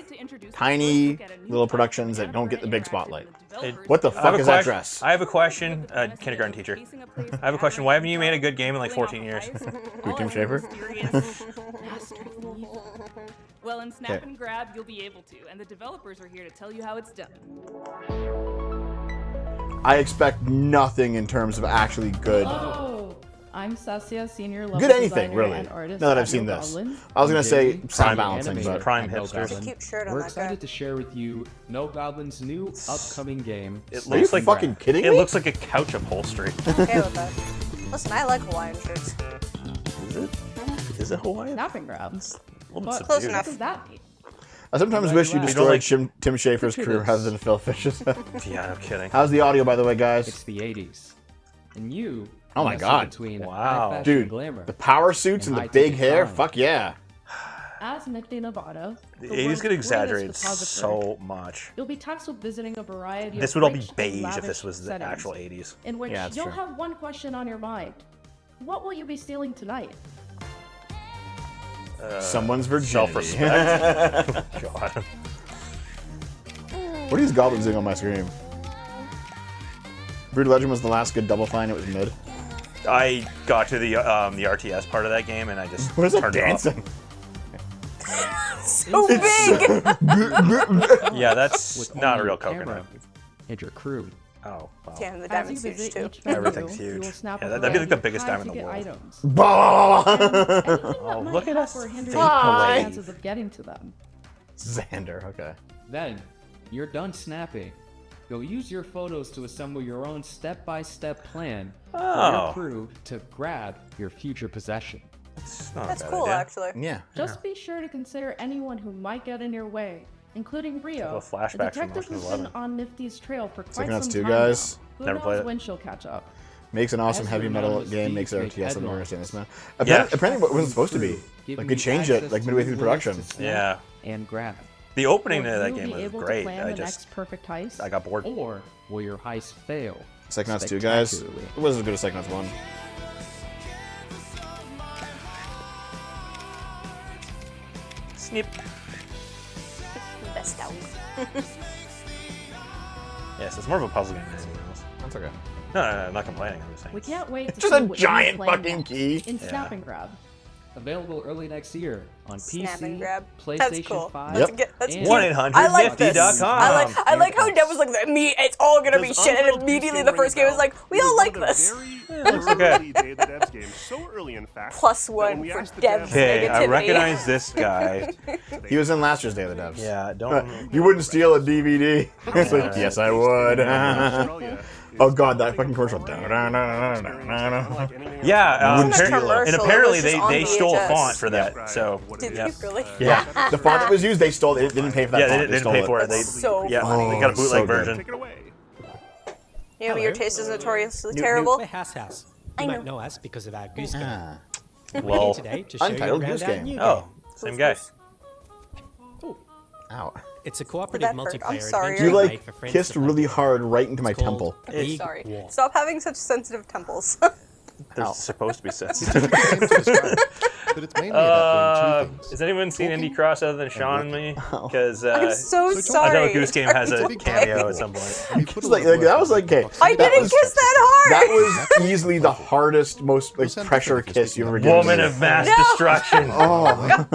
Tiny little productions that don't get the big spotlight. What the fuck is that dress? I have a question, kindergarten teacher. I have a question. Why haven't you made a good game in like 14 years? Who, Tim Schafer? Well, in Snap and Grab, you'll be able to, and the developers are here to tell you how it's done. I expect nothing in terms of actually good. Hello, I'm Sassia, senior level Good anything, designer really. and artist Now that at I've seen No this. Goblin. I was gonna say Prime sound balancing, animator but prime at No hipsters. Goblin. Cute shirt on We're that excited guy. to share with you No Goblin's new upcoming game. It Are you looks like fucking kidding It me? looks like a couch upholstery. I'm okay with that. Listen, I like Hawaiian shirts. Is it Hawaiian? Snap and Grabs. Well, What, it's Close subdued. enough. what does that mean? I sometimes wish you You don't destroyed like- Tim Schafer's Picture career this. rather than Phil Fish's. Yeah, no kidding. How's the audio, by the way, It's guys? the 80s. And you Oh my nestle God. between Wow. high fashion Dude, glamour. the power suits and the high big ticket hair. crime. Fuck yeah. As Nifty Novato, The the 80s world's get exaggerated greatest photographer, so much. you'll be tasked with visiting a variety This of would all be rich and beige if lavish this was the settings, actual 80s. in which Yeah, that's you'll true. have one question on your mind. What will you be stealing tonight? Someone's virginity. Self-respect. God. What are these goblins doing on my screen? Brood Legend was the last good Double Fine. It was mid. I got to the RTS part of that game and I just What is that turned it off. dancing? So big! Yeah, that's With not a only real your camera coconut. And your crew. Oh, wow. Damn, the As diamond's you huge visit too. each venue, Everything's you will huge. snap Yeah, a that'd be like the variety of biggest diamond in the high-ticket world. items. Bah! And anything that Oh, might look at help us or hinder fake your away. chances of getting to them. Xander, okay. Then, you're done snapping. You'll use your photos to assemble your own step-by-step plan for Oh. your crew to grab your future possession. It's not a That's bad cool, idea. actually. Yeah. Just be sure to consider anyone who might get in your way, including Rio. It's a flashback the from detective Ocean's who's been 11. on Nifty's trail for quite Psychonauts some 2, time guys. now. Who Never knows played it. when she'll catch up? Makes an awesome As heavy your metal anonymous game. Makes it thieves RTS. make I don't headlines. understand this, man. Yeah. Apparently, it wasn't supposed to be. Giving Like, they you changed it access like to midway through ways production. to snap Yeah. And grab. The opening Will to that you game be was able to great. plan I the just next perfect heist? I got bored. Or will your heist fail? Psychonauts 2, guys. spectacularly? It wasn't as good as Psychonauts 1. Snip. Best out. Yes, it's more of a puzzle game than anything else. That's okay. No, I'm not complaining. I'm just saying. We can't wait to Just see a what you giant plan fucking next key. in Yeah. Snap and Grab. Available early next year on Snap and PC, grab. PlayStation That's cool. 5, That's and 1-800-Nifty.com. I like how Dev was like, it's all gonna be shit, and immediately the first game was like, we all like this. Looks okay. So early, in fact, +1 for Dev's Okay, I negativity. recognize this guy. He was in last year's Day of the Devs. Yeah, don't. You wouldn't steal a DVD. It's like, yes, I would. Oh god, that fucking commercial. Yeah, Wouldn't steal it. and apparently they stole a font for that. So Did yeah. you really? Yeah. The font that was used, they stole it. They didn't pay for that Yeah, font. they didn't stole pay for it. They so funny. They got a bootleg so good. version. You know, your taste is notoriously New- terrible. We're House House. I You know. might know us because of our goose game. Well, We're here today to show you Untitled around Goose our Game. new Oh, game. same guy. Ow. It's a cooperative That hurt. I'm multiplayer sorry. adventure You made like for friends kissed to play. really hard right into my It's called temple. A I'm Big sorry. Walk. Stop having such sensitive temples. They're supposed to be sensitive. But it's mainly about doing two things. Has anyone seen Indie Cross other than Sean and me? Because I'm so sorry. Untitled Goose Game has a Sorry. cameo at some point. It's like, that was like, okay. I didn't kiss that hard. That was easily the hardest, most like pressure kiss you ever given. Woman of mass destruction. Oh.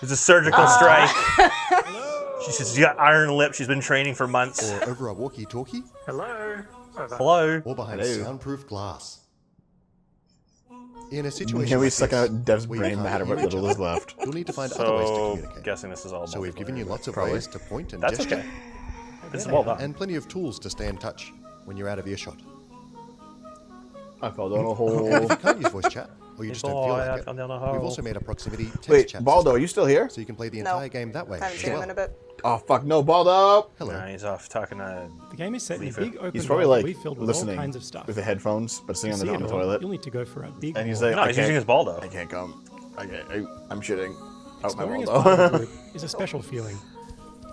It's a surgical strike. She's got iron lips. She's been training for months. Or over a walkie-talkie. Hello. Hello. Or behind Hello. soundproof glass. In a situation Can we like suck this, out Dev's where you brain can't matter what hear each little other, is left? You'll need to find other ways to So, communicate. guessing this is all. So we've given you lots of Probably. ways to point and That's gesture. okay. This is well done. And plenty of tools to stay in touch when you're out of earshot. I fell down a hole. And if you can't use voice chat, or you just don't feel I like fell it, down a we've hole. also made a proximity text Wait, chat Baldo, system, are you still here? so you can play the No. entire game that way I haven't as seen him well. in a bit. Oh fuck no, Baldo! Hello. Nah, he's off talking to. The game is set in a Leaf it. big open He's probably world like we filled with all listening kinds of stuff. with the headphones, but sitting on To the see it all, toilet. You'll need to go for a big And he's walk. like, No, I he's can't- using his Baldo. I can't come. I'm shitting. Out my Exploring as part of a Baldo. group is a special feeling.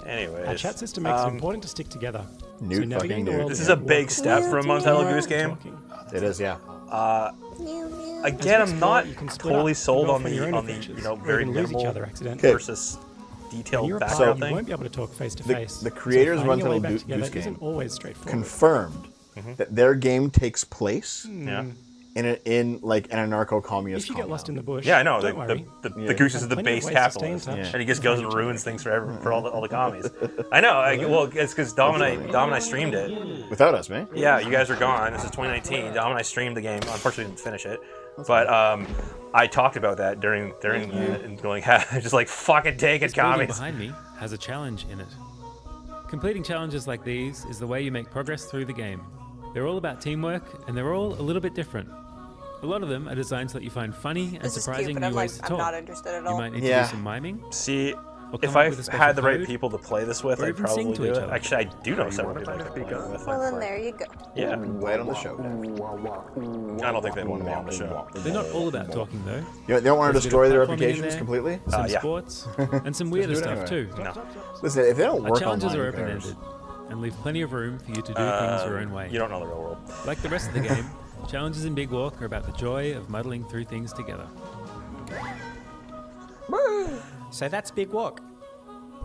Anyways. Our chat system makes it important to stick together. Newt so navigating fucking the Newt. world This of is a walk big step requires for a Untitled talking, Goose Game. talking. It is, yeah. Again, I'm not you can split totally up sold and go on for your the own very adventures, or even lose each minimal other accidentally. versus When detailed you're apart, background you thing. won't be able to talk face to The- face. the creators of so finding your way Untitled back Goose together Game isn't always straightforward. Confirmed that their game takes place Yeah. in an anarcho-communist If you get lost in the bush, Yeah, I know. don't worry. The goose is the Plenty of base ways to stay in capitalist, touch. and he just goes and ruins things for all the commies. I know. Well, it's because Dom and I streamed it. Without us, man. Yeah, you guys were gone. This is 2019. Dom and I streamed the game. Unfortunately, didn't finish it. But I talked about that during and going, just like fucking take it, This building commies. behind me has a challenge in it. Completing challenges like these is the way you make progress through the game. They're all about teamwork, and they're all a little bit different. A lot of them are designed so that you find funny and This is surprising cute, but new I'm like, ways to I'm talk. not interested at You all. might need to Yeah. do some miming. See, or if come up I with a special had the right code, people to play this with, or I'd even sing probably to do each it. other. Actually, I do know several people I could play with. Well, then there you go. Yeah. Right on the show. I don't think they want to be on the show. They're not all about talking though. They don't want to There's a bit destroy of their platforming in reputations there, completely? Some Yeah. sports, and some weirder Just do it stuff anyway. too. No. Listen, if they don't Our work challenges online, are who cares? open-ended and leave plenty of room for you to do things your own way. You don't know the real world. Like the rest of the game, challenges in Big Walk are about the joy of muddling through things together. So that's Big Walk.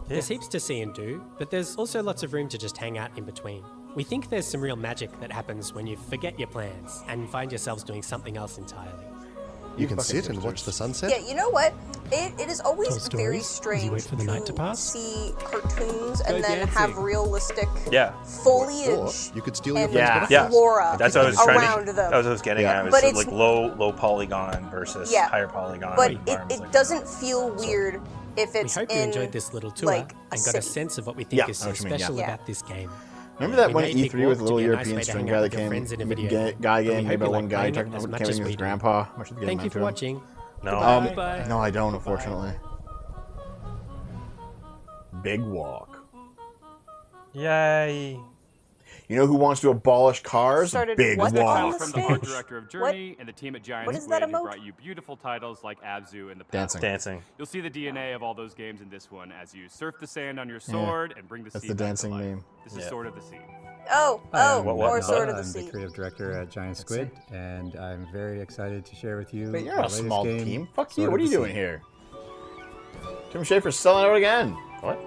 There's heaps to see and do, but there's also lots of room to just hang out in between. We think there's some real magic that happens when you forget your plans and find yourselves doing something else entirely. You can sit and watch the sunset. Yeah, you know what? It is always Tell very stories as you wait strange for the night to pass. see cartoons Go and then dancing. have realistic Yeah. foliage Or you could steal your and friend's Yeah, butterflies. yeah. flora That's what I was trying around to. them. That was what I was getting Yeah. at. But It it's- was like low polygon versus Yeah. higher polygon. But environments it like doesn't feel weird if We it's hope in you enjoyed this little tour like a and got a city. sense of what we think Yeah, is I so know what you mean, special yeah. about this game. Remember that We one made E3 Big with Walk the to little be a nice European way to string hang out guy that with your came, friends in a big video guy game. game We made hope by you one like guy playing talking it as about much Kevin as and we his do. grandpa. Much of the game Thank you went for to him. watching. No. Goodbye. No, I don't, unfortunately. Big Walk. Yay. You know who wants to abolish cars? Started Big what Walk. on the From the stage? art director of Journey and the team at Giant What is Squid, that who emote? brought you beautiful titles like Abzu and the Dancing. Dancing. You'll see the DNA of all those games in this one as you surf the sand on your sword and bring the That's sea the back dancing to life. meme. This is Yeah. Sword of the Sea. Oh, What- or sort of the I'm sea. the creative director at Giant Squid, and I'm very excited to share with you. But you're the a latest small game, team. Fuck Sword you. What are of you the doing Sea. here? Tim Schafer's selling out again. What?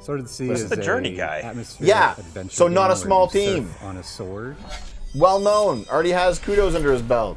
Sword of the Sea This is is the Journey a guy. atmospheric Yeah, adventure so not game a small where you team. surf on a sword. Well known. Already has kudos under his belt.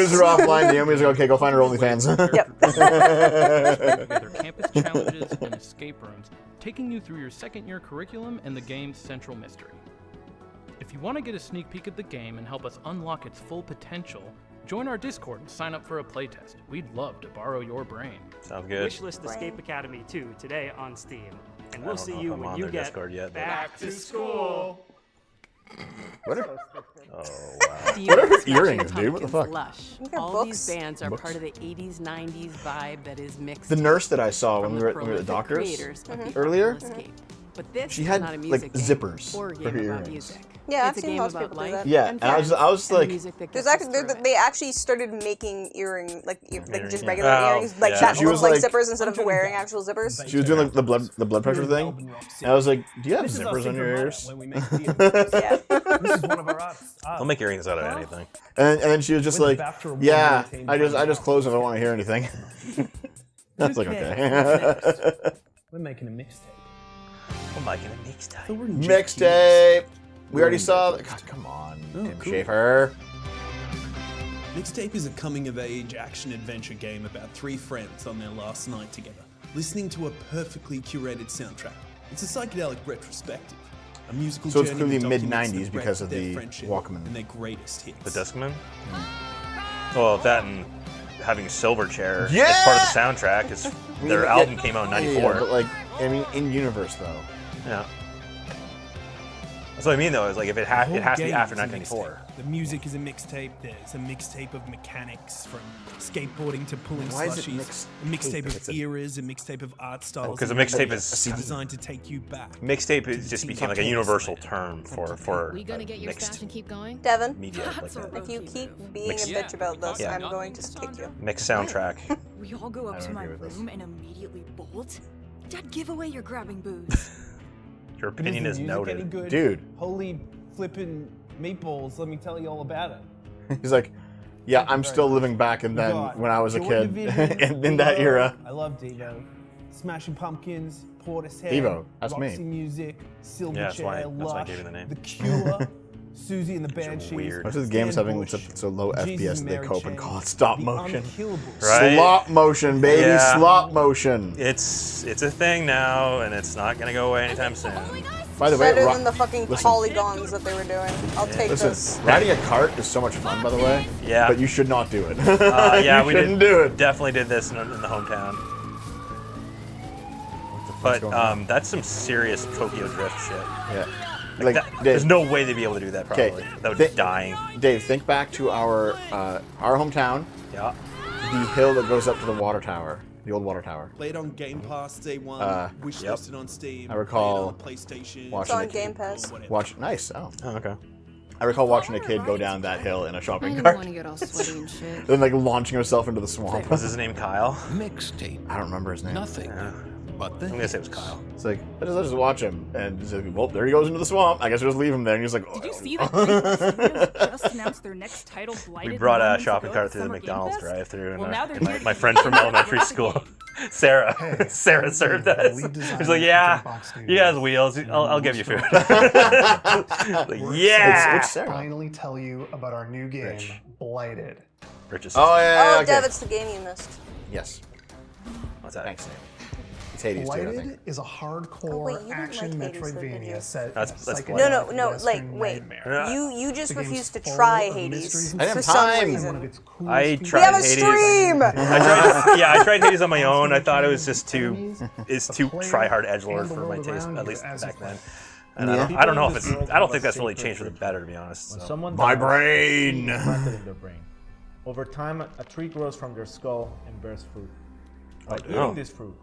news are offline. Naomi's like, okay, go find her OnlyFans. Together campus challenges and escape rooms, taking you through your second-year curriculum and the game's central mystery. If If you want to get a sneak peek at the game and help us unlock its full potential, join our Discord and sign up for a playtest. We'd love to borrow your brain. Sounds good. Wishlist Escape Academy 2 today on Steam. And we'll see know you if I'm when on you their get Discord yet, but- back to school. What are, Oh, wow. Do you what are like her earrings, Smashing dude? What the Pumpkins fuck? Lush? Look at All books. these bands are Books. part of the 80s, 90s vibe that is mixed. The nurse that I saw when from we were at the prolific doctor's creators of the earlier, Escape. But this she is had not a like music game zippers or a for game her about earrings. music. Yeah, I've it's a seen game lots of about people do life that. Yeah, and and I was friends like, and music that There's gets us actually, through it. they actually started making like just regular Oh, earrings, like yeah. that She look was like like- zippers instead of wearing actual zippers. she was doing like the blood pressure thing, and I was like, "Do you have zippers on your ears?" I'll make earrings out of anything. And then she was just like, "Yeah, I just close if I don't want to hear anything." That's like okay. We're making a mixtape. I'm making a mixtape. Mixtape. We already saw. God, come on, Tim Schafer. Mixtape is a coming-of-age action-adventure game about three friends on their last night together, listening to a perfectly curated soundtrack. It's a psychedelic retrospective, a musical So it's journey clearly that documents mid-90s the because breadth of their the friendship Walkman. and their greatest hits. The Discman? Well, that and having Silverchair as part of the soundtrack is their album came out in '94. Yeah, but like, I mean, in universe though. Yeah. That's what I mean, though. Is like if it has to be after The 1994. The music is a mixtape. There's a mixtape of mechanics from skateboarding to pulling Why is it slushies. A mixtape of eras, a mixtape of art styles. Because a and mixtape music is designed to take you back. Mixtape just became like a universal term for We gonna get your mixed stash and keep going? Devin, media like that. if you keep being Mixed- a bitch about this, Yeah. I'm going to kick you. Mixed soundtrack. We all go I up to don't my agree with this. room and immediately bolt? Dad, give away you're grabbing booze. Your opinion is noted. Dude. Holy flippin' meatballs, let me tell you all about it. He's like, "Yeah, I'm still living back in then got when I was a Joy kid, Division, in that Devo. era." I love Devo. Smashing Pumpkins, Portishead, Devo, that's me. Roxy Music, Silverchair, Yeah, that's why I Lush, gave you the name. The Cure, Susie and the Banshees. weird. Most of the games Stan having Bush, so low Jesus FPS that and they Mary cope and Chain, call it stop The motion. Unkillables. Right? Slop motion, baby, Yeah. slop motion. It's a thing now, and it's not gonna go away anytime soon. By the way, Better than the fucking listen. polygons that they were doing. I'll take this. Listen, riding a cart is so much fun, by the way. Yeah. But you should not do it. Yeah, You we shouldn't do it. definitely did this in the hometown. But that's some serious Tokyo Drift shit. Yeah. Like that, Dave, there's no way they'd be able to do that properly without dying. Dave, think back to our hometown. Yeah. The hill that goes up to the water tower, the old water tower. Played on Game Pass day one, wishlisted on Steam. I recall played on the PlayStation. It's on Game Pass. Nice. Oh, okay. I recall watching a kid go down that hill in a shopping I cart. don't want to get all sweaty and shit. Then like launching himself into the swamp. Was his name Kyle? Mixtape. I don't remember his name. Nothing. But I'm gonna say it was Kyle. It's like I just watch him, and he's like, well, there he goes into the swamp. I guess we'll just leave him there. And he's like, oh. Did you see that Blighted Studios just announced their next title, Blighted? We brought a moments shopping ago cart at through the Summer Game McDonald's Fest? drive-through, Well, and now they're my doing friend from elementary school, Sarah, Sarah served us. She's like, "Yeah, he has wheels. I'll give you food." Like, yeah. It's Sarah. Finally tell you about our new game, Blighted. Rich's Oh yeah. Oh, okay. Dev, it's the game you missed. Yes. What's that? Thanks, Dave. It's Hades too, I think. Blighted is a hardcore Oh, wait, you didn't action like Hades, though, did you? Metroidvania set. That's in a Blighted. psychedelic No, like, Western wait. nightmare. You just The game's refused to full try of Hades mysteries and I didn't for have some time. reason. One of its coolest I features- tried We have a Hades. stream! I tried Hades on my own. I thought it was just too try hard edgelord for my taste, at least back then. And I don't know if it's. I don't think that's really changed for the better, to be honest. When So. someone My dies, brain. there's a method in their brain. Over time, a tree grows from their skull and bears fruit. By eating this fruit,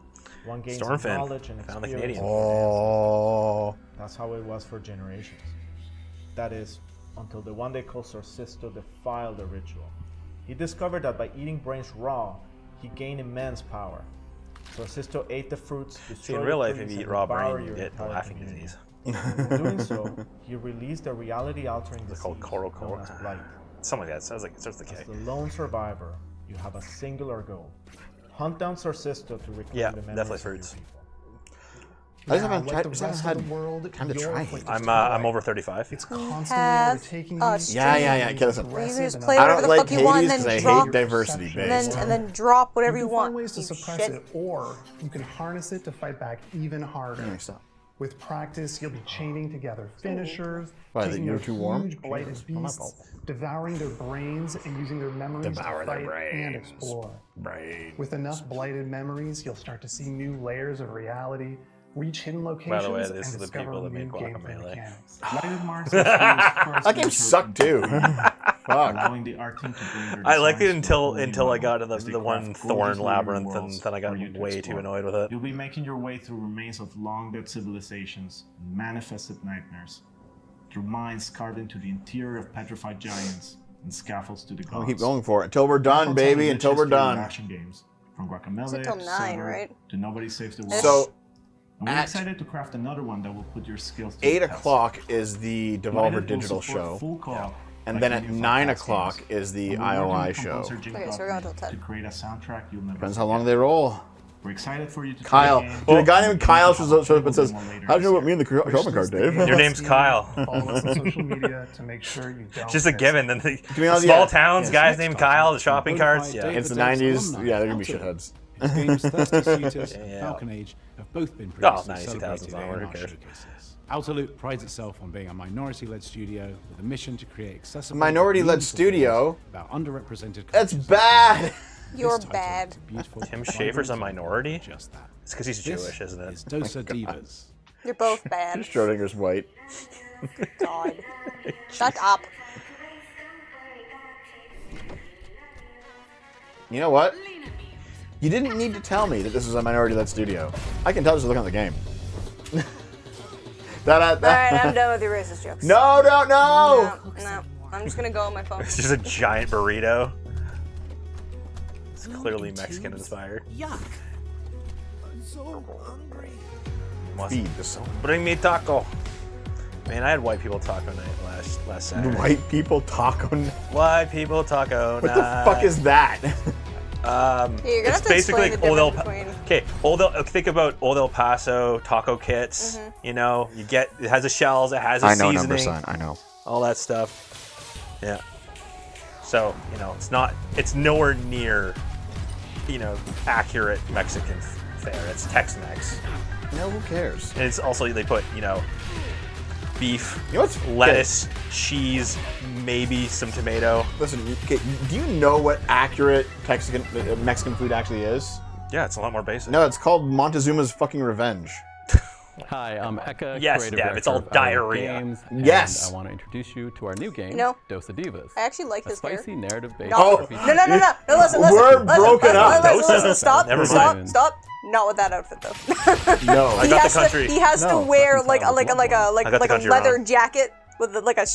one gains Stormfin knowledge and found the experience. Canadian. Oh. That's how it was for generations. That is, until the one day called Sorcisto defiled the ritual. He discovered that by eating brains raw, he gained immense power. Sorcisto ate the fruits, See, destroyed in real the life, if trees, you eat and raw devoured brain, you your get the entire laughing community. disease. In doing so, he released a reality-altering They're disease called coral known as blight. something like that. Sounds like it starts with a As K. the lone survivor, you have a singular goal: hunt down Sorcisto to reclaim Yeah, the memories definitely of your fruits. people. I just haven't like tried. the Just haven't rest of the world, had time to you're try afflicted Hades. to I'm blight. over 35. It's constantly have overtaking a you. stream. Yeah. Okay, listen. You can just Aggressive play and I whatever don't the like fuck you want Hades and because I then drop, hate diversity based. and then drop whatever You you can want. find ways to you suppress shit. it, or you can harness it to fight back even harder. Anyway, stop. With practice, you'll be chaining together finishers, Why, taking you're their too warm? huge blighted Jesus, not my fault. beasts, devouring their brains, and using their memories Devour to their fight brains. and explore. Brains. With enough blighted memories, you'll start to see new layers of reality, reach hidden locations, By the way, and this is the discover people that new make gameplay Guacamelee. mechanics. Blighted Mars is first That game sucked too. Fuck. allowing the art team to bring their I liked it designs to a whole until new I got to level as they the one craft thorn gorgeous living labyrinth, and worlds then I got for you to way too explore. annoyed with it. You'll be making your way through remains of long-dead civilizations, manifested nightmares, through mines carved into the interior of petrified giants, and scaffolds to the gods. I'll keep going for it until we're done, Tell baby. the Until rich we're history of done. Action games, from Guacamelee It's until to 9, Silver right? to Nobody Saves the World. So, and we're at excited to craft another one that will put your skills to 8 the test. o'clock is the Devolver Blighted will Digital support show. full co-op And like then the at new 9 Fantasy o'clock games. is the And we're working IOI with show. composer Jim Okay, so we're going till 10. to create a soundtrack you'll never Depends how forget. long they roll. We're excited for you to Kyle. try the game. Dude, a guy named Kyle shows up and We'll says, do more later how'd you this know about year. me in the shopping cart, Dave? Your name's Kyle. Follow us on social media to make sure you don't Just a miss given. Then the be honest, small yeah. towns, guys named Kyle, the shopping carts. Yeah. It's the 90s. Yeah, they're going to be shitheads. Its games Thirsty Suitors and Yeah. Falcon Age have both been Oh, previously 90,000 celebrated onward, in who our cares? showcases. Autoloop prides itself on being a minority-led studio with a mission to create accessible, Minority-led meaningful studio? games about underrepresented That's cultures. bad. You're This title bad. is beautiful, Tim Schafer's a vibrant, minority? Just that. It's because he's This Jewish, isn't is it? Dosa Divas. You're both bad. Schrodinger's white. God. Shut up. You know what? You didn't need to tell me that this is a minority-led studio. I can tell just looking at the game. Alright, I'm done with your racist jokes. No, no, no! No. I'm just gonna go on my phone. It's just a giant burrito. It's clearly Mexican inspired. Yuck. I'm so hungry. Feed the soul. Bring me taco. Man, I had white people taco night last Saturday. White people taco night. White people taco What the fuck is that? Yeah, you're gonna have to explain the difference between. Okay, think about Old El Paso taco kits. You know, you get it has the shells, it has a seasoning. I know. All that stuff. Yeah. So, you know, it's nowhere near, you know, accurate Mexican fare. It's Tex-Mex. No, who cares? And it's also, they put, you know, beef, You know what's lettuce, cheese, maybe some tomato. Listen, okay, do you know what accurate Mexican food actually is? Yeah, it's a lot more basic. No, it's called Montezuma's fucking Revenge. Hi, I'm Eka, Yes, creative Deb, director it's all of Our diarrhea. Games, and Yes. I want to introduce you to our new game, You know, Dosa Divas. I actually like a this spicy character. narrative-based No, RPG. no, listen. We're broken up. Listen, stop, Never stop, mind. stop. Not with that outfit though. No. I got the country. He has to wear like a I got the country leather wrong. jacket with like a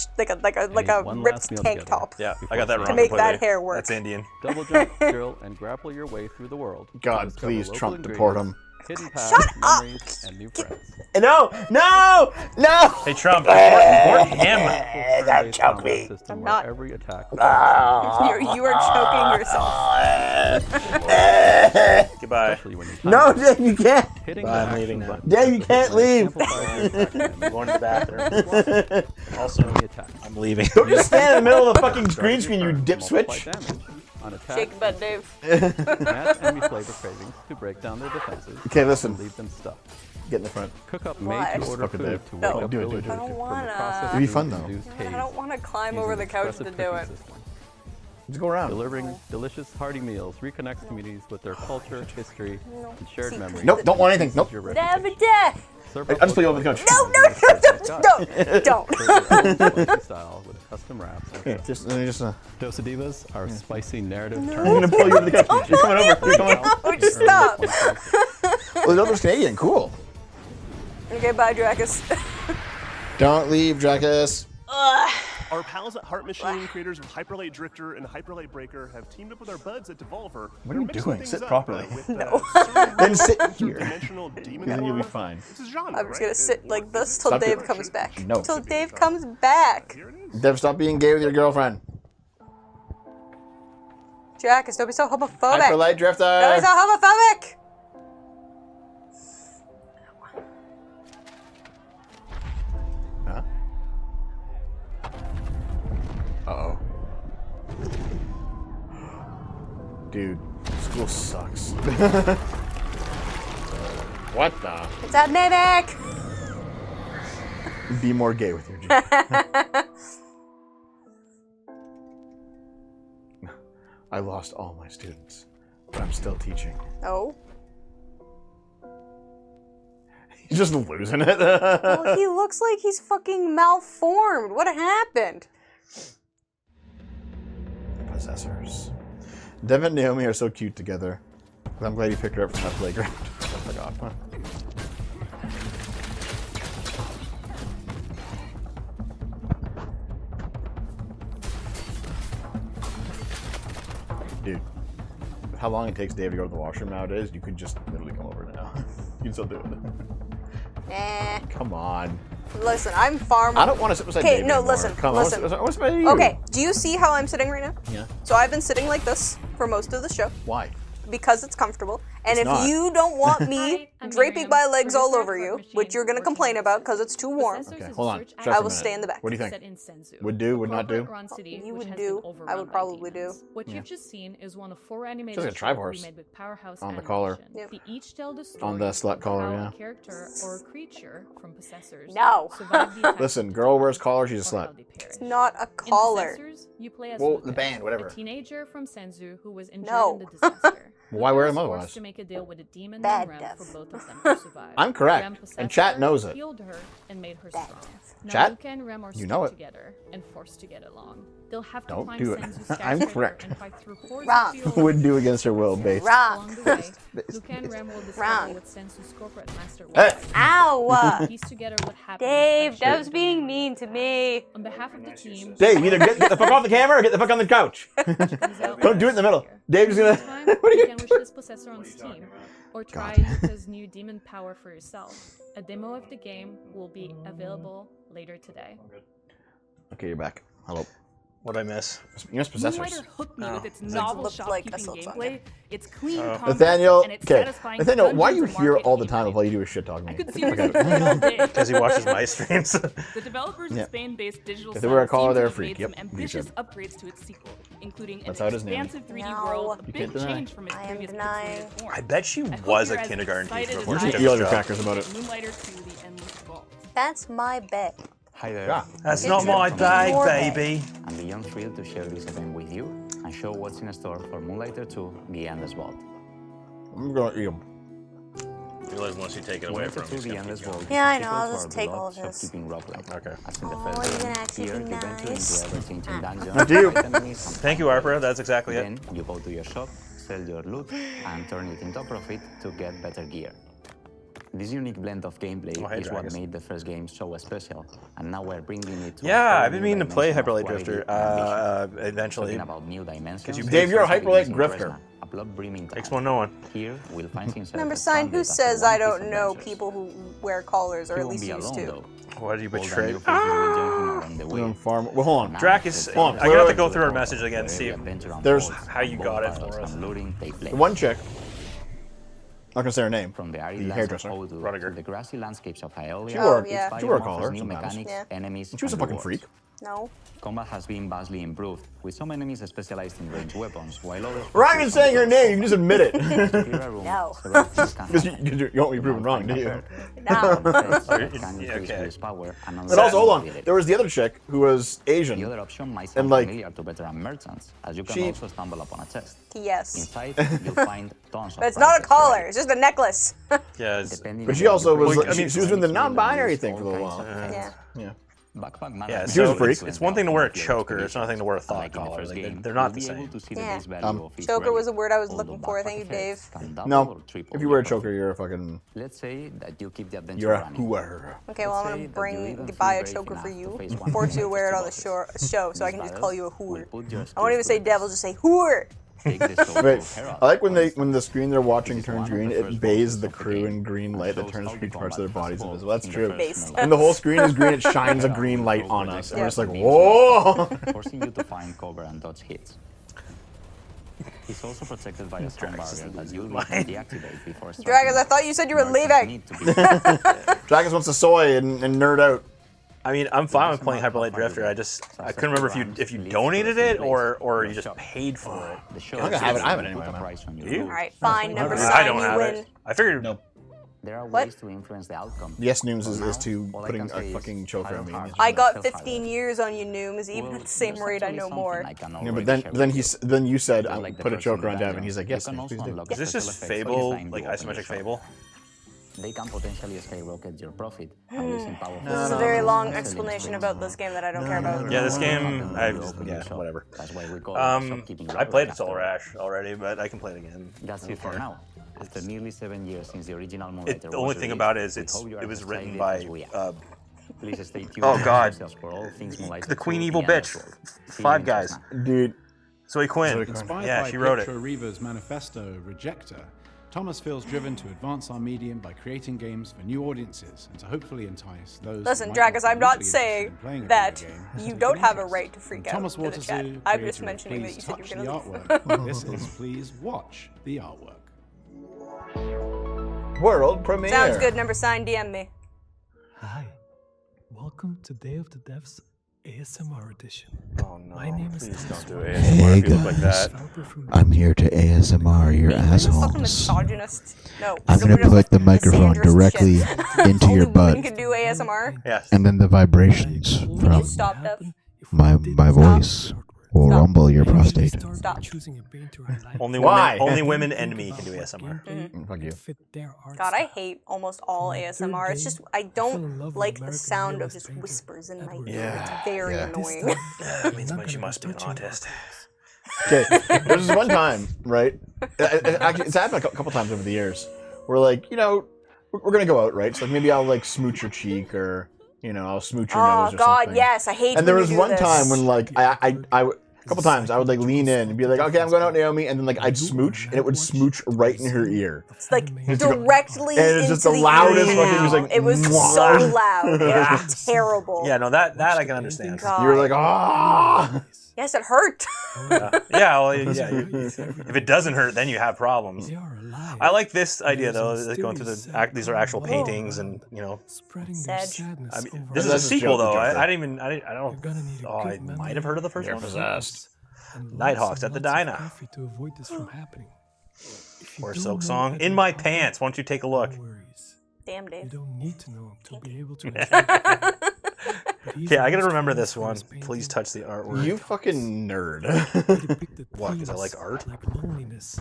one ripped last meal tank together. top. Yeah, I got that wrong. To make that completely. hair work. That's Indian. Double jump, drill, and grapple your way through the world. to God, discover please, local Trump, deport him. ingredients, Hidden paths, Shut up! memories, and new friends. No! No! No! Hey, Trump, deport him. Don't choke me. I'm not. Every attack. You are choking yourself. Goodbye. Especially when you No, Dave, you can't. hitting I'm the leaving action now. Dave, you can't leave. I'm going to the bathroom. Also, I'm leaving. Don't just stand in the middle of the fucking green screen, you dip Multiply switch. damage on attack. Shake butt, Dave. Match enemy flavor cravings to break down their defenses. Okay, listen. And leave them stuck. Get in the front. Cook up Why? made-to-order Fucking food Dave. to No. wake up Do it, do it, villagers do it. I don't from wanna. the processed It'd be food fun, though. induced I haze don't want to climb over the using couch expressive to do cooking it. system. Let's go around. Delivering delicious, hearty meals reconnects communities with their culture, history, and shared memories. Nope, don't want anything. Nope. Your Never reputation. death. Serve I'll up just put you over local the couch. Don't. Serve your own spicy style with custom wraps. and Okay, sauces. just Dosa Divas are spicy narrative No. I'm gonna pull you over the couch. You're coming over. You're coming over. No, just stop. Well, the other's Canadian. Cool. Okay, bye, Dracus. Don't leave, Dracus. Our pals at Heart Machine, creators of Hyperlight Drifter and Hyperlight Breaker, have teamed up with our buds at Devolver. What are you They're doing? mixing Sit things up, properly. with, Then sit here. dimensional demon Then you'll be horror. fine. It's a genre, I'm just right? gonna sit like this till Stop Dave it. comes back. No. Till Dave comes back. Dev, stop being gay with your girlfriend. Dracus, don't be so homophobic. Hyperlight Drifter. Don't be so homophobic. Huh? Uh-oh. Dude, school sucks. What the? It's a mimic. Be more gay with your G. I lost all my students, but I'm still teaching. Oh. He's just losing it. Well, he looks like he's fucking malformed. What happened? Possessors. Devin and Naomi are so cute together. I'm glad you picked her up from that playground. I forgot. Huh? Dude, with how long it takes Dave to go to the washroom nowadays, you could just literally come over now. You can still do it. Eh. Come on. Listen, I'm far more... I don't want to sit beside Dave Okay, no, anymore. listen, Come listen. on, I want to sit beside you. Okay, do you see how I'm sitting right now? Yeah. So I've been sitting like this for most of the show. Why? Because it's comfortable. And It's if not. you don't want me Hi, I'm draping Miriam, my legs all producer over of you, Art Machine, which you're going to complain about because it's too warm, Okay, hold on. Shut up for I a will minute. stay in the back. What do you think? set in Senzu, Would do, would not do? Grand City, You which would has do. been I overrun would by probably demons. do. What Yeah. you've just seen is one of 4 animated Just like a tribe shows horse we made with Powerhouse on the Animation. collar. Yep. They each tell the story On the slut of collar, how yeah. a character or a creature from Possessors No. survived the attacks Listen, of girl demons wears collar, she's a or how slut. they perished. It's not a In collar. Possessors, you play as Well, Luca, the band, whatever. a teenager from Senzu who was injured No. in the disaster. Well, why wear them Luca was otherwise? forced to make a deal with a demon Bad named Rem death. for both of them to survive. I'm correct, Rem and possessed chat her, knows it. healed her, and made her Bad strong. death. Now Chat? Luca and Rem are You stuck know it. together and forced to get along. They'll have to Don't find do it. Senzu's I'm scared correct. treasure and fight through hordes Wrong. of fields Would do and against her will, based. Wrong. along the way, Based. Luca and Rem will discover Wrong. what Senzu's corporate master Hey. was. Ow! Piece together what happened. Dave, by Dev's sharing being the mean to me. On behalf of the team, Dave, either get the fuck off the camera or get the fuck on the couch. Don't do it in the middle. Dave's gonna. Meantime, What are you you? can wish this possessor on Steam, or try Luca's new demon power for yourself. A demo of the game will be available later today. Okay, you're back. Hello. What did I miss? You miss possessors. Moonlighter hooked me Oh. with its novel Looked like a shopkeeping silk gameplay. It's clean Oh. combat, Nathaniel, and it's okay. satisfying Nathaniel, why are you dungeons and here market all the game time if play. all you do is shit talk me? I could Get seriously the fuck play out all of here. day. Because he watches my streams. The developers Yeah. of Spain-based Digital If they wear a Sun collar, seem to they're a have freak. made some Yep, you ambitious should. upgrades to its sequel, including That's an how it is, Naomi. expansive 3D No. world, a You big can't deny. change from its I am previous denying. pixelated form. I bet she I hope was a you're as kindergarten excited teacher as before I she You took eat all the your job. crackers about it. Moonlighter 2: The Endless Vault. That's my bet. Hi there. Yeah. That's It's not my your bag, bag. baby. I'm beyond thrilled to share this event with you and show what's in store for Moonlighter 2: The Endless Vault. I'm gonna eat them. You realize once you take it away from him, Moonlighter 2: he's The gonna Endless keep going. Vault Yeah, I is a know, sequel I'll to just our take all beloved of this. shopkeeping roguelike. Okay. As in the Oh, first you're game, gonna actually here be you venture nice. into ever-changing dungeons. Not you. fight enemies, and Thank you, find Harper. That's exactly it. Then you go to your shop, sell your loot, and turn it into profit to get better gear. This unique blend of gameplay Oh, hey, is what Dragus. made the first game so special, and now we're bringing it to a Yeah, whole I've been new meaning to play dimension of Hyperlight quality Drifter and ambition. eventually. Talking about new dimensions. 'Cause you Dave, you're a first Hyperlight begins in grifter. Fresno, a blood-brimming Takes town. one knowing. Here, we'll find himself Remember, a sign, who stranded after says one I piece don't of know adventures. people who wear collars, or He at won't least be used alone, to? though. Why do you All the betray? new faces will join him along the way. We're on farm. Well, hold on. Drakis, Hold on. I'm gonna have to Wait, go wait, through our Wherever message again, see adventure There's- unfolds, how you got it bonfires for us. and looting take place. The one chick, not gonna say her name, From the arid the lands hairdresser. of Hodu Rudiger. to the grassy landscapes of Hylia, She wore- yeah. it's she wore a fire collar offers new sometimes. mechanics, Yeah. enemies, She was a and fucking rewards. freak. No. Combat has been vastly improved, with some enemies specialized in ranged weapons, while others... Ryan's saying her name. You can just admit it. No. Because you won't be proven wrong, do you? No. But also, hold on. There was the other chick who was Asian. The other option might And, sound like, familiar to veteran merchants, as you can she- also stumble upon a chest. Yes. Inside, you'll find tons of But it's not a prizes collar, ready. it's just a necklace. Yeah, it's, Depending But on she what also you was. prefer, She was doing the you can non-binary use thing for a all little kinds while. of Yeah. things. Yeah. Backpack yeah. management She was a So freak. it's one thing to wear a Your choker. It's another thing to wear a thought Like in the collar. first Like, game, they're not the you'll be same. able to see the Yeah. base value of each Choker relic, was the word I was although looking for, backpack thank you, Dave. effects can double No, or triple if you your wear a profit. choker, you're a fucking. Let's say that you keep the adventure You're a running. whoever. Okay, well, I'm Let's gonna say that you bring even buy feel a brave choker for enough you, to face one force you to wear it on the bosses. show, so I These can just call you a battles will whore. put your I won't even skills say to devil, just say whore. Take this to a Wait, herald, I like when for the screen they're watching This is turns one of green, the it first bathes bosses the of the crew game in green and light that shows turns how green the parts of their combat bodies has invisible. That's evolved true. in the first When the whole screen is green, it shines a green light on us. And we're just like, whoa! forcing you to find cover and dodge hits. It's also protected by a strong barrier that you'll need to deactivate before striking. Dragus, I thought you said you were Merchants leaving. need to be Dragus wants to soy and nerd out. I mean, I'm fine with playing Hyperlight Drifter. I couldn't remember if you donated it or you just paid for it. The show I have it. I have it anyway. put a price on your You? loot. Alright, fine, number I sign, don't you have win. it. I figured. Nope. There are What? ways to influence the outcome. Yes, Nooms is For to now, all I putting can a say is fucking choker on me. hard. I got Hard. 15 years on you, Nooms. Even at the same rate, I know more. Yeah, but then you said I like the put a choker person on that Dev, and he's like, yes, you can please also do. unlock Is this special just effects by Fable, design like you open isometric your shop. Fable? They can potentially skyrocket your profit. Releasing powerful This is a very long explanation about this game that I don't care about. Yeah, this game, whatever. That's why we call I played Soul Rash already, but I can play it again. That's I don't it for care. now. After nearly 7 years since the original Moonlighter The only was thing released, about it is we hope you are it was as written excited by as we are. Please stay tuned oh to god, ourselves for all things Moonlighter the Queen 2, Evil the bitch, Underworld. See you Five in Guys, Chestnut. Dude. Zoe Quinn. Inspired Yeah, by she wrote it. Pietro Riva's manifesto, Rejector, Thomas feels driven to advance our medium by creating games for new audiences and to hopefully entice those. Listen, who might Dragus, not I'm be not initially saying interested in playing a that video game, you to don't take have a interest. right to freak out Thomas in the chat. Waterson, I'm just creator of mentioning that Please you said Touch you the were artwork. gonna This is Please Watch the Artwork. World premiere. Sounds good. Number sign, DM me. Hi, welcome to Day of the Devs ASMR edition. Oh no, My name is please don't do Thomas. ASMR Hey if you look like guys, that. I'm here to ASMR your Fucking assholes. misogynist. No. I'm gonna put the microphone directly into your Only butt, women can do ASMR. Yes. and then the vibrations Can you from stop, Dev? my voice will rumble your prostate. Stop. Only Why? women, only women and me can do ASMR. Fuck you. God, I hate almost all ASMR. It's just I don't like the sound of just whispers in my ear. It's very annoying. That means she must be an autist. Okay, there's this one time, right? Actually, it's happened a couple times over the years. Where like, you know, we're gonna go out, right? So like maybe I'll like smooch your cheek, or you know, I'll smooch your nose Oh or God, something. yes, I hate. And there when was you do one this. time when like a couple times I would like lean in and be like, okay, I'm going out, Naomi, and then like I'd smooch, and it would smooch right in her ear. It's like It's go- directly and it's just into the loudest ear fucking. It was canal. like It was mwah. so loud. It was terrible. Yeah, no, that I can understand. God. You were like, ah. Yes, it hurt. Yeah, well, yeah. If it doesn't hurt, then you have problems. I like this idea though. Like going through these are actual paintings, and you know. Sedge. I mean, this is a sequel though. I don't. Oh, I might have heard of the first You're one. possessed. Nighthawks at the Dyna. To avoid this from happening. Or Silk Song. In My Pants. Why don't you take a look? Damn, Dave. You don't need to know him to be able to enjoy Okay, I gotta remember this one. Please touch the artwork. You fucking nerd. What? Because I like art. loneliness.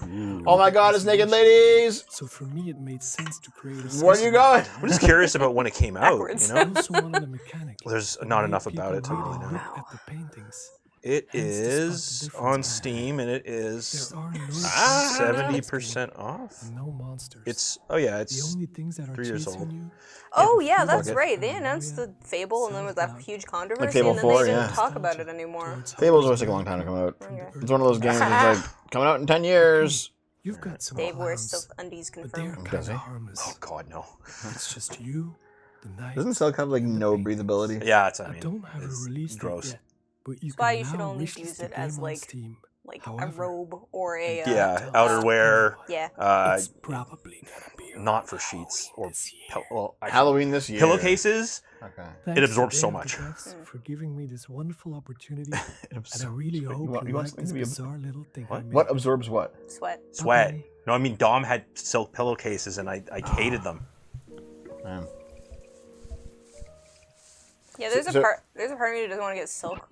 Oh my God, it's naked ladies. So for me, it made sense to create a Where are you going? I'm just curious about when it came out. Backwards. You know, I also wanted a mechanic. there's not enough about it to really know. At the paintings. It Hence to spot the is difference on I Steam, and it is There are no 70% off. No monsters. It's the the only things that are 3 years chasing old. you. Oh yeah, that's it. right. They announced the Fable, and then was that huge controversy, Fable and then 4, they didn't yeah. talk about it anymore. Fable's always take a long time to come out. It's one of those games that's like coming out in 10 years. You've got some Dave wears clowns, silk undies but they're confirmed. kind of harmless. Oh God, no. It's just you, the night. Doesn't Silk have like no breathability? Yeah, it's. I I mean, don't have it's a release date gross. yet, but you That's why can you should now only wishlist use the it as game on like Steam. a However, robe or a Yeah, outerwear. Yeah. It's probably gonna be Not for sheets or well, actually, Halloween this year. pillowcases. Okay. Thanks It absorbs to so Dave much. Devs for giving me this wonderful opportunity, and I absorbs- really wait, hope you want you like something this to be bizarre little thing I made. What absorbs what? Sweat. Sweat. No, I mean Dom had silk pillowcases, and I hated them. Yeah, there's So- a part of me that doesn't want to get silk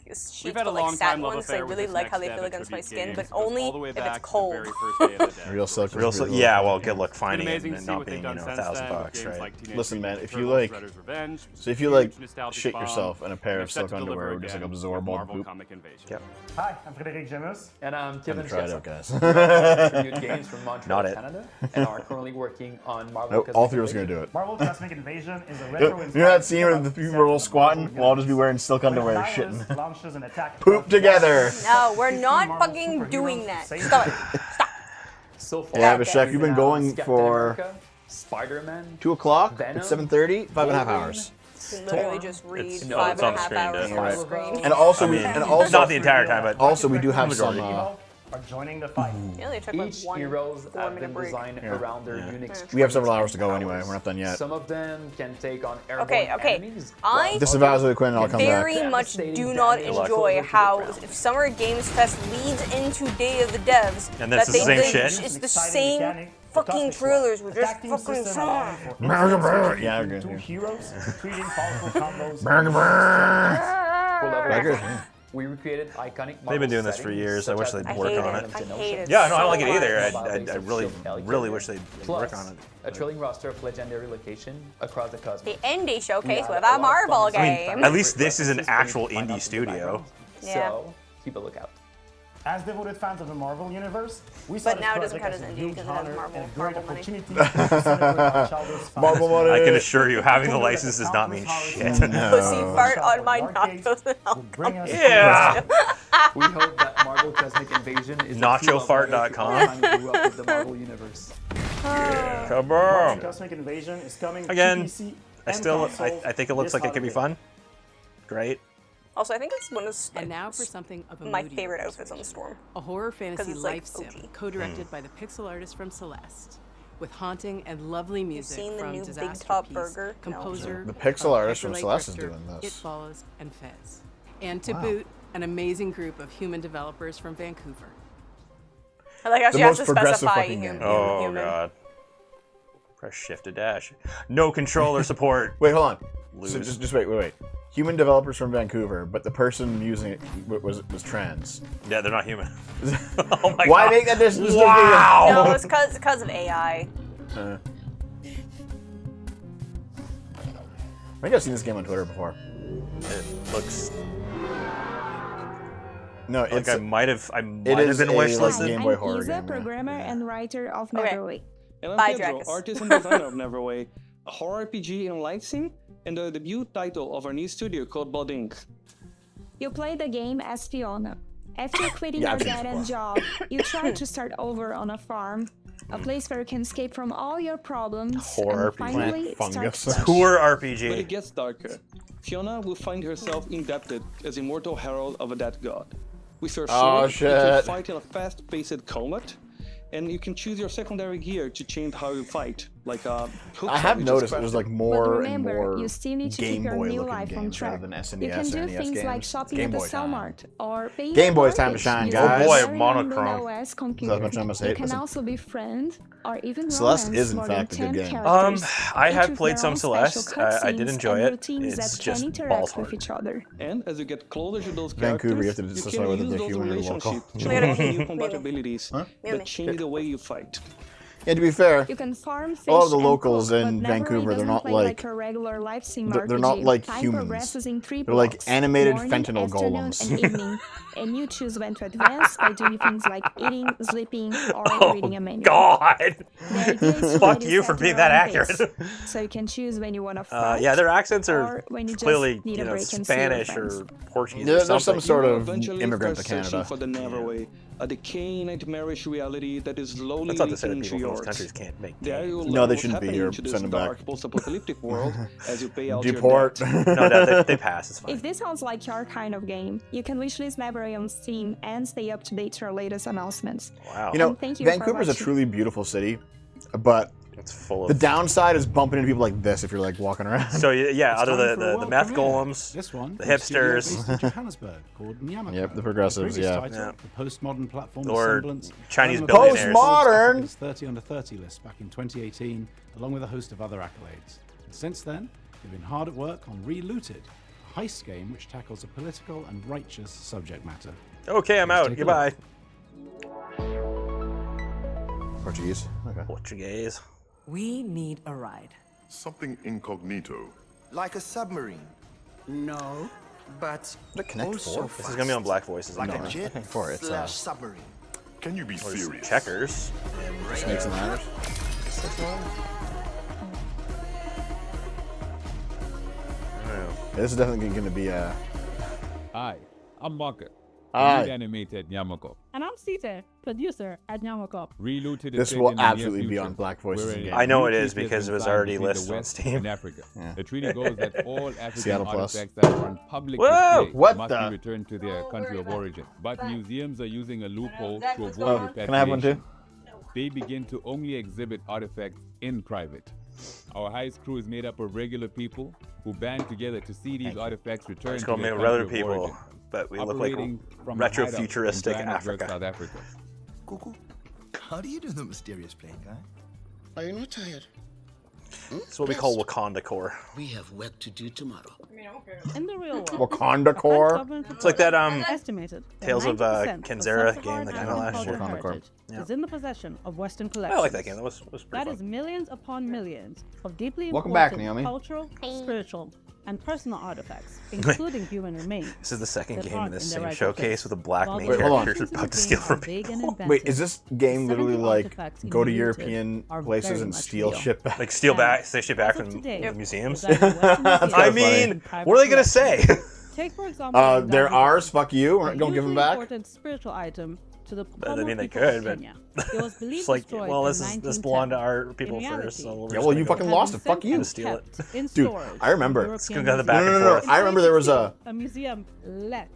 sheets, We've had a but like long satin time love ones, 'cause I affair with really this like how next they dev feel at against my Tribute skin, Games. but It goes only all the way if it's back to the cold. very first day of the dev. Real silk. Real silk. Yeah, well, good luck finding it amazing and to see not what being, they've you know, done since then with $1,000, games right? like Teenage Listen, man, Mutant if you Turtles, like, Shredder's Revenge, so if you like huge nostalgic shit bomb, yourself in a pair and of it's set silk to deliver underwear, just like again absorb with all Marvel poop. Comic Invasion. Yep. Hi, I'm Frédéric Gemus. And I'm Kevin Try it Chessa. out, guys. Tribute Games from Montreal, Not it. Canada, and are currently working on Marvel Nope, Cosmic all three of us are Invasion. gonna do it. Marvel Cosmic Invasion is a You retro know that scene where the people are all squatting? We'll all just be wearing silk underwear and shitting. launches an attack Poop together. No, we're not fucking doing that. Stop it. So far, Yeah, but Shaq, you've been going Captain for America, Spider-Man, 2 o'clock. Venom, It's 7:30. 5.5 hours. You can literally just read It's 5.5 on hours screen, on yeah. the screen. And also, not the entire time, but also we do have some. are joining the fight. Yeah, they took like Each one heroes have 4-minute been break. designed Yeah. around their unique strengths. We have several hours to go and anyway. powers. We're not done yet. Some of them can take on airborne Okay. enemies. I This is Vaseline Quinn, and I'll come very back. much do not enjoy how if Summer Games Fest leads into Day of the Devs, And that's that the same they, shit? It's the same fucking trailers were just Attacking fucking system fun. allowing for Yeah, two good. heroes, creating powerful combos. We recreated iconic. They've been doing this for years. I wish they'd work on it. I hate it. Yeah, no, I don't like so it either. much. I really wish they'd work on it. A thrilling roster of legendary location across the cosmos. The indie showcase with a Marvel game. At least this is an actual indie studio. Yeah. So keep a lookout. As devoted fans of the Marvel universe, we saw But this now it doesn't project count as as a indie huge because it has honor Marvel- and a great Marvel money. opportunity to celebrate our childhood's fans. Marvel money. I can assure you, having the license does not mean shit. Pussy fart on my nachos and alcohol. Yeah. We hope that Marvel Cosmic Invasion is Nachofart.com. grew up with the Marvel universe. Come Marvel on. Cosmic Invasion is coming Again, to PC I and still, consoles I think it looks this like it could be holiday. fun. Great. Also, I think it's one of And now for something of a my moodier favorite nature. outfits on the Storm. A horror fantasy it's, like, life sim, OG. co-directed by the pixel artist from Celeste, with haunting and lovely music seen the from new Big Disaster Top Piece, Burger? No. composer, The pixel artist from Hyper Light Celeste is Drifter, doing It this. Follows, and Fez. And to Wow. boot, an amazing group of human developers from Vancouver. I like how The she has most to progressive specify fucking human. game. Oh human. god. Press shift to dash. No controller support. Wait, hold on. So Lose. just wait. Human developers from Vancouver, but the person using it was trans. Yeah, they're not human. Oh my Why god. make that distinction? Wow. No, it's because of AI. I think I've seen this game on Twitter before. It looks No, like it's I might have it is been a, wishlisted. Game Boy horror I'm Isa, game. yeah. programmer and writer of Okay. Neverway. And I'm Bye, Pedro, Dracus. artist and designer of Neverway, a horror RPG and live sim, and the debut title of our new studio called Blood Inc. You play the game as Fiona. After quitting Yeah, your I've seen this dead-end job, you try to start over on a farm, a place where you can escape from all your problems. Horror and RPG. finally it Fungus. starts fresh. Poor But it RPG. gets darker. Fiona will find herself indebted as immortal herald of a dead god. With your Oh, sword, you can shit. fight in a fast-paced combat, and you can choose your secondary gear to change how you fight. Like I hook have which is noticed there's like crafted. more But and remember, more you still need to Game keep your Boy new looking life on games track. rather than SNES, You can do NES things games. like shopping Game at the Boy time. Cellmart or paying Game a Boy's time to mortgage shine, using guys. a Oh boy, very monochrome. Windows Is computer. that much I must You hate? can Listen. also befriend or even Celeste romance is, in more than fact, a good 10 game. characters, I each have with played their some own special Celeste. I did cutscenes enjoy and it. routines It's that just can balls interact hard. with each other. And as you get closer to those Vancouver, you characters, have to you decide can whether use they're those human or local. relationships to Look at unlock him. new compatibilities Huh? that change the way you fight. Yeah, to be fair, You can farm, fish, a lot of the and locals cook, in but Vancouver, Neverway they're doesn't not play like a regular live sim they're RPG. not like Time humans. progresses in 3 They're like blocks, animated morning, fentanyl afternoon, golems. and evening, and you choose when to advance by doing things like eating, sleeping, or reading a menu. God. The idea is to Fuck let you set for being your that own accurate. pace, so you can choose when you want to fight. Yeah, their accents or are when you just clearly, need a break and see your Spanish friends. or Portuguese Yeah, or there's some something. sort You will of eventually immigrant to start searching Canada. for the Neverway, a decaying, nightmarish reality that is slowly That's not to say that leaking people into from those yours. countries can't make There you will No, learn they what's shouldn't be happening here. to this Send them back. dark post-apocalyptic world as you pay out Deport. your debt. No, they pass. It's fine. If this sounds like your kind of game, you can wishlist Neverway on Steam and stay up to date to our latest announcements. Wow. You know, And thank you for Vancouver's a watching. truly beautiful city, but it's full of the downside is bumping into people like this if you're like walking around. So yeah, It's other time for a the world meth premiere. golems, This one the from a studio hipsters. based in Johannesburg called Nyamako. Yep, the progressives, Previous yeah. title, Yeah. The postmodern platform Or semblance. Chinese Element of billionaires. Postmodern! Africa's 30 under 30 list back in 2018, along with a host of other accolades. And since then, they've been hard at work on Relooted, a heist game which tackles a political and righteous subject matter. Okay, I'm Let's out. take a Goodbye. Portuguese. Okay. Portuguese. We need a ride. Something incognito. Like a submarine? No, but Did it connect also four? This is gonna be on Black Voices. like no, a jet think four, it's, slash submarine. Can you be or just serious? checkers. Snakes and ladders. This is definitely going to be a. Hi, I'm Bunker. Hi. Lead animated Nyamako. And I'm Sita, producer at Nyamako. Relooted This is will set in the near absolutely be future, on Black Voices where in a game. I know new it is treaty because it was signed already between the listed on West Steam. and Africa. Yeah. The treaty goes that all African Seattle Plus. artifacts that are on public Whoa, display what must the? be returned to their country of origin. But museums are using a loophole to avoid Oh, repatriation. can I have one too? They begin to only exhibit artifacts in private. Our heist crew is made up of regular people who band together to see these artifacts returned It's to called their maybe other country of people, origin. but we look like Operating from a hideout in retro-futuristic Johannesburg, Africa. South Africa. Cuckoo, how do you do the mysterious playing guy? Are you not tired? It's what we call Wakanda core. We have work to do tomorrow. In the real world, Wakanda core. It's like that estimated Tales of Kenzera game that came out last year. Wakanda core Yeah. is in the possession of Western collections. I like that game. That was pretty That fun. is millions upon millions of deeply Welcome important back, Naomi. cultural, spiritual, and personal artifacts, including human remains. This is the second that game in aren't this their same rightful showcase place. with a black While main the hold on. character who's about to steal from people. Wait, is this game literally like artifacts go to enlisted European are places very and much steal real. shit back? Like steal shit back As of from today, museums? there's either Western That's museums kinda I mean, and private what are they gonna say? collections. Take for example. They're Gandhi ours. Buddha, Fuck you. a Don't give them hugely back. important spiritual item to the I mean, they people of could, but Kenya. It was believed it's like, destroyed well, in this 1910. belonged to our people In first. So reality, we're Yeah, just well, you gonna fucking go lost it. Fuck you. and steal it. kept in Dude, storage I remember. in It's European gonna go the back and No. forth. I remember there was a. A museum let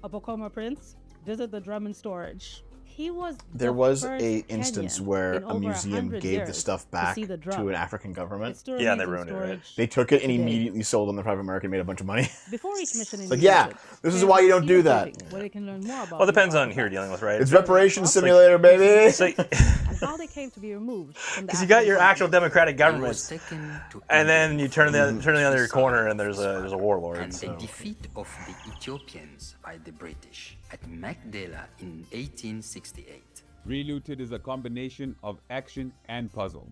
a Bokoma prince visit the drum in storage. He was There the was first a instance Kenyan where in a over museum 100 gave the years stuff to back see the to drum. an African government. It still Yeah, and they remains in ruined it, right? storage They took it and today. immediately sold on the private market, made a bunch of money. Before each mission in Like, yeah, Egypt, this is there's why you a don't do field that. briefing where they can learn more about Well, it depends these on who you're dealing with, right? It's Reparation It's Simulator, baby. It's like, and how they came to be removed from the because you got your African actual democratic governments, and then you turn the other corner and there's a warlord. And So. the defeat of the Ethiopians by the British at Magdala in 1868. Relooted is a combination of action and puzzle.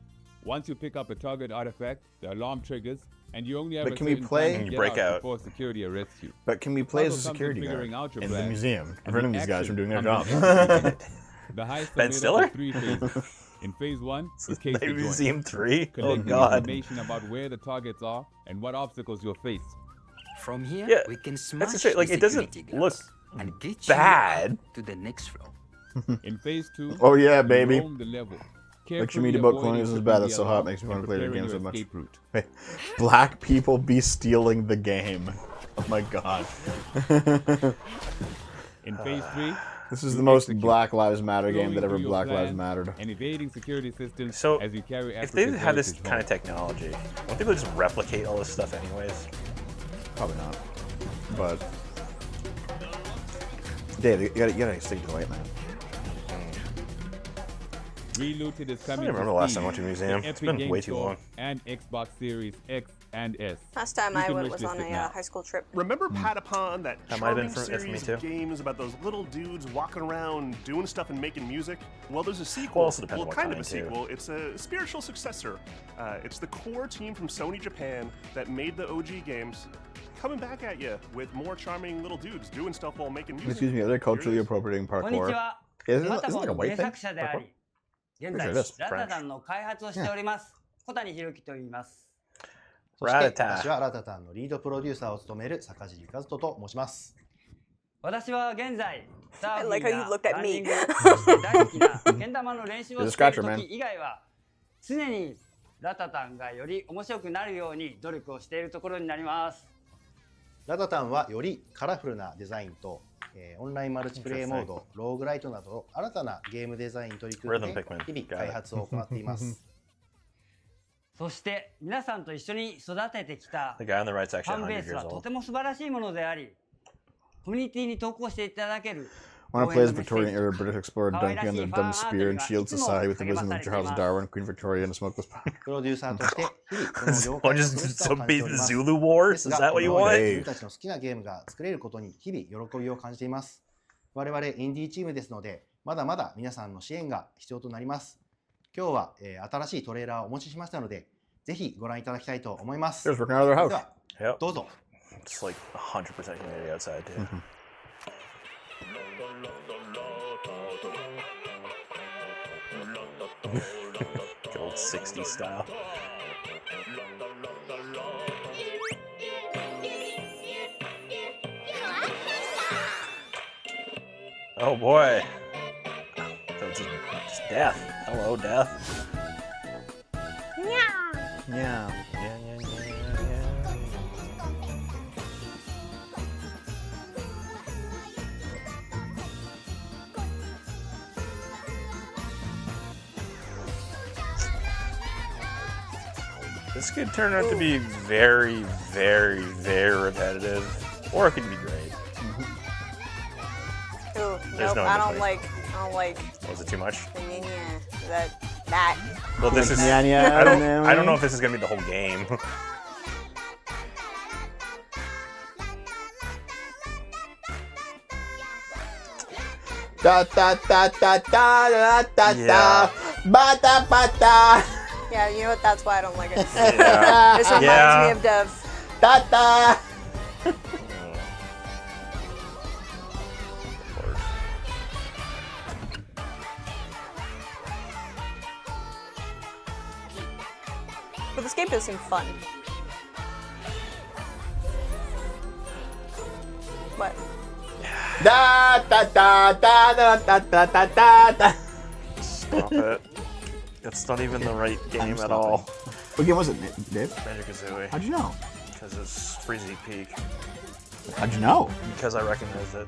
Once you pick up a target artifact, the alarm triggers, and you only have But a can we certain play- time to You get break out out. before security arrests you. But can we play as a Puzzle comes security with guard figuring out your in the plan, museum, and preventing the these guys from action doing their comes job? with executing it. The heist Ben are made Stiller? up of 3 phases. In phase 1, you case the joint. Museum 3? Oh Collecting god. information about where the targets are and what obstacles you'll face. From here, Yeah, we can that's smash the shit. Like, the it doesn't security look glass and get bad. you up to the next floor. In phase 2, Oh, yeah, you baby. roam the level. Like you mean carefully about avoiding colonialism is tripping bad. the That's so hot. alarm Makes me want and to play the preparing game so your much. escape route. Wait, black people be stealing the game. Oh my god. In phase 3, This is you the most execute, Black Lives Matter game flowing that ever through your Black plan Lives Mattered. and evading security systems So, as you carry if they Africa's had this heritage kind of home. technology, don't people just replicate all this stuff anyways? Probably not. But Dave, you gotta stick to the white man. Relooted is coming remember to the last Steam, time I went to a museum. the It's Epic been Game way too Store, long. And Xbox Series X and S. Last time You I can went wish was list on it a now. high school trip. Remember Patapon, that That might have been charming for- that's series me of too. games about those little dudes walking around doing stuff and making music? Well, there's a sequel. Well, also depends well, on what kind of kind, a too. sequel. It's a spiritual successor. It's the core team from Sony Japan that made the OG games, coming back at you with more charming little dudes doing stuff while making music. Excuse me, are they culturally appropriating こんにち parkour? は。 Isn't パ it タゴ like ン a の white 原 thing? 作者であり、現 Pretty 在 sure it is. ラタタンの開発をしております小谷弘樹と言います。そして Ratata 私はラタタンのリードプロデューサーを務める坂尻和人と申します。私は現在サー I フィ like ン how や you looked at ラン me. ニング、そして大好きなけん玉の練習を There's a している scratcher, man. 時以外は常にラタタンがより面白くなるように努力をしているところになります。ラタタンはよりカラフルなデザインと、オンラインマルチプレイモード、ローグライトなど新たなゲームデザインに取り組んで Rhythm Pikmin. 日々開発を行っています。そして皆さんと一緒に育ててきた The guy on the right's フ actually ァンベー 100スは years と old. ても素晴らしいものであり、コミュニティに投稿していただける Want 応 to play 援 as のメッセー Victorian ジ era British explorer 可愛 dunking ら on し the いファン dumb アート spear に and は shield いつも society with the 励 wisdom ま of されてい Charles ます。 Darwin, Queen Victoria, and a smokeless pipe. プロデューサーとして日々この業 Or 界の just 苦しさを so 感じ be ており the ます。 Zulu Wars? で Is すが that what you この want? 自分たちの好きなゲームが作れることに日々喜びを感じています。我々インディーチームですので、まだまだ皆さんの支援が必要となります。今日は、新しいトレーラーをお持ちしましたので、ぜひご覧いただきたいと思います。 Here's working out of their で house. は Yep. どうぞ。 It's like 100% humidity outside too. Good old 60s style. Oh boy. So it's just death. Hello, death. Yeah. This could turn out to be very, very, very repetitive, or it could be great. Ooh, There's nope, no I don't in-between. like. Was it too much? Yeah, that That. Well, this is. Yeah, yeah, I don't know if this is gonna be the whole game. Da da da da da da da Yeah. ba da ba da. Yeah, you know what? That's why I don't like it. Yeah. This reminds Yeah. me of Dev. Da da. But this game does seem fun. What? Da da da da da da da da da da. Stop it. That's not even the right game at all. What game was it, Dave? Banjo-Kazooie. How'd you know? Because it's Freezy Peak. How'd you know? Because I recognized it.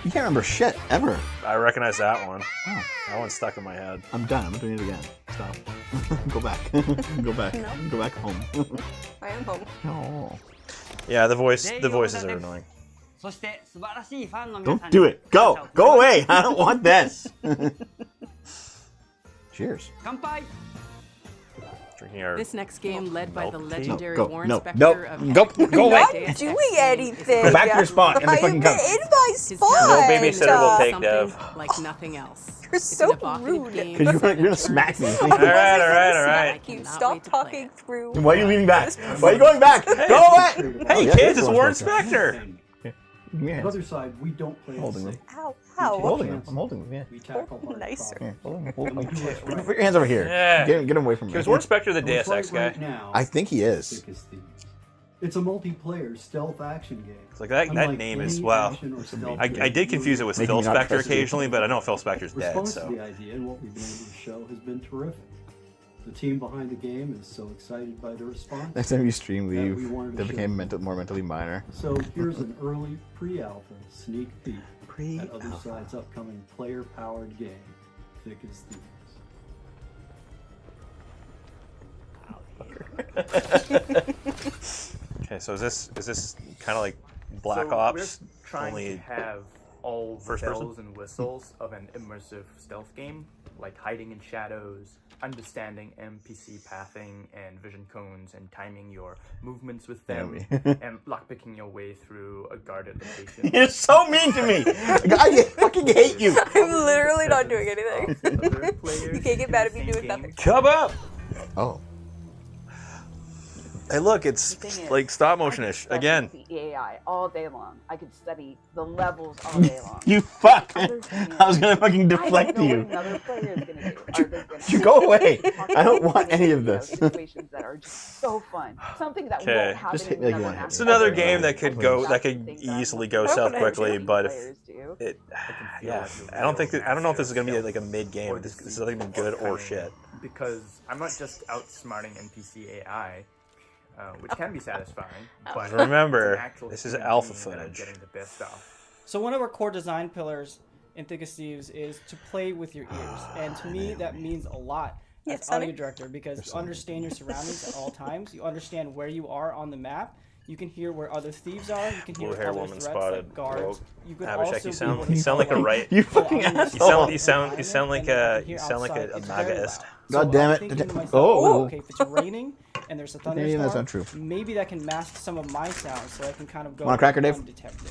You can't remember shit ever. I recognize that one. Oh. That one's stuck in my head. I'm done. I'm not doing it again. Stop. Go back. Go back. No. Go back home. I am home. No. Yeah, the voices are annoying. そして素晴らしいファンの Don't 皆さん do に it. Go. Go away. I don't want this. Cheers. 乾杯 Drinking our This next game, led by the milk tea. legendary No, Warren no, Spector no. of Go Epic away. Deus Not doing Ex anything. Go back to your spot in the I'm fucking cup. in my spot. No babysitter will take something Dev. like nothing else. You're It's so an evocative rude. game 'Cause you're set gonna in smack me. turns. All right. You cannot stop wait to play talking it. through. Why are you leaving back? Why are you going back? Go away. Hey yeah, kids, it's it's Warren Spector. Give me your On the hands. other side, we don't play it Holding safe. them. Ow, We ow. take Holding them. chances. I'm holding them. Yeah. We tackle hard Nicer. problems. Hold them. And we do what's right. Put your hands over here. Yeah. Get him away from me. Was Warren Spector the And Deus what's Ex right guy? now I think he is. thickest thieves. It's a multiplayer stealth action game. It's like that Unlike name is any well. action or stealth I game did confuse it with Making Phil me not Spector trust you. occasionally, but I know Phil Spector's dead. Response to So the idea and what we've been able to show has been terrific. The team behind the game is so excited by the response. Next time you stream, that we leave. wanted to That show became you. more mentally minor. So here's an early pre-alpha sneak peek at Pre-alpha. Other Side's upcoming player-powered game, Thick as Thieves. okay, so is this kind of like Black So Ops? We're trying only to have all the first person? bells and whistles of an immersive stealth game, like hiding in shadows, understanding NPC pathing and vision cones, and timing your movements with them, and lockpicking your way through a guarded location. You're so mean to me. I fucking hate you. I'm literally not doing anything. Other players You can't get in mad the at me same doing game nothing. Come up! Oh. Hey, look, it's like stop motion-ish again. The AI all day long. I could study the levels all day long. You fuck. I was gonna fucking deflect I don't know you. what another player is gonna do. Are they gonna You go away. I don't want any of this. Situations that are just so fun. Something that Okay. won't happen Just hit in me like you another want to hit It's me. another game that could go, that could easily go south quickly, but if players do. it, yeah, I don't know if this is gonna be like a mid game. This is either gonna be good or shit. Because I'm not just outsmarting NPC AI, which can be satisfying, but Remember, it's an actual this is human alpha being that I'm footage. Getting the best off. So one of our core design pillars in Thick as Thieves is to play with your ears, and to me that means a lot as Sonny. audio director because you understand your surroundings at all times. You understand where you are on the map. You can hear where other thieves are. You can hear Blue hair other woman threats spotted. like guards. You could Abhishek, also you be sound able to like a like, right. You fucking go on the asshole. You sound like a outside, it's very MAGAist. loud. God So damn I'm it. thinking to myself, Oh. okay, if it's raining and there's a Yeah, thunderstorm, that's not true. maybe that can mask some of my sounds, so I can kind of go Want a cracker, Dave? undetected.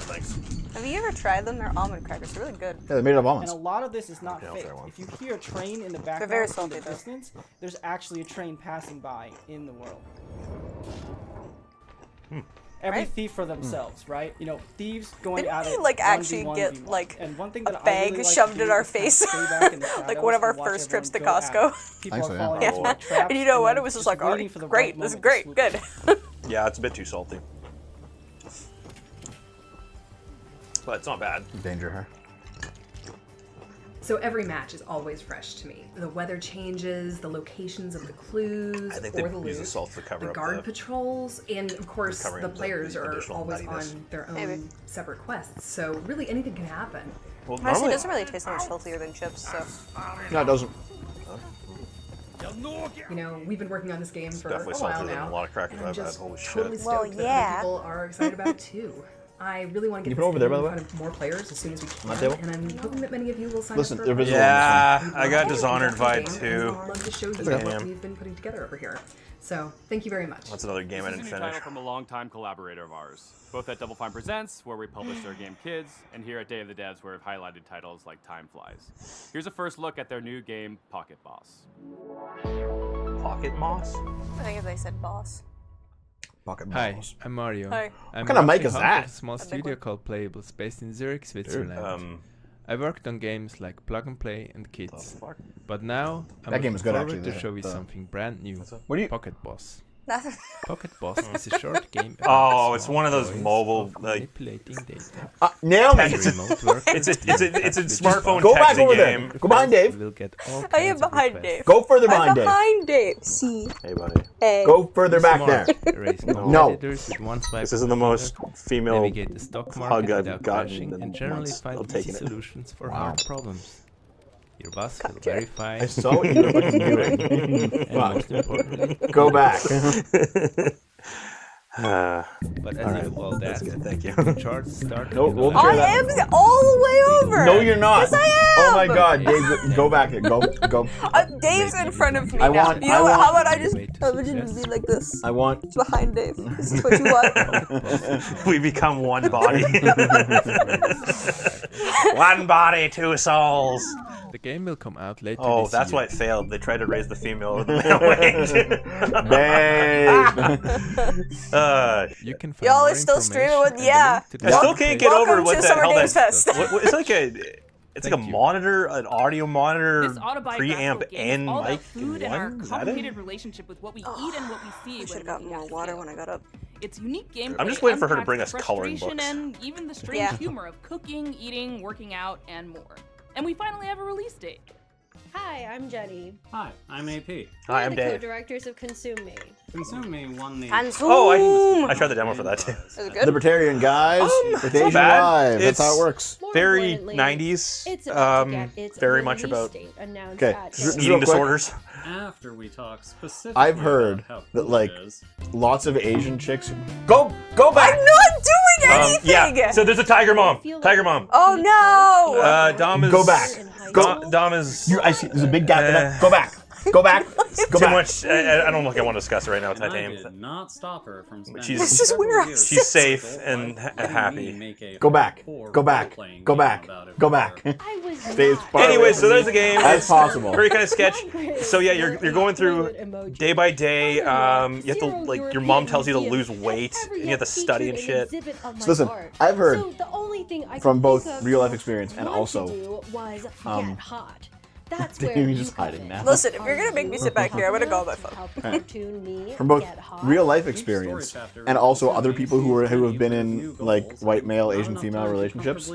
Thanks. Have you ever tried them? They're almond crackers. They're really good. Yeah, they made it of And almonds. a lot of this is not Okay, I'll fake. try one. If you hear a train in the very background in salty, the though. distance, there's actually a train passing by in the world. Every Right? thief for themselves, right? You know, thieves going Didn't out we at like actually 1v1, get v1. like and one thing a that I bag really like shoved to in do our is kind of face? stay back in the Like one of shadows our and watch first trips to everyone go Costco. out. People Thanks, are yeah. falling Yeah. into like traps, And you know what? then It was just like, waiting alright, for the great. right This is moment great. to Good. swoop in. Yeah, it's a bit too salty, but it's not bad. Danger her. So every match is always fresh to me. The weather changes, the locations of the clues I think or they the use the loot, salt to cover the up guard the patrols, and of course covering the up the players are additional always nuttiness. on their own Maybe. separate quests. So really anything can happen. Well, Honestly, normally, it doesn't really taste that much healthier than chips, so. No, it doesn't. You know, we've been working on this game for a definitely while saltier than now. a lot of crackers and I'm I've had. just Holy totally shit! stoked that other people are excited about it too. I really want to Can get you put this over there, by game the in way? front of more players as soon as we can, My table? and I'm hoping that many of you will sign Listen, up they're for visible. Yeah, I got Dishonored Definitely vibe and too. I'd love to show you Damn. what we've been putting together over here. So thank you very much. That's another game I This is didn't a new finish. title from a longtime collaborator of ours, both at Double Fine Presents, where we publish their game Kids, and here at Day of the Devs, where we've highlighted titles like Time Flies. Here's a first look at their new game, Pocket Boss. Pocket Moss? I think they said boss. Pocket Hi, balls. I'm Mario. Hi. I'm What kind of mic roughly is half that? of a small A big studio one. called Playables, based in Zurich, Switzerland. I worked on games like Plug and Play and Kids, but now I'm That game looking is good, forward actually, to show you the- something brand new. What do you- Pocket Boss. Nothing. Pocket Boss is a short game. Oh, about it's small one of those toys mobile, of like- manipulating data. Nail me! It's a smartphone Go back texting over there. game. Go behind Dave. We'll get all I am kinds of behind requests. Dave. Go further I'm behind Dave. behind Dave. C. Hey, buddy. A. Go further back there. Smart. Erase No. competitors with one swipe This of isn't the the most finger, female navigate the stock hug market I've without gotten crashing, in and generally months. find I'm easy taking it. solutions for Wow. hard problems. Your boss will verify. I saw what you were fucking doing. And most importantly, Go back. But as you do all that, That's good, thank you. the charts start. No, we'll I share that. am all the way over. No, you're not. Yes, I am. Oh my God, Dave, go back there. Go. Dave's in front of me I now. want- You know I what? want- How about I just Way to suggest. be like this? I want. It's behind Dave. This is what you want. We become one body. One body, two souls. The game will come out later. Oh, this that's year. why it failed. They tried to raise the female over the male range. Babe. You can find Y'all more are still streaming with information and the link to the I still gameplay. can't get over Welcome what to the Summer hell Games that. Fest. It's like a. It's like a Thank you. monitor, an audio monitor, This autobiographical preamp, game is and all about mic food in and our one. Is that complicated it? relationship with what we eat and what we see. I when should have we're got looking more at water food. when I got up. Its unique gameplay I'm just waiting for her to unpacks bring the us coloring frustration books. and even the strange Yeah. humor of cooking, eating, working out, and more. And we finally have a release date. Hi, I'm Jenny. Hi, I'm AP. Hi, I'm the Dave. co-directors of Consume Me. Consume Me won the. Consume. Oh, I tried the demo for that too. Is it good? Libertarian guys with it's Asian not bad. live. That's how it It's works. More Very importantly, 90s. It's about to get its Very much release about date announced Okay, at just eating real quick. disorders. After we talk specifically I've heard about how that cool like it is. lots of Asian chicks go back. I'm not doing anything. Yeah. So there's a tiger mom. Tiger mom. Oh no. Dom is. Go back. Dom is. I see. There's a big gap. in that. Go back. Go back. Go Too back. much. I don't think I want to discuss it right now with And that I name. did not stop her from spending She's- This is where several I years She's safe with and letting me happy. make a Go back. hardcore Go back. role-playing Go game back. about it Go for back. her. I was Stay as not. far Anyway, away so from there's me a game. as It's possible. Very kind of sketch. So yeah, you're going through Emoji. day by day. You have to Zero like your European mom tells you to museums lose have weight ever and you yet have to study and featured an shit. exhibit of my So listen, art. I've heard So the only thing I from could both think of real life to experience and want also to do was get hot. That's Damn, where you're you just come hiding in. now. Listen, if you're gonna make me sit back here, I'm gonna go on my phone. Help cartoon me from both get hot. real life experience and also other people who have been in like white male Asian female relationships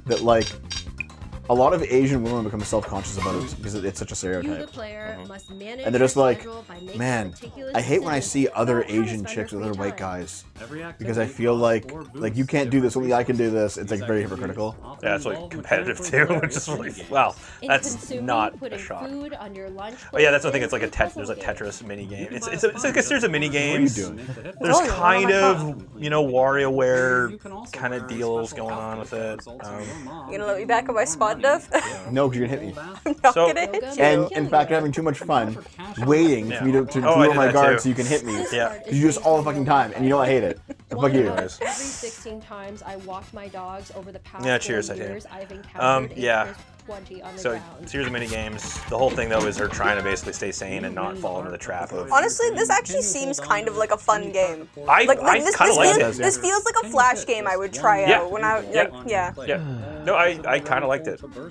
that like a lot of Asian women become self-conscious about it because it's such a You, the stereotype. player, must manage And they're just your like, schedule by making man, meticulous I hate when I decisions see other about how to Asian spend chicks your with other free white time. guys because I feel like you can't do this, only I can do this. It's like very hypocritical. Yeah, it's like competitive too, which is really wow. In That's consuming, not a putting shock. food on your lunch Oh yeah, that's the plate thing. It's like a is there's a puzzle game. Tetris mini game. It's like a series of mini games. What are you doing? There's Oh, yeah, kind oh my of WarioWare kind of deals going on with it. You gonna let me back on my spot, Duff? No, because you're gonna hit me. I'm not So- gonna hit you. And in fact, you're having too much fun waiting for me to Oh, I lower did my that guard too. so you can hit me. Yeah. Because you do this all the fucking time, and you know I hate it. And fuck you. Every 16 times I walked my dogs over the past Yeah, 4 cheers, I did. years, I've encountered a yeah. crisp 20 on the So ground. series of mini games. The whole thing though is her trying to basically stay sane and not fall into the trap of. Honestly, this actually seems kind of like a fun game. I this kind of liked feels, it. this feels like a Flash game I would try Yeah. out when I Yeah. Yeah. No, I kind of liked it. More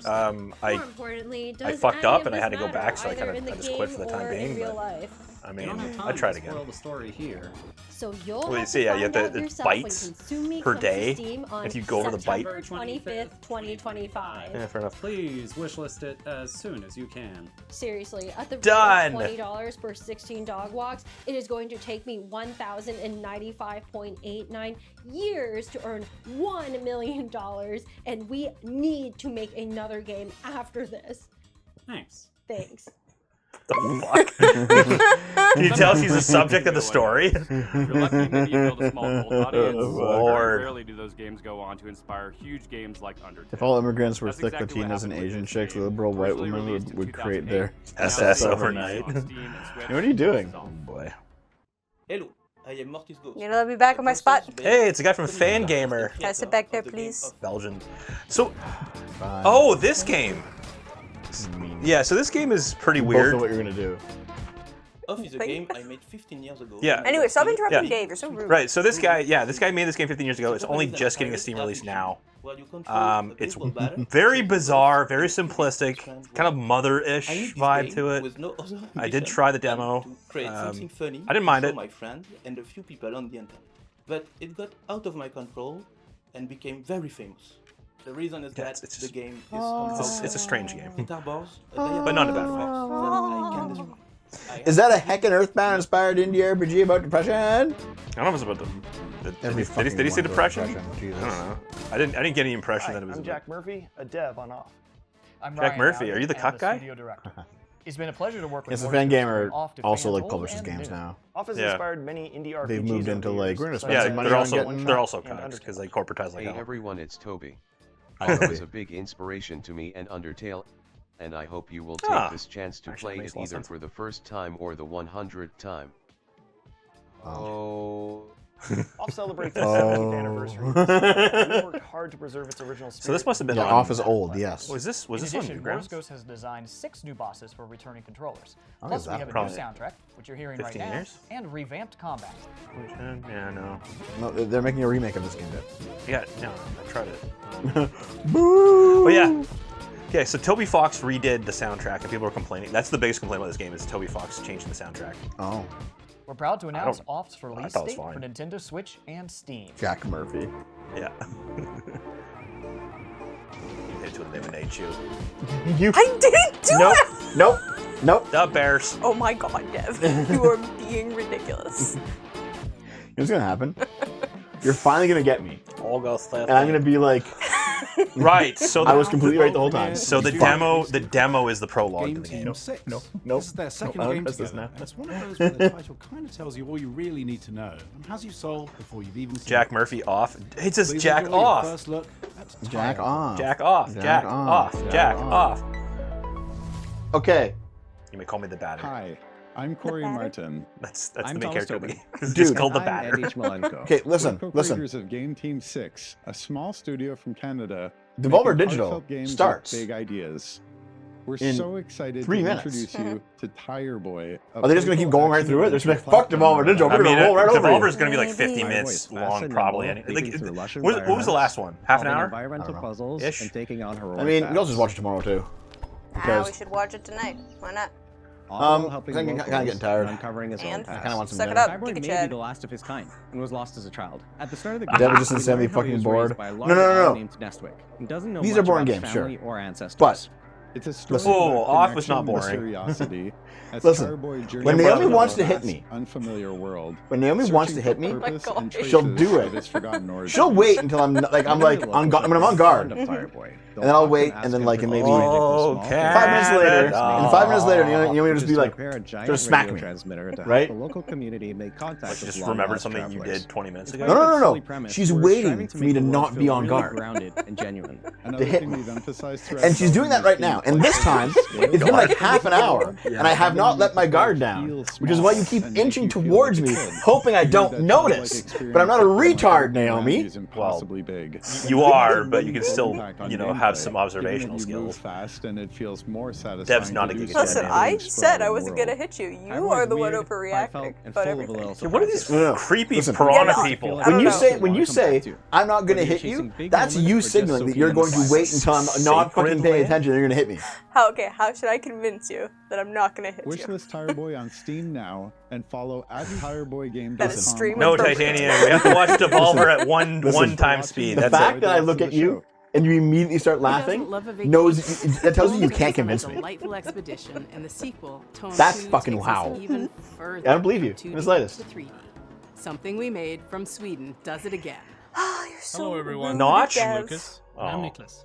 I importantly, I does fucked any up of and I this had to go matter, back, so I either in the just quit for the game time or being. in real But life? I mean, don't have time I'd try it to again. spoil the story here. So you'll Well, you have see, to yeah, you have find out the yourself when bites Consume Me per comes to day. Steam on If you go over the bite. September 25th, 2025. Yeah, fair enough. Please wishlist it as soon as you can. Seriously, at the Done. rate of $20 per 16 dog walks, it is going to take me 1,095.89 years to earn $1 million, and we need to make another game after this. Thanks. Thanks. The fuck? Can you tell she's the subject of the story? If you're lucky, maybe you build a small cult audience. Lord. Very rarely do those games go on to inspire huge games like Undertale. If all immigrants were That's thick exactly what Latinas and happened with Asian this chicks, game. liberal white Originally women released in would create their 2008, SS now overnight. on Steam and Switch. What are you doing? Oh boy. Hello, I am Mortis Ghost. You know, let me back on my spot. Hey, it's a guy from Fangamer. Can I sit back there, please? Belgian. So, oh, this game. Yeah, so this game is pretty Both weird. know what you're gonna do. Off is a game I made 15 years ago. Yeah. Anyway, stop interrupting Yeah. Dave. You're so rude. Right, so this guy made this game 15 years ago. It's only just getting a Steam release now. It's very bizarre, very simplistic, kind of mother-ish vibe to it. I did try the demo. I didn't mind it. My friend and a few people on the internet, but it got out of my control and became very famous. The reason is that the game is It's a strange game. Star Wars, But not in a bad way. that I can describe. Is that a heckin' Earthbound inspired indie RPG about depression? I don't know if it's about did he say depression? I Jesus. don't know. I didn't get any impression that it was I'm about. Jack Murphy, a dev on Off. I'm Jack Ryan Murphy, Dowdy, are you the and cuck guy? Studio director. It's been a pleasure to work with Yes, the Mortis Fangamer from Off to also like Fan publishes Old and games new. now. Off has Yeah. inspired many indie RPGs. They've moved into over the like years, we're gonna such spend as some money they're on also getting. they're also and cucks because they corporatize like Hey hell. everyone, it's Toby. Hi, It Toby. was a big inspiration to me and Undertale, and I hope you will take this chance to Actually, play makes it a lot of either sense. for the first time or the 100th time. Oh. Off celebrates its 70th anniversary. We worked hard to preserve its original spirit. So this must have been Yeah, on- Off is old, yes. Was this In on addition, Newgrounds? Mortis has designed 6 new bosses for returning controllers. Oh, Plus, is we that have a new probably soundtrack, which you're hearing right 15 now, years? and revamped combat. Yeah, no. No, they're making a remake of this game. Yeah, no, I tried it. Oh yeah. Okay, so Toby Fox redid the soundtrack, and people were complaining. That's the biggest complaint about this game is Toby Fox changing the soundtrack. Oh. We're proud to announce don't- Off's I release thought it was date for fine. Nintendo Switch and Steam. Jack Murphy. Yeah. You hit to eliminate you. I didn't do Nope. it! Nope. Nope. The Bears. Oh my god, Dev. You are being ridiculous. You know what's gonna happen? You're finally gonna get me. All goes left. And I'm gonna be like, Right. So I was completely right the whole time. So the Fuck. demo is the prologue to Game the Team game. 6. Nope. This is their second I don't game trust this together. now. And it's one of those where the title kind of tells you all you really need to know and has you sold before you've even seen Jack it. Murphy off. It says Please Jack enjoy your off. first look at Jack Tire. off. Jack off. Jack off. Jack off. Okay. You may call me the Batter. Hi, I'm Corey Martin. That's I'm the main Thomas character of the Tobin. game. It's Dude. just called the I'm Batter. Andy Chmalenko. Okay, listen, We're listen. co-creators of Game Team 6, a small studio from Canada. Devolver making Digital heartfelt games with starts big ideas. We're in so excited 3 to minutes. introduce you to Tire Boy. Are they just gonna keep going right through it? They're just like, fuck Devolver Digital. We're gonna roll right over Devolver's you. going to be like 50 minutes long, probably. What was the last one? Half an hour? Environmental puzzles Ish? and taking on heroic I mean, we tasks. also just watch it tomorrow too. We Because should watch it tonight. Why not? All while I'm helping kind of locals getting tired. and uncovering his own And? past. I kind of want some Suck it dinner. up. Tire Boy Giga may be Chad. the last of his kind and was lost as a child. At the start of the Deb game, was just we insanely learn how he fucking was bored. raised by a No, large no, no, owl no. named Nestwick and doesn't know These much are boring about games, his sure. family or ancestors. But It's a story Listen. Oh, about Off was not connection and boring. curiosity as Listen, Tire Boy journeys when Naomi through wants a to hit vast, me, unfamiliar world. when Naomi wants to hit me, Oh my purpose God. and she'll traces do of it. his forgotten origins. She'll wait until I'm like on when I'm on guard, and then I'll wait, and then like in maybe 5 minutes later, and 5 minutes later, Naomi will just be like, just smack me, right? The local community made contact Just with remembered long-lost something you travelers. did 20 minutes ago? No. She's waiting for me to not be on guard. Grounded and genuine. To hit me. And she's doing that right now. And this time, it's been like half an hour, and I have not let my guard down, which is why you keep inching towards me, hoping I don't notice. But I'm not a retard, Naomi. Well, big. you are, but you can still, have some observational skills. Fast and it feels more satisfying. Dev's not a to do Giga so Listen, than I to said I explore wasn't the gonna world. hit you. You I was are the one weird, overreacting heartfelt, and about full of a everything. little What are these surprises. creepy Listen. piranha Yeah, no. people? I don't know. When you say I'm not gonna hit you, that's you signaling that you're going to wait until I'm not fucking paying attention and you're gonna hit me. How should I convince you that I'm not gonna hit you? Wishlist Tire Boy on Steam now and follow @TireBoyGame.com. That is stream No, Titanium. We have to watch Devolver at one time speed. The That's fact it. that I look at you and you immediately start laughing that tells me you can't convince me. Delightful expedition and the sequel, Tone That's 2, fucking takes us wow. even further I don't believe you. from In this 2D latest. to 3D. Something we made from Sweden does it again. Oh, you're so Hello, everyone. Notch? I'm Lucas. And I'm Oh. Nicholas.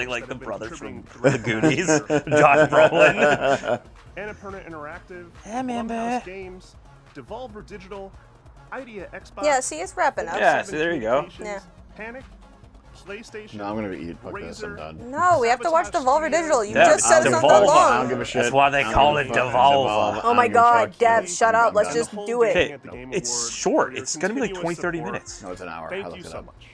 sounding like the brothers from The Goonies, Josh Brolin. Annapurna Interactive, Yeah, man, Blumhouse Games, Devolver Digital, Idea Xbox. Yeah, see, it's wrapping up. Yeah, see, there you go. Yeah. Panic, PlayStation. No, I'm gonna eat. Fuck this. I'm done. No, we have to watch Devolver Digital. You Yeah, just said it's not that Devolver. long. I don't give a shit. That's why they call it Devolver. Oh my god, Dev, shut up. Let's just do it. Okay, it's short. It's gonna be like 20-30 minutes. No, it's an hour. Thank you so much.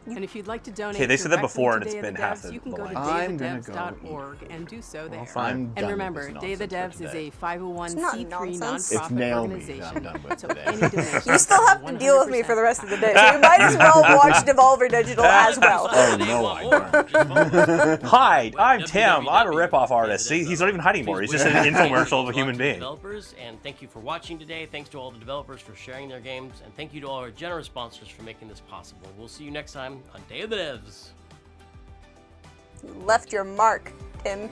And if you'd like to donate Okay, they said that directly before to and it's Day of been the half Devs, the you can go to line. I'm gonna go dayofthedevs.org and do so there. I'm And done remember, with Day of the nonsense Devs for is today. a 501c3 nonsense. It's nonprofit Naomi organization. that I'm done with So today. any donation You still have to deal with me for the rest of the day. So you might as well watch Devolver Digital as well. Oh no, I don't. Hi, I'm Tim. I'm a ripoff artist. See, he's not even hiding more. He's just an infomercial of a human being. Developers, and thank you for watching today. Thanks to all the developers for sharing their games, and thank you to all our generous sponsors for making this possible. We'll see you next time on Day of the Devs. You left your mark, Tim.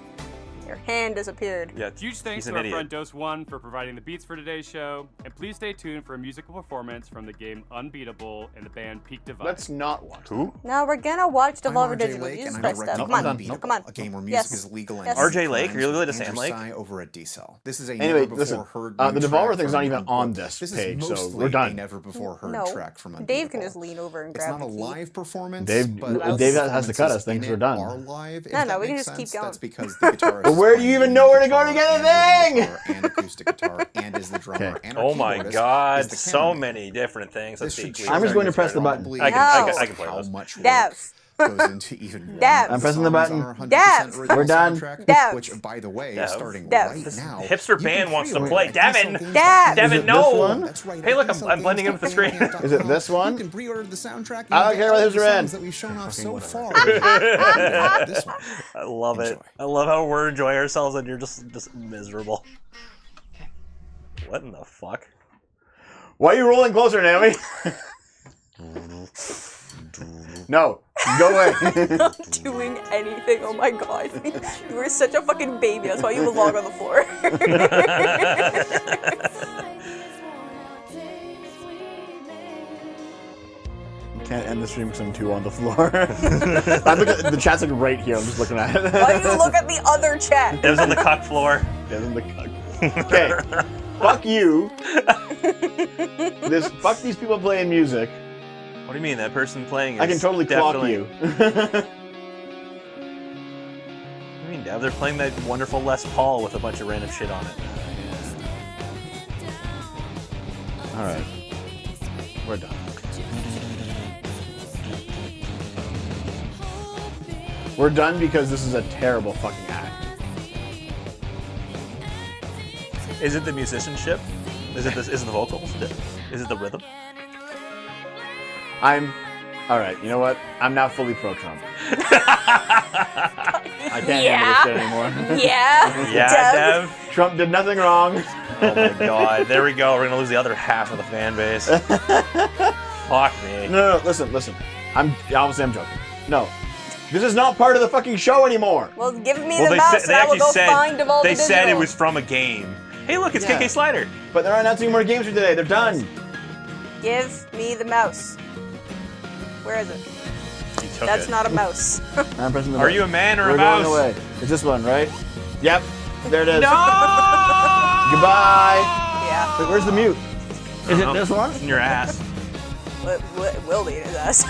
Your hand disappeared. Yeah, Huge thanks to our friend Dose One for providing the beats for today's show, and please stay tuned for a musical performance from the game Unbeatable and the band Peak Divide. Let's not watch. Who? Now we're gonna watch Devolver RJ Digital. Lake, You just and I press direct stuff. Come on, Unbeatable, come on. a game where music Yes. is legal and Yes. RJ Lake? Are you related to Sam Andrew Lake? Sy over at D-Cell. This is a Anyway, never listen. before heard The new Devolver track thing's from not even Unbeatable. on this This page, is so mostly we're done. a never before heard No, track from Unbeatable. Dave can just lean over and It's grab not a the key. live performance. Dave but Dave has to cut us. performances Thanks, in we're it done. Are live. If No, that we can makes just keep sense. going. That's because the guitarist. But where do you even know where to go to get a thing? And acoustic guitar, and is the drummer. And our Oh my keyboardist god, is the so cameraman. many different things. Let's This see. should I'm just going to press the probably button. I can play how those. much work Dev. goes into even Dev. I'm pressing the songs button. are 100% Dev. original We're done. soundtrack, Dev. Which, by the way, Dev. is starting Dev. right This now. hipster You can band wants to pre-order play. at Devin! DSLGames.com. Dev. Devin, Is it no! this one? That's right. Hey, look, at I'm blending in with the screen. DSLGames.com. Is it this one? You can pre-order the soundtrack. I don't and care get what all hipster the band. songs that we've shown off so far. This one. I love it. Enjoy. I love how we're enjoying ourselves and you're just miserable. What in the fuck? Why are you rolling closer, Naomi? No, go away. Not doing anything. Oh my god. You were such a fucking baby. That's why you belong on the floor. Can't end the stream because I'm too on the floor. I look at the chat's like right here. I'm just looking at it. Why do you look at the other chat? It was on the cuck floor. Dev's on the cuck. Okay, fuck you. Fuck these people playing music. What do you mean? That person playing is I can totally clock definitely... you. What do you mean, Dev? They're playing that wonderful Les Paul with a bunch of random shit on it. All right, we're done. We're done because this is a terrible fucking act. Is it the musicianship? Is it the vocals? Is it the rhythm? All right, you know what? I'm now fully pro-Trump. I can't handle this shit anymore. Yeah. Dev. Trump did nothing wrong. Oh my god, there we go. We're gonna lose the other half of the fan base. Fuck me. No, listen. Obviously I'm joking. No. This is not part of the fucking show anymore. Well, give me the mouse and I will go find Devolver Digital. They said it was from a game. Hey, look, it's KK Slider. But they're announcing more games for today. They're done. Give me the mouse. Where is it? He took That's it. not a mouse. I'm pressing the Are button. you a man or We're a mouse? going away. It's this one, right? Yep. There it is. No! Goodbye. Yeah. Wait, where's the mute? Is it this one? It's in your ass. What will be in his ass?